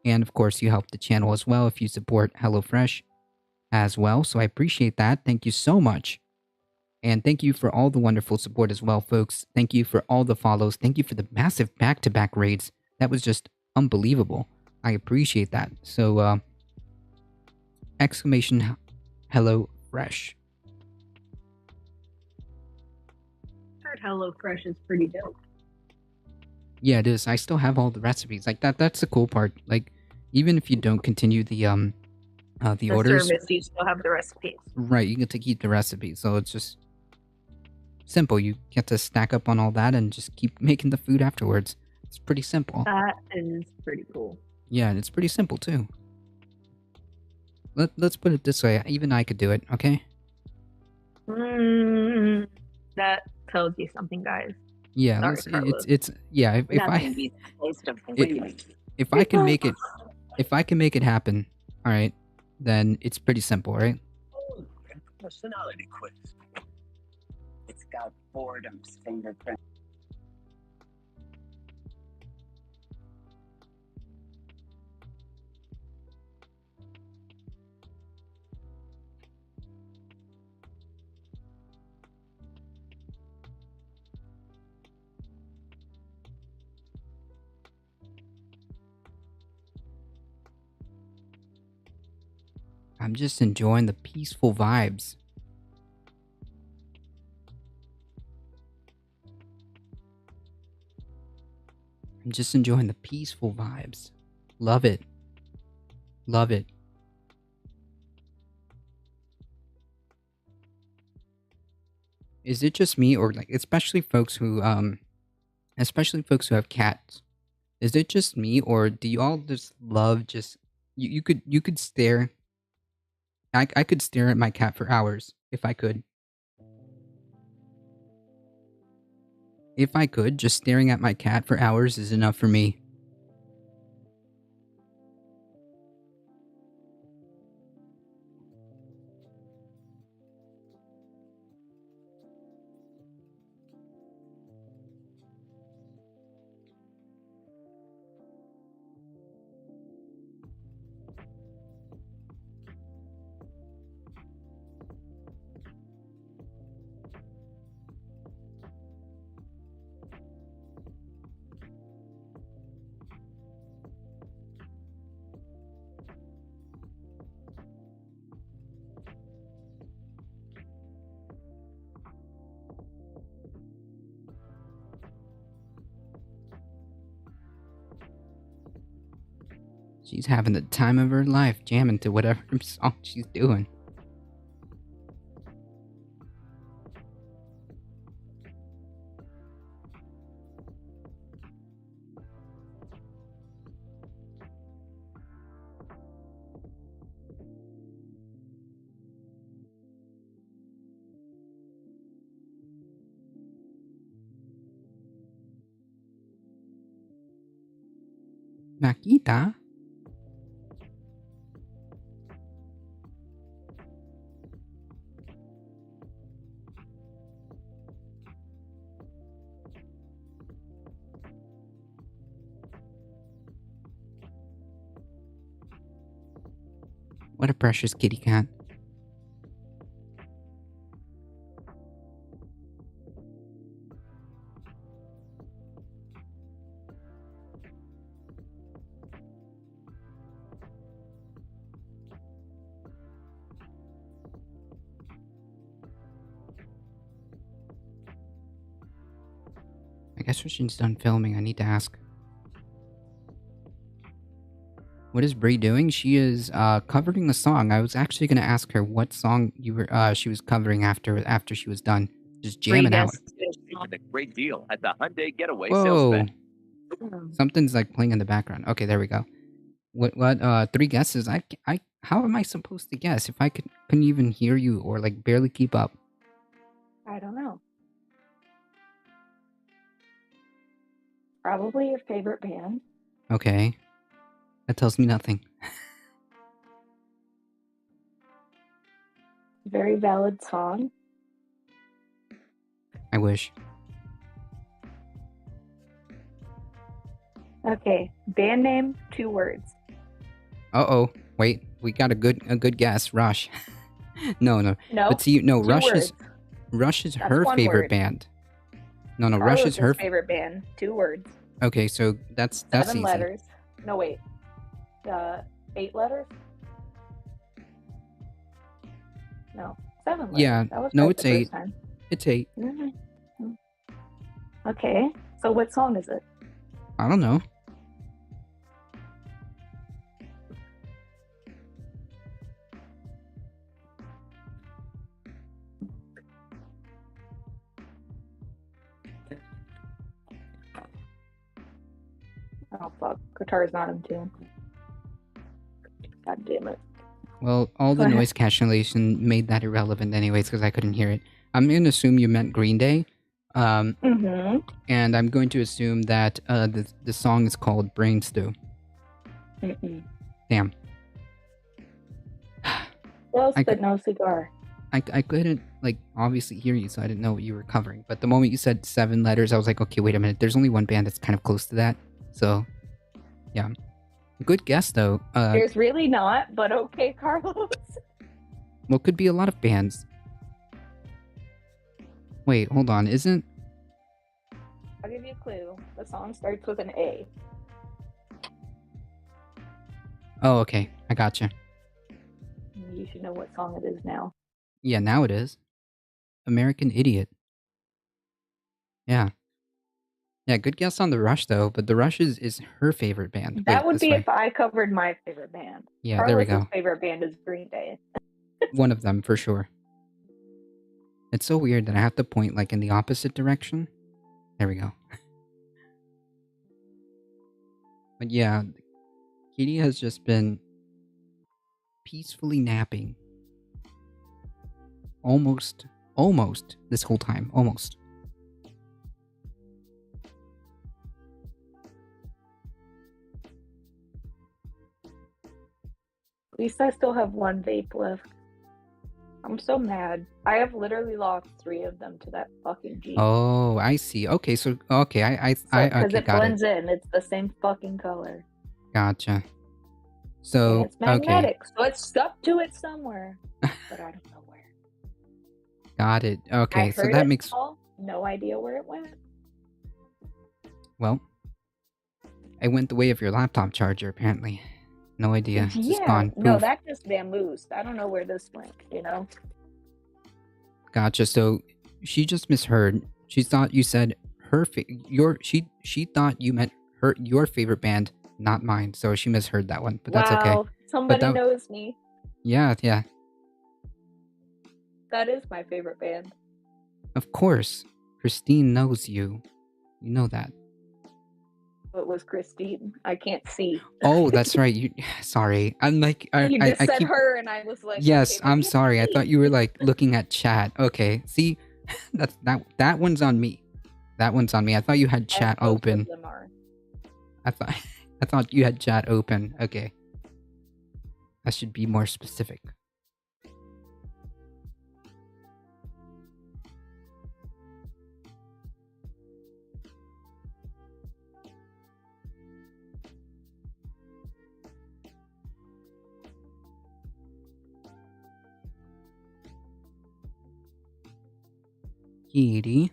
And of course, you help the channel as well if you support HelloFresh as well. So I appreciate that. Thank you so much. And thank you for all the wonderful support as well, folks. Thank you for all the follows. Thank you for the massive back-to-back raids. That was just unbelievable. I appreciate that. So, exclamation HelloFresh. Heard HelloFresh is pretty dope. Yeah, it is. I still have all the recipes. Like that's the cool part. Like, even if you don't continue the orders, service, you still have the recipes. Right, you get to keep the recipes. So it's just simple. You get to stack up on all that and just keep making the food afterwards. It's pretty simple. That is pretty cool. Yeah, and it's pretty simple too. Let's put it this way. Even I could do it, okay? That tells you something, guys. Yeah, Sorry, it's yeah. If I can make it happen, all right, then it's pretty simple, right? Personality quiz. It's got boredom's fingerprint. I'm just enjoying the peaceful vibes. I'm just enjoying the peaceful vibes. Love it. Love it. Is it just me, or like especially folks who have cats? Is it just me, or do you all just love just you could stare? I could stare at my cat for hours if I could. If I could, just staring at my cat for hours is enough for me. She's having the time of her life, jamming to whatever song she's doing. Makita? What a precious kitty cat. I guess when she's done filming, I need to ask. What is Brie doing? She is covering a song. I was actually gonna ask her what song she was covering after she was done. Just jamming out. A great deal at the Hyundai Getaway sales Whoa. event. Something's like playing in the background. Okay, there we go. What 3 guesses? How am I supposed to guess if I couldn't even hear you or like barely keep up? I don't know. Probably your favorite band. Okay. That tells me nothing. Very valid song. I wish. Okay, band name, 2 words. Uh-oh. Wait, we got a good guess. Rush. No. No, But see, no, 2 Rush words. is That's her 1 favorite word. band. No, Rush is Carlos's her favorite band, 2 words. Okay, so that's 7 easy. letters. No, wait. 8 letters? No, 7 letters. Yeah, That was no, right it's the first 8. time. It's 8. Mhm. Okay, so what song is it? I don't know. Oh fuck, guitar's not in tune. God damn it. Well, all the Go ahead. noise cancellation made that irrelevant anyways because I couldn't hear it. I'm going to assume you meant Green Day. Mm-hmm. And I'm going to assume that the song is called Brain Stew. Mm-mm. Damn. Close, I but could- no cigar. I couldn't, like, obviously hear you, so I didn't know what you were covering. But the moment you said 7 letters, I was like, okay, wait a minute. There's only one band that's kind of close to that. So, yeah. Good guess, though. There's really not, but okay, Carlos. Well, could be a lot of bands. Wait, hold on. Isn't... I'll give you a clue. The song starts with an A. Oh, okay. I gotcha. You should know what song it is now. Yeah, now it is. American Idiot. Yeah. Yeah, good guess on the Rush, though. But the Rush is her favorite band. That Wait, would this be way. if I covered my favorite band. Yeah, there we Carlos's go. favorite band is Green Day. One of them, for sure. It's so weird that I have to point, like, in the opposite direction. There we go. But yeah, Kitty has just been peacefully napping. Almost this whole time. Almost. At least I still have 1 vape left. I'm so mad. I have literally lost 3 of them to that fucking Jeep. Oh, I see. Okay, so okay, I Because okay, it got it. blends in. It's the same fucking color. Gotcha. And So it's magnetic, so it's stuck to it somewhere. But I don't know where. got it. I Okay, so heard that it makes fall, no idea where it went. well. It went the way of your laptop charger, apparently. No idea. It's just gone. No, Poof. that just vamoosed. I don't know where this went, you know? Gotcha. So she just misheard. She thought you said her she thought you meant your favorite band, not mine. So she misheard that one, but that's okay. Wow, somebody that- knows me. Yeah. That is my favorite band. Of course. Christine knows you. You know that. It was Christine. I can't see. Oh, that's right. You sorry. I'm like You just I said keep her, and I was like, Yes, okay, maybe I'm it's sorry. I me. thought you were like looking at chat. Okay. See, that one's on me. That one's on me. I thought you had chat Both of open. them are. I thought you had chat open. Okay. I should be more specific. Kitty.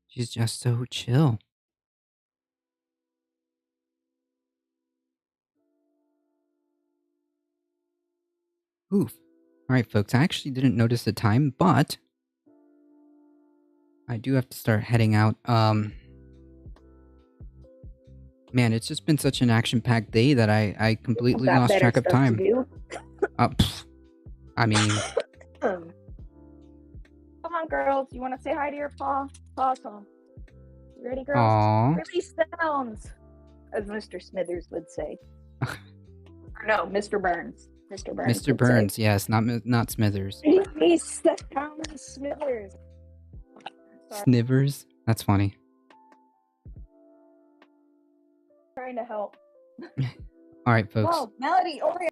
She's just so chill. Oof. Alright, folks, I actually didn't notice the time, but I do have to start heading out. Man, it's just been such an action-packed day that I completely Got lost better track of stuff time. to do. I mean, Come on, girls. You want to say hi to your paw? Paw's home. You ready, girls? aww. Release sounds, as Mr. Smithers would say. Or no, Mr. Burns. Mr. Burns. Mr. Burns, yes, not Smithers. Release the sounds, Smithers. Sorry, Snivers? That's funny. trying to help. Alright, folks. Whoa, Melody, over here.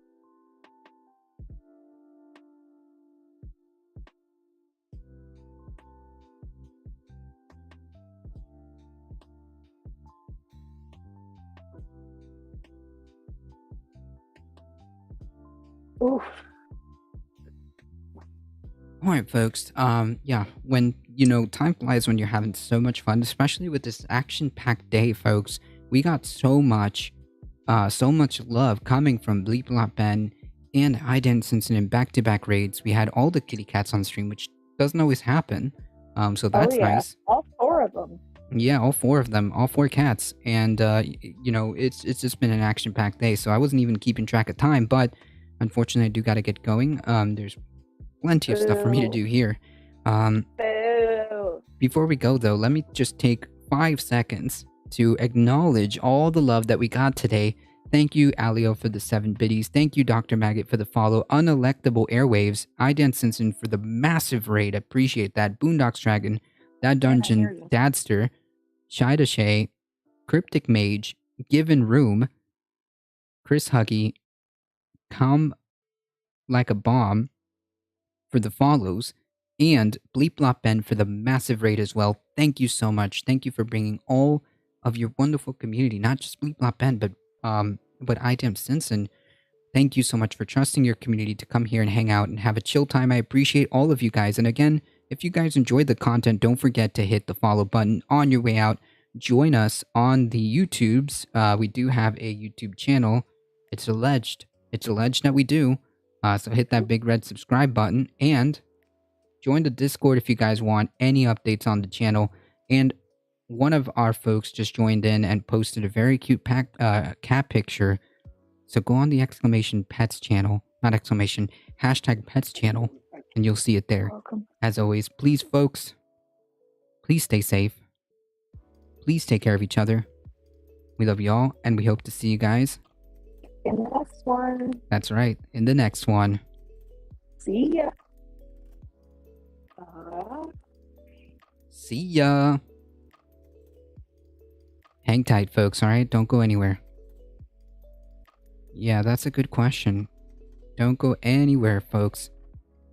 Oof. Alright, folks. Yeah, when, time flies when you're having so much fun, especially with this action-packed day, folks. We got so much love coming from Bleep Blop Ben and Ident Simpson in back-to-back raids. We had all the kitty cats on stream, which doesn't always happen. So that's nice. All 4 of them. Yeah, all 4 of them, all 4 cats. And, it's just been an action-packed day, so I wasn't even keeping track of time, but unfortunately I do gotta get going. There's plenty of stuff for me to do here. Boo. Before we go, though, let me just take 5 seconds to acknowledge all the love that we got today. Thank you, Alio, for the 7 biddies. Thank you, Dr. Maggot, for the follow. Unelectable Airwaves. Idan Simpson for the massive raid. Appreciate that. Boondocks Dragon. Dad hear Dungeon. you. Dadster. Shida Shay. Cryptic Mage. Given Room. Chris Huggy. Come Like a Bomb for the follows, and Bleep Blop Ben for the massive raid as well. Thank you so much. Thank you for bringing all of your wonderful community, not just Bleep Blop Ben, but Idem Simpson. Thank you so much for trusting your community to come here and hang out and have a chill time. I appreciate all of you guys. And again, if you guys enjoyed the content, don't forget to hit the follow button on your way out. Join us on the YouTubes. We do have a YouTube channel. It's alleged that we do. So hit that big red subscribe button and join the Discord if you guys want any updates on the channel. And one of our folks just joined in and posted a very cute cat picture. So go on the exclamation pets channel, not exclamation, hashtag pets channel, and you'll see it there. Welcome. As always, please, folks, please stay safe. Please take care of each other. We love you all, and we hope to see you guys. In the next one. That's right, in the next one. See ya. See ya. Hang tight, folks, alright? Don't go anywhere. Yeah, that's a good question. Don't go anywhere, folks.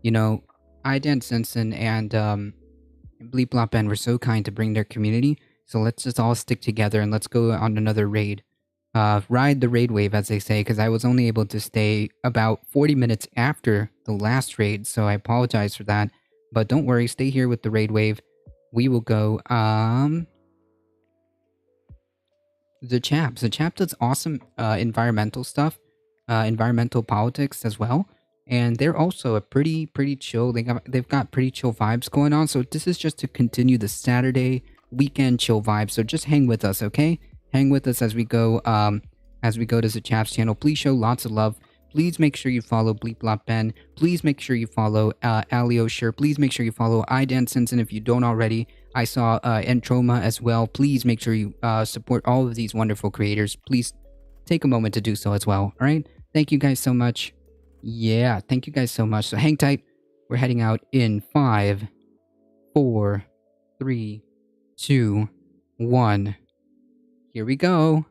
Idan Simpson and Bleep Blop Ben were so kind to bring their community, so let's just all stick together and let's go on another raid. ride the raid wave, as they say, because I was only able to stay about 40 minutes after the last raid, so I apologize for that. But don't worry, stay here with the raid wave. We will go, the Chaps. The Chaps does awesome environmental stuff, environmental politics as well. And they're also a pretty chill. They've got pretty chill vibes going on. So this is just to continue the Saturday weekend chill vibes. So just hang with us, okay? Hang with us as we go to the Chaps channel. Please show lots of love. Please make sure you follow Bleep Blop Ben. Please make sure you follow Alio Sure. Please make sure you follow iDansense. And if you don't already, I saw Entroma as well. Please make sure you support all of these wonderful creators. Please take a moment to do so as well. All right? Thank you guys so much. Yeah, thank you guys so much. So hang tight. We're heading out in 5, 4, 3, 2, 1. Here we go.